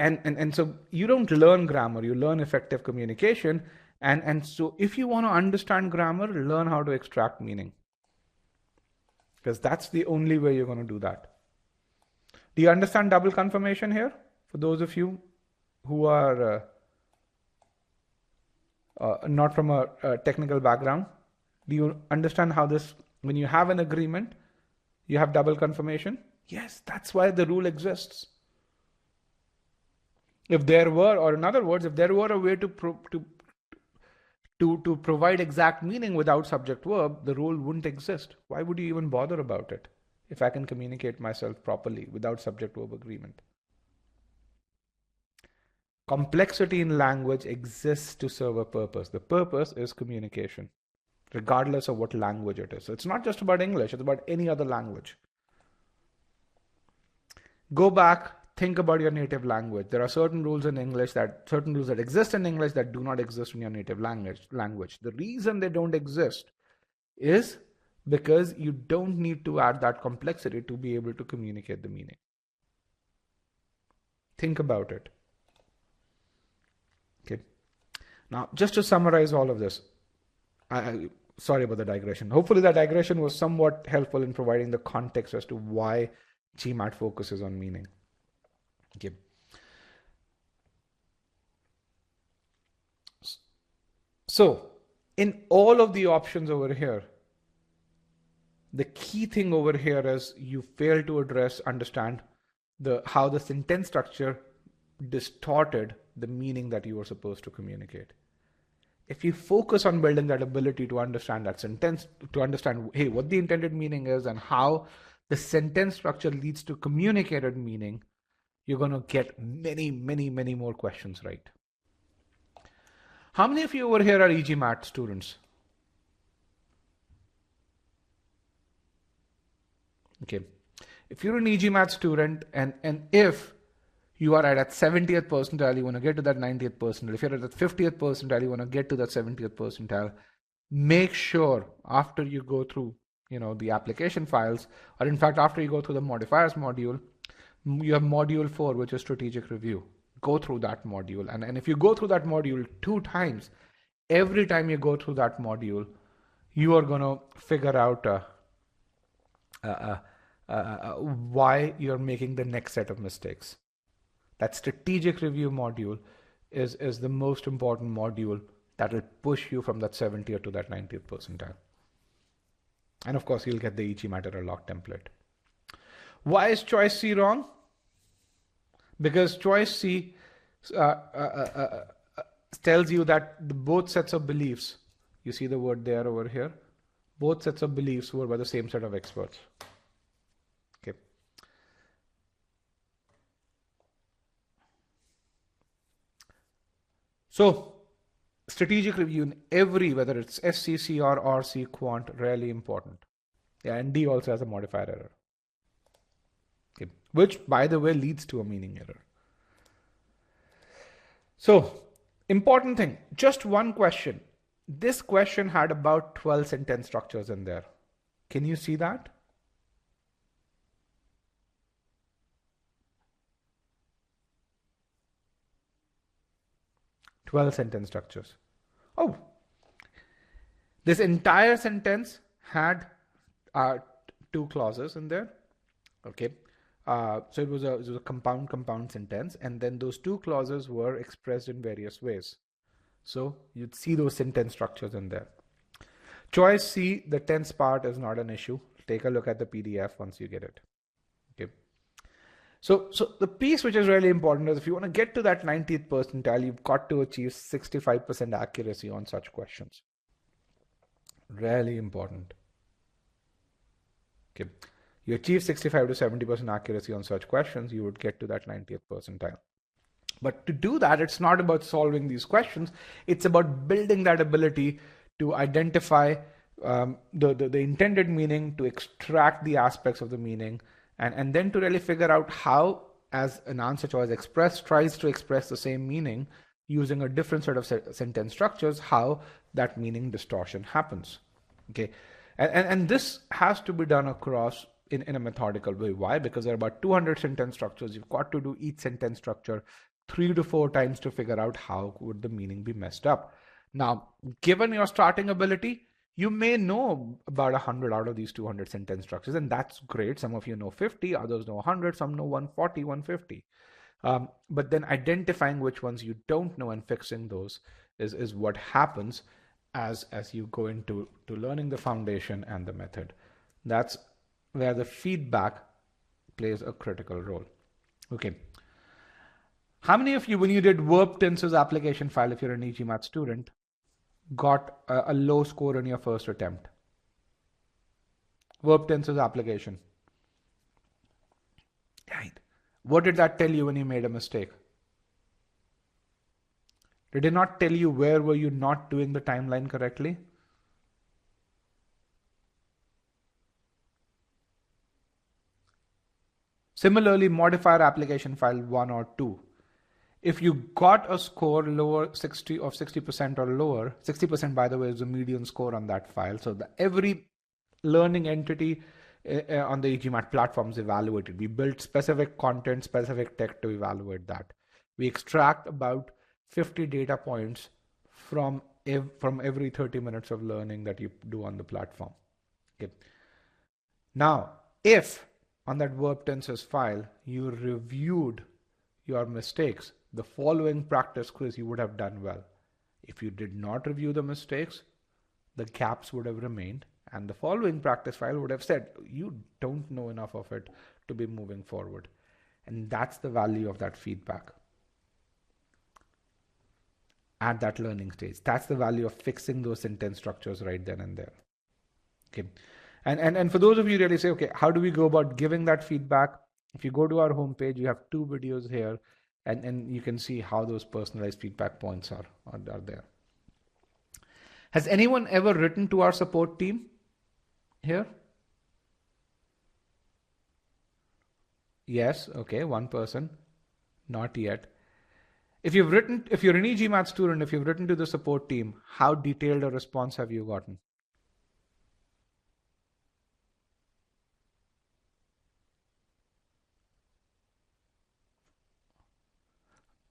and so you don't learn grammar, you learn effective communication, and so if you want to understand grammar, learn how to extract meaning, because that's the only way you're going to do that. Do you understand double confirmation here? For those of you who are not from a technical background, do you understand how this, when you have an agreement, you have double confirmation? Yes, that's why the rule exists. If there were, or in other words, if there were a way to provide exact meaning without subject verb, the rule wouldn't exist. Why would you even bother about it if I can communicate myself properly without subject verb agreement? Complexity in language exists to serve a purpose. The purpose is communication, regardless of what language it is. So it's not just about English, it's about any other language. Go back think about your native language. There are certain rules in English certain rules that exist in English that do not exist in your native language. The reason they don't exist is because you don't need to add that complexity to be able to communicate the meaning. Think about it. Okay. Now, just to summarize all of this, sorry about the digression. Hopefully that digression was somewhat helpful in providing the context as to why GMAT focuses on meaning. Okay. So, in all of the options over here, the key thing over here is you fail to understand how the sentence structure distorted the meaning that you were supposed to communicate. If you focus on building that ability to understand that sentence, to understand, hey, what the intended meaning is and how the sentence structure leads to communicated meaning, you're going to get many, many, many more questions right. How many of you over here are e-GMAT students? Okay. If you're an e-GMAT student and if you are at that 70th percentile, you want to get to that 90th percentile. If you're at that 50th percentile, you want to get to that 70th percentile. Make sure after you go through, the application files, or in fact, after you go through the modifiers module, you have module 4, which is strategic review. Go through that module. And if you go through that module 2 times, every time you go through that module, you are going to figure out why you're making the next set of mistakes. That strategic review module is the most important module that will push you from that 70th to that 90th percentile. And of course, you'll get the e-GMAT error log template. Why is choice C wrong? Because choice C tells you that both sets of beliefs, you see the word there over here, both sets of beliefs were by the same set of experts. Okay. So, strategic review in every, whether it's SC, CR, or C quant, really important. Yeah, and D also has a modifier error. Okay. Which, by the way, leads to a meaning error. So, important thing, just one question. This question had about 12 sentence structures in there. Can you see that? Twelve sentence structures. Oh, this entire sentence had 2 clauses in there. Okay. So it was a compound sentence, and then those 2 clauses were expressed in various ways. So you'd see those sentence structures in there. Choice C, the tense part is not an issue. Take a look at the PDF once you get it. Okay. So the piece which is really important is if you want to get to that 90th percentile, you've got to achieve 65% accuracy on such questions. Really important. Okay. You achieve 65 to 70% accuracy on such questions, you would get to that 90th percentile. But to do that, it's not about solving these questions. It's about building that ability to identify the intended meaning, to extract the aspects of the meaning, and then to really figure out how, as an answer choice tries to express the same meaning using a different set of sentence structures, how that meaning distortion happens. Okay, and this has to be done across in a methodical way. Why? Because there are about 200 sentence structures. You've got to do each sentence structure 3 to 4 times to figure out how would the meaning be messed up. Now, given your starting ability, you may know about 100 out of these 200 sentence structures, and that's great. Some of you know 50, others know 100, some know 140, 150. But then identifying which ones you don't know and fixing those is what happens as you go into learning the foundation and the method. That's where the feedback plays a critical role. Okay. How many of you, when you did verb tenses application file, if you're an e-GMAT student, got a low score in your first attempt? Verb tenses application. Right. What did that tell you when you made a mistake? Did it not tell you where were you not doing the timeline correctly? Similarly, modifier application file 1 or 2. If you got a score lower 60% or lower, 60% by the way is the median score on that file. So every learning entity on the e-GMAT platform is evaluated. We built specific content, specific tech to evaluate that. We extract about 50 data points from every 30 minutes of learning that you do on the platform. Okay. Now, if on that verb tenses file you reviewed your mistakes, the following practice quiz you would have done well. If you did not review the mistakes, the gaps would have remained, and the following practice file would have said you don't know enough of it to be moving forward. And that's the value of that feedback at that learning stage. That's the value of fixing those sentence structures right then and there. Okay. And for those of you really say, okay, how do we go about giving that feedback? If you go to our homepage, you have 2 videos here, and you can see how those personalized feedback points are there. Has anyone ever written to our support team here? Yes, okay, 1 person, not yet. If you're an e-GMAT student, if you've written to the support team, how detailed a response have you gotten?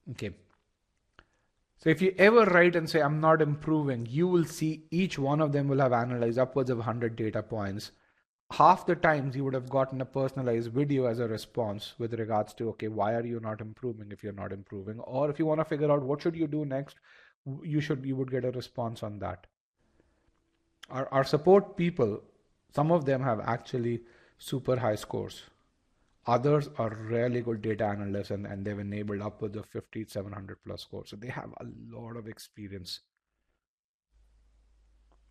Okay. So if you ever write and say, I'm not improving, you will see each one of them will have analyzed upwards of 100 data points. Half the times you would have gotten a personalized video as a response with regards to, okay, why are you not improving if you're not improving? Or if you want to figure out what should you do next, you would get a response on that. Our support people, some of them have actually super high scores. Others are really good data analysts and they've enabled upwards of 50, 700 plus scores. So they have a lot of experience.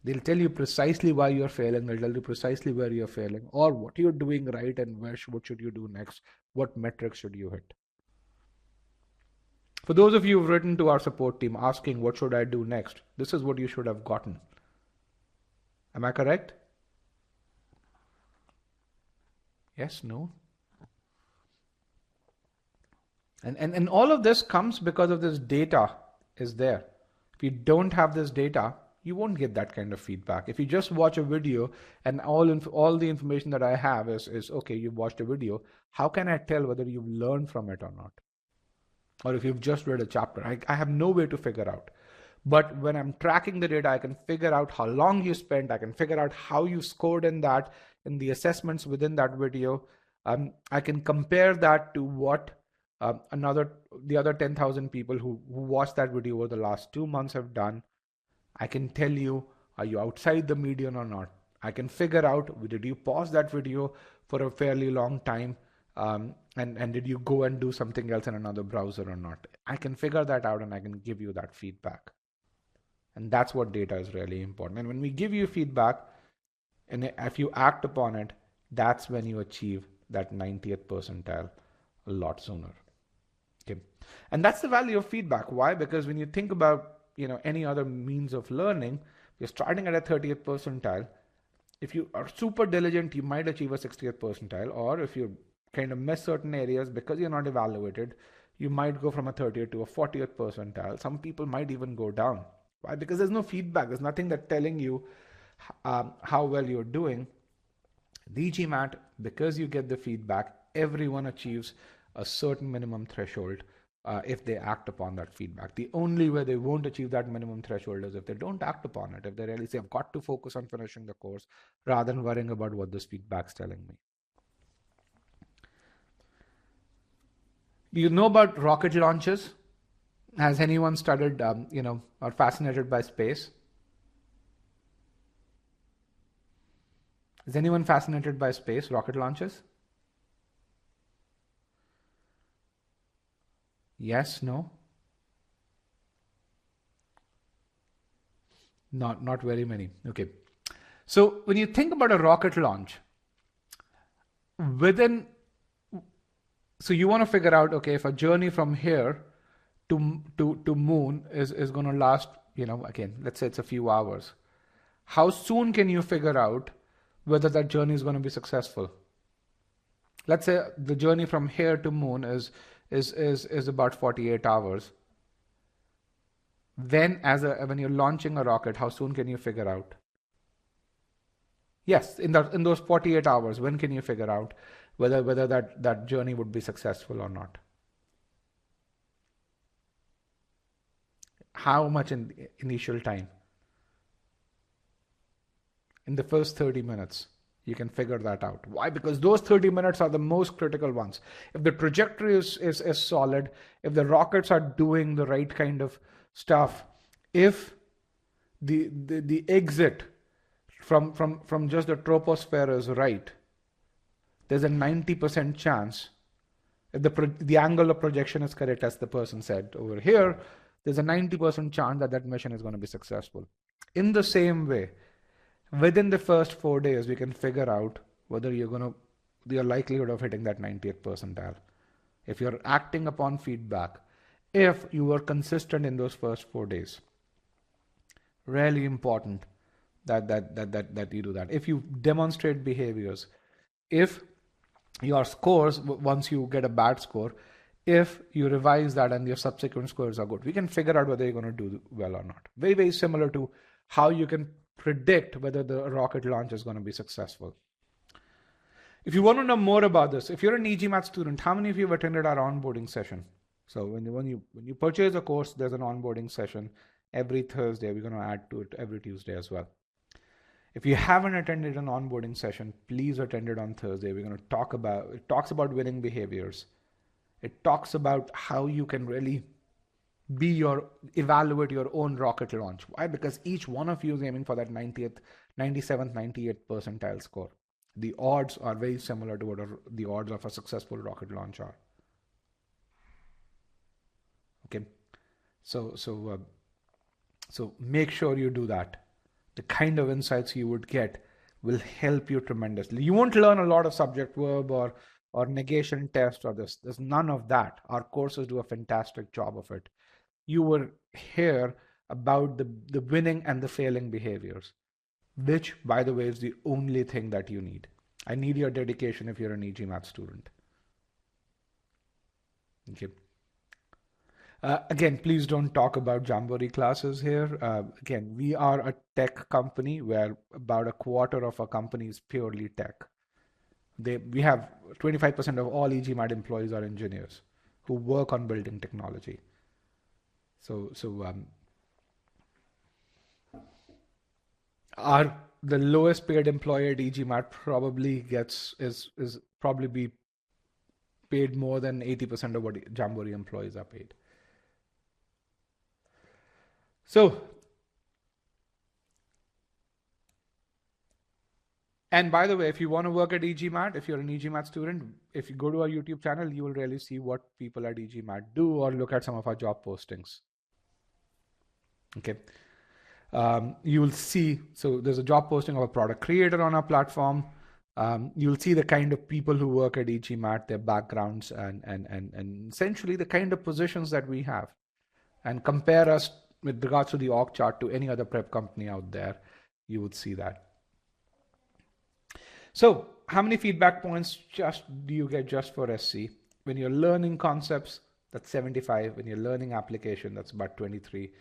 They'll tell you precisely why you're failing. They'll tell you precisely where you're failing or what you're doing right and what should you do next. What metrics should you hit? For those of you who've written to our support team asking what should I do next, this is what you should have gotten. Am I correct? Yes, no? And all of this comes because of this data is there. If you don't have this data, you won't get that kind of feedback. If you just watch a video and all the information that I have is okay, you watched a video, how can I tell whether you've learned from it or not? Or if you've just read a chapter, I have no way to figure out. But when I'm tracking the data, I can figure out how long you spent. I can figure out how you scored in the assessments within that video. I can compare that to what the other 10,000 people who watched that video over the last 2 months have done. I can tell you, are you outside the median or not? I can figure out, did you pause that video for a fairly long time? And did you go and do something else in another browser or not? I can figure that out and I can give you that feedback. And that's what data is really important. And when we give you feedback, and if you act upon it, that's when you achieve that 90th percentile a lot sooner. Okay. And that's the value of feedback. Why? Because when you think about any other means of learning, you're starting at a 30th percentile. If you are super diligent, you might achieve a 60th percentile, or if you kind of miss certain areas because you're not evaluated, you might go from a 30th to a 40th percentile. Some people might even go down. Why? Because there's no feedback. There's nothing that telling you how well you're doing. The GMAT, because you get the feedback, everyone achieves a certain minimum threshold if they act upon that feedback. The only way they won't achieve that minimum threshold is if they don't act upon it. If they really say, I've got to focus on finishing the course rather than worrying about what this feedback's telling me. Do you know about rocket launches? Has anyone studied, or fascinated by space? Is anyone fascinated by space, rocket launches? Yes, no? Not very many. Okay. So when you think about a rocket launch, so you want to figure out, okay, if a journey from here to moon is going to last, again, let's say it's a few hours. How soon can you figure out whether that journey is going to be successful? let's say the journey from here to moon is about 48 hours. Then when you're launching a rocket, how soon can you figure out? Yes, in those 48 hours, when can you figure out whether that journey would be successful or not? How much in initial time? In the first 30 minutes, you can figure that out. Why? Because those 30 minutes are the most critical ones. If the trajectory is solid, if the rockets are doing the right kind of stuff, if the exit from just the troposphere is right, there's a 90% chance, if the angle of projection is correct, as the person said over here, there's a 90% chance that mission is going to be successful. In the same way, within the first 4 days, we can figure out whether your likelihood of hitting that 90th percentile. If you're acting upon feedback, if you were consistent in those first 4 days, really important that you do that. If you demonstrate behaviors, if your scores, once you get a bad score, if you revise that and your subsequent scores are good, we can figure out whether you're going to do well or not. Very, very similar to how you can predict whether the rocket launch is going to be successful. If you want to know more about this, if you're an e-GMAT student, how many of you have attended our onboarding session? So when you purchase a course, there's an onboarding session every Thursday. We're going to add to it every Tuesday as well. If you haven't attended an onboarding session, please attend it on Thursday. We're going to it talks about winning behaviors. It talks about how you can really evaluate your own rocket launch. Why? Because each one of you is aiming for that 90th, 97th, 98th percentile score. The odds are very similar to what the odds of a successful rocket launch are. Okay, so make sure you do that. The kind of insights you would get will help you tremendously. You won't learn a lot of subject verb or negation test or this. There's none of that. Our courses do a fantastic job of it. You will hear about the winning and the failing behaviors, which, by the way, is the only thing that you need. I need your dedication if you're an e-GMAT student. Okay. Again, please don't talk about Jamboree classes here. Again, we are a tech company where about a quarter of our company is purely tech. We have 25% of all e-GMAT employees are engineers who work on building technology. The lowest paid employee at e-GMAT probably is probably be paid more than 80% of what Jamboree employees are paid. So, and by the way, if you want to work at e-GMAT, if you're an e-GMAT student, if you go to our YouTube channel, you will really see what people at e-GMAT do, or look at some of our job postings. Okay. You will see, so there's a job posting of a product creator on our platform. You'll see the kind of people who work at e-GMAT, their backgrounds, and essentially the kind of positions that we have, and compare us with regards to the org chart to any other prep company out there. You would see that. So how many feedback points do you get just for SC? When you're learning concepts, that's 75. When you're learning application, that's about 23.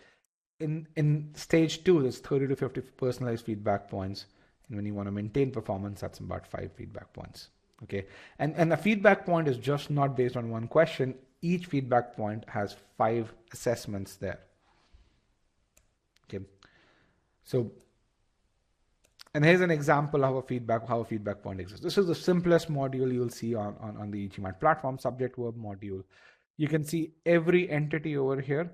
In stage 2, there's 30 to 50 personalized feedback points. And when you want to maintain performance, that's about 5 feedback points. Okay. And a feedback point is just not based on one question. Each feedback point has 5 assessments there. Okay. So, and here's an example of how a feedback point exists. This is the simplest module you'll see on the e-GMAT platform, subject verb module. You can see every entity over here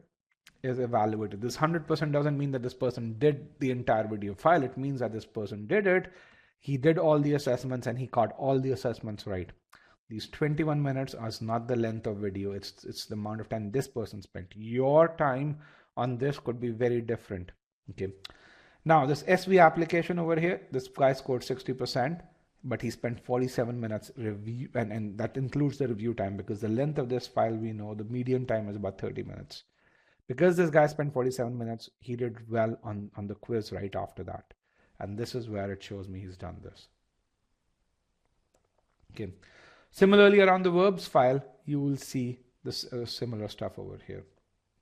is evaluated. This 100% doesn't mean that this person did the entire video file. It means that this person did it. He did all the assessments and he got all the assessments right. These 21 minutes is not the length of video. It's the amount of time this person spent. Your time on this could be very different. Okay. Now this SV application over here, this guy scored 60%, but he spent 47 minutes review, and that includes the review time, because the length of this file, we know the median time is about 30 minutes. Because this guy spent 47 minutes, he did well on the quiz right after that. And this is where it shows me he's done this. Okay. Similarly, around the verbs file, you will see this similar stuff over here.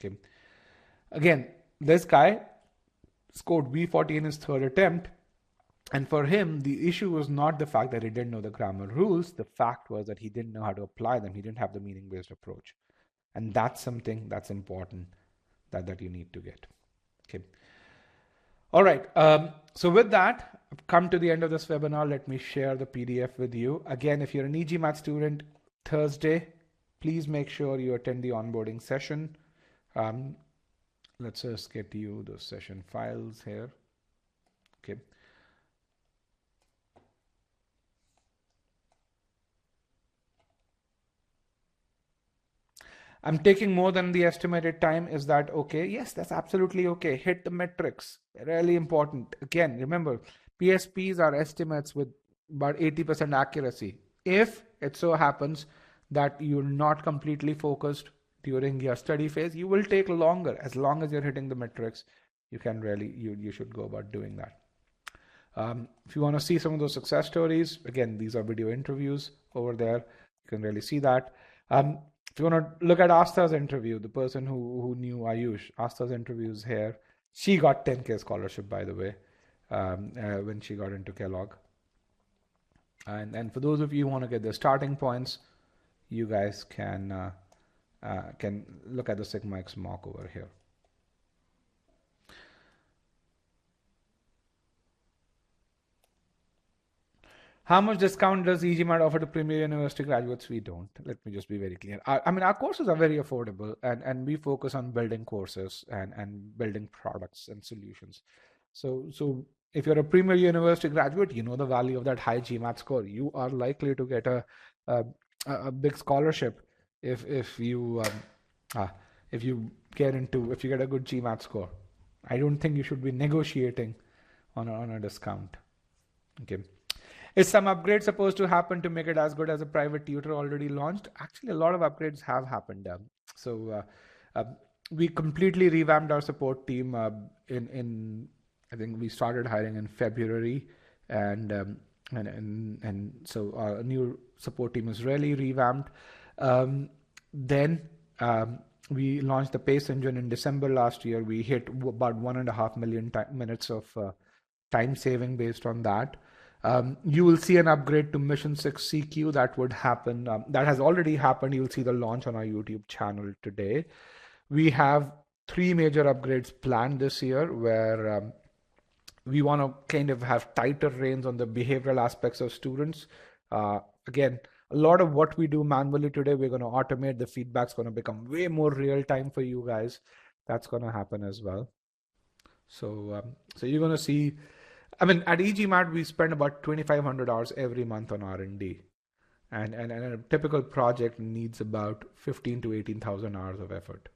Okay. Again, this guy scored B40 in his third attempt. And for him, the issue was not the fact that he didn't know the grammar rules. The fact was that he didn't know how to apply them. He didn't have the meaning-based approach. And that's something that's important that you need to get. Okay. All right. So with that, I've come to the end of this webinar. Let me share the PDF with you. Again, if you're an e-GMAT student, Thursday, please make sure you attend the onboarding session. Let's just get you the session files here. Okay. I'm taking more than the estimated time. Is that okay? Yes, that's absolutely okay. Hit the metrics. Really important. Again, remember, PSPs are estimates with about 80% accuracy. If it so happens that you're not completely focused during your study phase, you will take longer. As long as you're hitting the metrics, you can really, you should go about doing that. If you want to see some of those success stories, again, these are video interviews over there. You can really see that. If you want to look at Asta's interview, the person who knew Ayush, Asta's interviews here, she got 10K scholarship, by the way, when she got into Kellogg. And for those of you who want to get the starting points, you guys can look at the Sigma X mock over here. How much discount does e-GMAT offer to premier university graduates? We don't. Let me just be very clear. I mean, our courses are very affordable, and we focus on building courses and building products and solutions. So if you're a premier university graduate, you know the value of that high GMAT score. You are likely to get a big scholarship if you get a good GMAT score. I don't think you should be negotiating on a discount. Okay. Is some upgrade supposed to happen to make it as good as a private tutor already launched? Actually, a lot of upgrades have happened. We completely revamped our support team I think we started hiring in February, and so our new support team is really revamped. Then we launched the PACE engine in December last year. We hit about 1.5 million minutes of time saving based on that. You will see an upgrade to Mission 6 CQ that would happen. That has already happened. You'll see the launch on our YouTube channel today. We have 3 major upgrades planned this year where we want to kind of have tighter reins on the behavioral aspects of students. Again, a lot of what we do manually today, we're going to automate. The feedback's going to become way more real time for you guys. That's going to happen as well. So you're going to see, I mean, at e-GMAT, we spend about 2,500 hours every month on R&D. And a typical project needs about 15 to 18,000 hours of effort.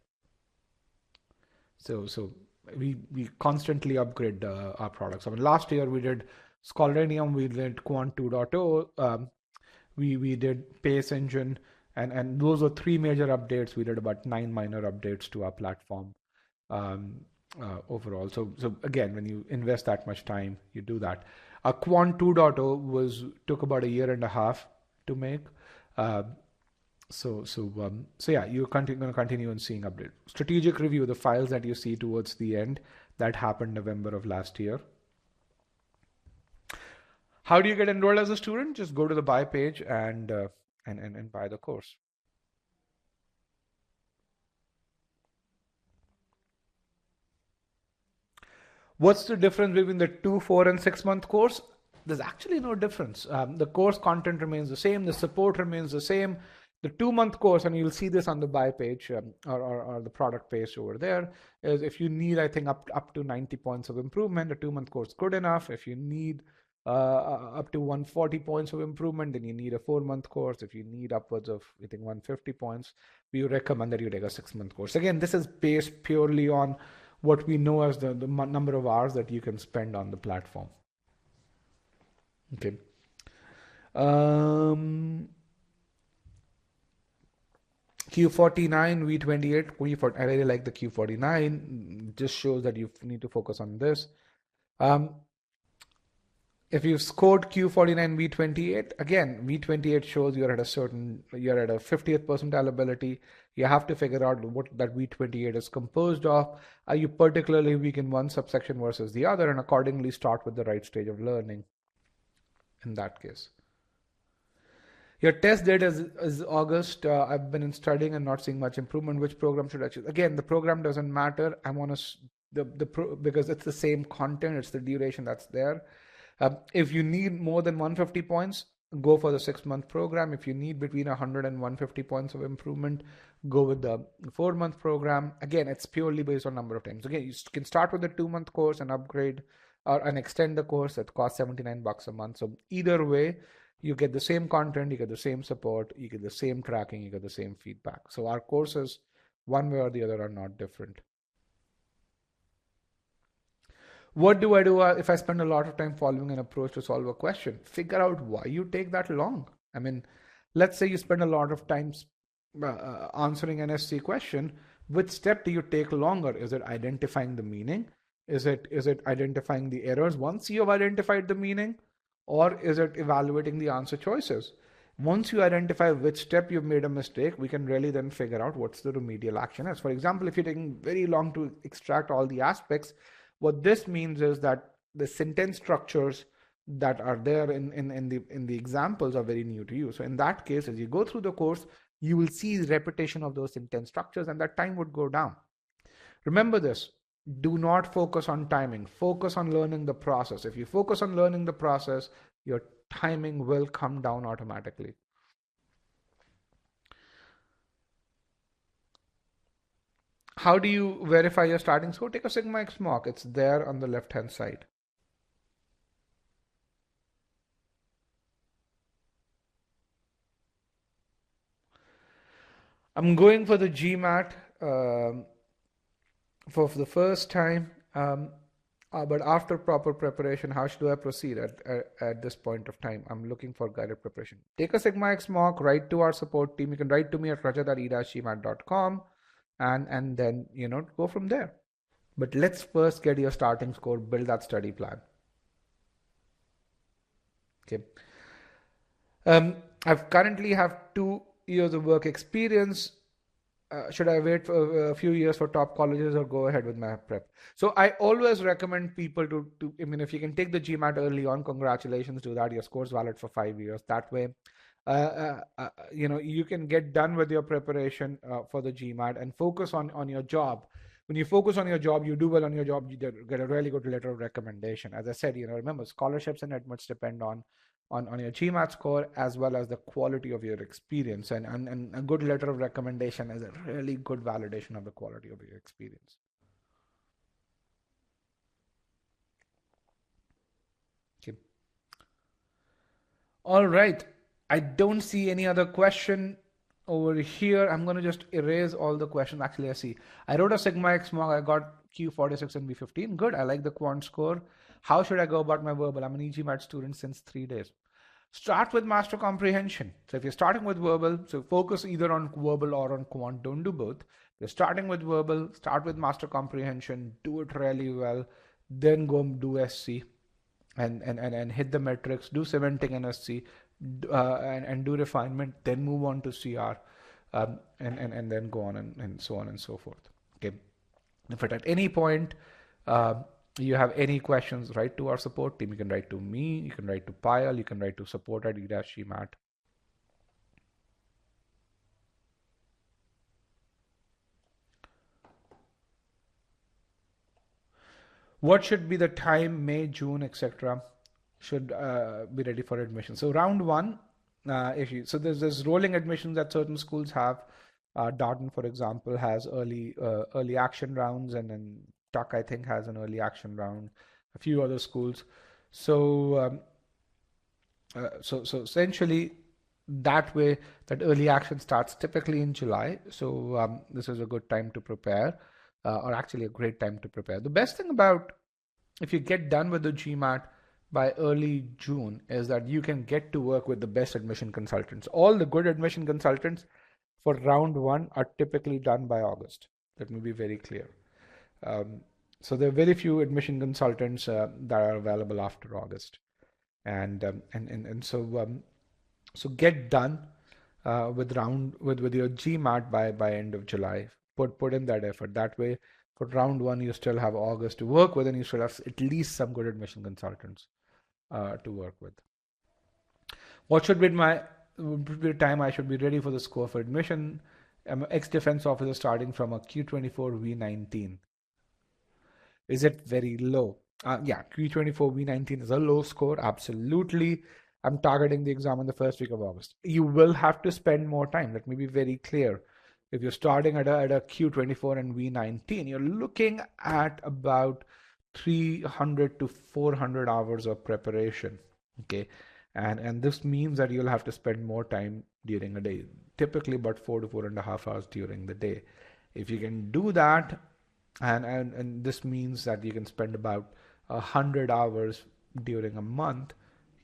So we constantly upgrade our products. I mean, last year we did Scholarium, we did Quant 2.0, we did PACE engine, and those were 3 major updates. We did about 9 minor updates to our platform. Overall. So again, when you invest that much time, you do that. A Quant 2.0 took about 1.5 years to make. So yeah, you're going to continue on seeing updates. Strategic review, the files that you see towards the end, that happened November of last year. How do you get enrolled as a student? Just go to the buy page and buy the course. What's the difference between the 2, 4, and 6 month course? There's actually no difference. The course content remains the same. The support remains the same. The 2 month course, and you'll see this on the buy page or the product page over there, is if you need, I think, up to 90 points of improvement, the 2 month course is good enough. If you need up to 140 points of improvement, then you need a 4 month course. If you need upwards of, I think, 150 points, we recommend that you take a 6 month course. Again, this is based purely on what we know as the number of hours that you can spend on the platform. Okay. Q49, V28, I really like the Q49. Just shows that you need to focus on this. If you've scored Q49 V28, again, V28 shows you're at a 50th percentile ability. You have to figure out what that V28 is composed of. Are you particularly weak in one subsection versus the other, and accordingly start with the right stage of learning in that case. Your test date is August. I've been studying and not seeing much improvement. Which program should I choose? Again, the program doesn't matter. I want to because it's the same content, it's the duration that's there. If you need more than 150 points, go for the 6-month program. If you need between 100 and 150 points of improvement, go with the 4-month program. Again, it's purely based on number of times. Again, you can start with the 2-month course and upgrade and extend the course. That costs $79 a month. So either way, you get the same content, you get the same support, you get the same tracking, you get the same feedback. So our courses, one way or the other, are not different. What do I do if I spend a lot of time following an approach to solve a question? Figure out why you take that long. I mean, let's say you spend a lot of time answering an SC question. Which step do you take longer? Is it identifying the meaning? Is it identifying the errors once you have identified the meaning? Or is it evaluating the answer choices? Once you identify which step you've made a mistake, we can really then figure out what's the remedial action is. For example, if you're taking very long to extract all the aspects, what this means is that the sentence structures that are there in the examples are very new to you. So in that case, as you go through the course, you will see repetition of those sentence structures, and that time would go down. Remember this. Do not focus on timing. Focus on learning the process. If you focus on learning the process, your timing will come down automatically. How do you verify your starting score? Take a Sigma X mock. It's there on the left-hand side. I'm going for the GMAT for the first time. But after proper preparation, how should I proceed at this point of time? I'm looking for guided preparation. Take a Sigma X mock, write to our support team. You can write to me at rajat@e-gmat.com and then, go from there. But let's first get your starting score, build that study plan. Okay. I've currently have 2 years of work experience. Should I wait for a few years for top colleges or go ahead with my prep? So I always recommend people to if you can take the GMAT early on, congratulations, do that. Your score's valid for 5 years. That way, you can get done with your preparation for the GMAT and focus on your job. When you focus on your job, you do well on your job, you get a really good letter of recommendation. As I said, remember, scholarships and admits depend on your GMAT score as well as the quality of your experience, and a good letter of recommendation is a really good validation of the quality of your experience. Okay. All right. I don't see any other question over here. I'm going to just erase all the questions. Actually, I see. I wrote a Sigma X mock. I got Q46 and B15. Good. I like the quant score. How should I go about my verbal? I'm an e-GMAT student since 3 days. Start with master comprehension. So if you're starting with verbal, so focus either on verbal or on quant. Don't do both. If you're starting with verbal, start with master comprehension. Do it really well. Then go do SC and hit the metrics. Do cementing and SC and do refinement. Then move on to CR and then go on and so on and so forth. Okay. If at any point you have any questions, write to our support team. You can write to me, you can write to Payal, you can write to support@e-GMAT. What should be the time, May, June, etc. should be ready for admission? So round 1, so there's rolling admissions that certain schools have. Darden, for example, has early action rounds, and then Tuck, I think, has an early action round. A few other schools. So essentially, that way, that early action starts typically in July. So this is a good time to prepare, or actually a great time to prepare. The best thing about if you get done with the GMAT by early June is that you can get to work with the best admission consultants. All the good admission consultants for round 1 are typically done by August. Let me be very clear. So there are very few admission consultants that are available after August. So get done with your GMAT by end of July. Put in that effort. That way, for round one, you still have August to work with, and you still have at least some good admission consultants to work with. What should be the time I should be ready for the score for admission? I'm an ex-defense officer starting from a Q24 V19. Is it very low? Yeah, Q24 V19 is a low score. Absolutely. I'm targeting the exam in the first week of August. You will have to spend more time. Let me be very clear. If you're starting at a Q24 and V19, you're looking at about 300 to 400 hours of preparation. Okay. And this means that you'll have to spend more time during a day, typically about 4 to 4.5 hours during the day. If you can do that, and this means that you can spend about 100 hours during a month,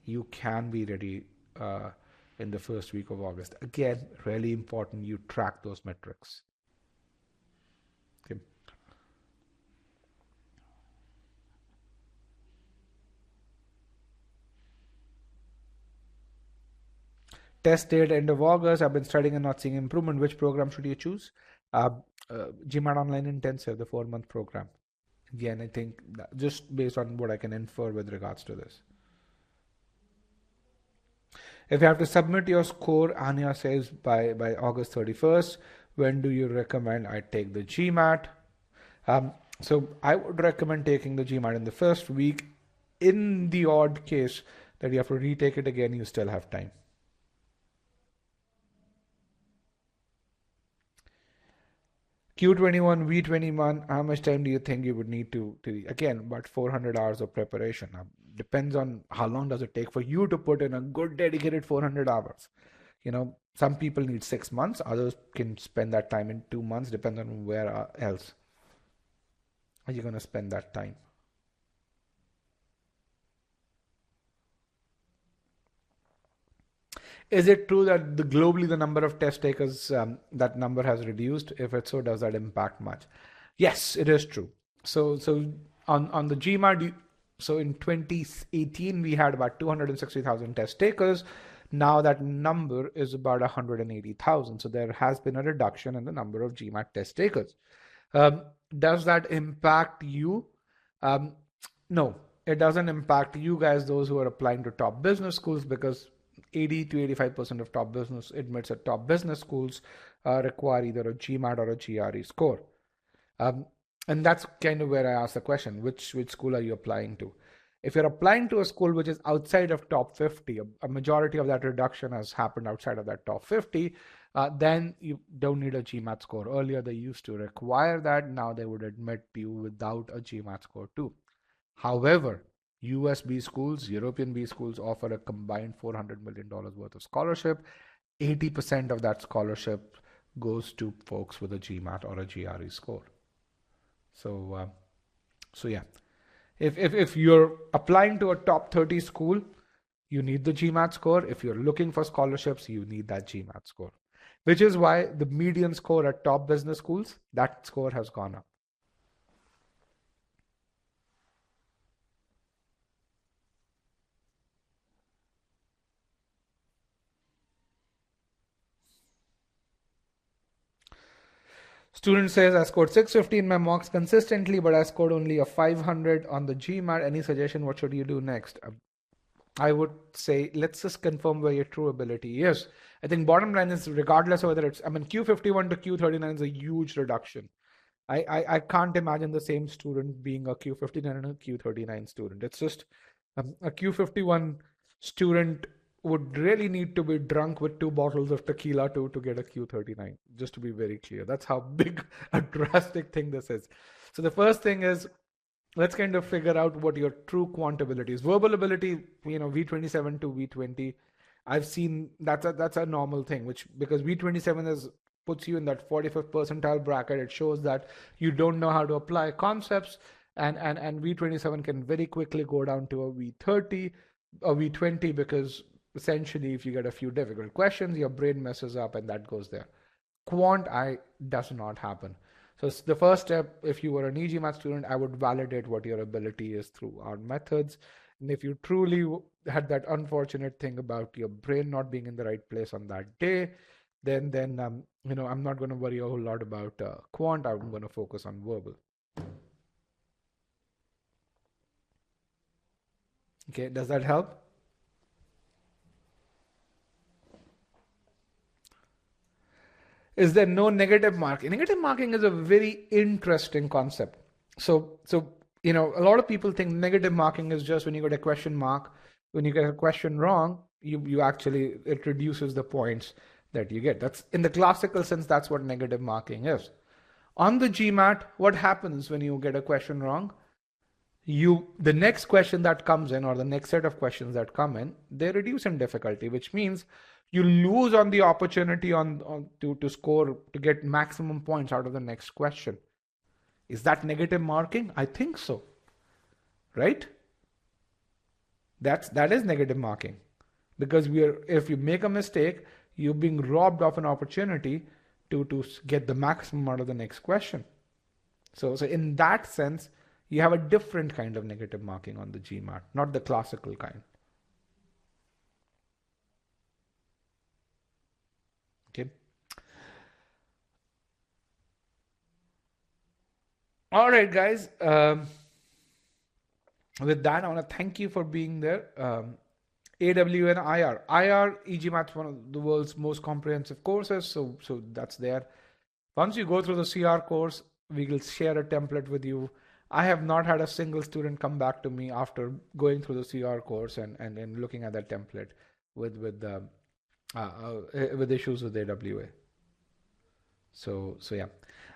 you can be ready in the first week of August. Again, really important you track those metrics. Okay. Test date end of August. I've been studying and not seeing improvement. Which program should you choose? GMAT Online Intensive, the 4-month program. Again, I think just based on what I can infer with regards to this. If you have to submit your score, Anya says by August 31st, when do you recommend I take the GMAT? So I would recommend taking the GMAT in the first week. In the odd case that you have to retake it again, you still have time. Q21, V21, how much time do you think you would need to again, about 400 hours of preparation. Depends on how long does it take for you to put in a good dedicated 400 hours. Some people need 6 months, others can spend that time in 2 months, depends on where else are you going to spend that time. Is it true that globally the number of test takers, that number has reduced? If it's so, does that impact much? Yes, it is true. So on the GMAT, so in 2018 we had about 260,000 test takers. Now that number is about 180,000. So there has been a reduction in the number of GMAT test takers. Does that impact you? No, it doesn't impact you guys, those who are applying to top business schools, because 80 to 85% of top business admits at top business schools require either a GMAT or a GRE score. And that's kind of where I asked the question, which school are you applying to? If you're applying to a school which is outside of top 50, a majority of that reduction has happened outside of that top 50, then you don't need a GMAT score. Earlier, they used to require that. Now they would admit you without a GMAT score too. However, US B schools, European B schools offer a combined $400 million worth of scholarship. 80% of that scholarship goes to folks with a GMAT or a GRE score. So yeah, if you're applying to a top 30 school, you need the GMAT score. If you're looking for scholarships, you need that GMAT score, which is why the median score at top business schools, that score has gone up. Student says, I scored 650 in my mocks consistently, but I scored only a 500 on the GMAT. Any suggestion? What should you do next? I would say, let's just confirm where your true ability is. I think bottom line is, regardless of whether it's, Q51 to Q39 is a huge reduction. I can't imagine the same student being a Q59 and a Q39 student. It's just a Q51 student would really need to be drunk with 2 bottles of tequila to get a Q39, just to be very clear. That's how big a drastic thing this is. So the first thing is, let's kind of figure out what your true quant ability is. Verbal ability, V27 to V20, I've seen that's a normal thing, because V27 puts you in that 45th percentile bracket. It shows that you don't know how to apply concepts, and V27 can very quickly go down to a V30, a V20, because essentially if you get a few difficult questions, your brain messes up and that goes there. Quant does not happen. So the first step, if you were an e-GMAT student, I would validate what your ability is through our methods. And if you truly had that unfortunate thing about your brain not being in the right place on that day, then I'm not going to worry a whole lot about quant. I'm going to focus on verbal. Okay, does that help? Is there no negative marking? Negative marking is a very interesting concept. So a lot of people think negative marking is just when you get a question mark, when you get a question wrong, you actually, it reduces the points that you get. That's in the classical sense, that's what negative marking is. On the GMAT, what happens when you get a question wrong? The next question that comes in, or the next set of questions that come in, they reduce in difficulty, which means you lose on the opportunity to score, to get maximum points out of the next question. Is that negative marking? I think so. Right? That is negative marking, because if you make a mistake, you're being robbed of an opportunity to get the maximum out of the next question. So in that sense, you have a different kind of negative marking on the GMAT, not the classical kind. Okay. All right, guys. With that, I want to thank you for being there. AWN IR e-GMAT is one of the world's most comprehensive courses, so that's there. Once you go through the CR course, we will share a template with you. I have not had a single student come back to me after going through the CR course and looking at that template with issues with AWA. So yeah.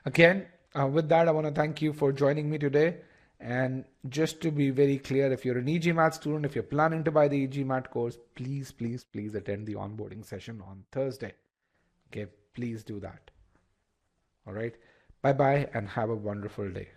Again, with that, I want to thank you for joining me today. And just to be very clear, if you're an e-GMAT student, if you're planning to buy the e-GMAT course, please attend the onboarding session on Thursday. Okay, please do that. All right. Bye-bye and have a wonderful day.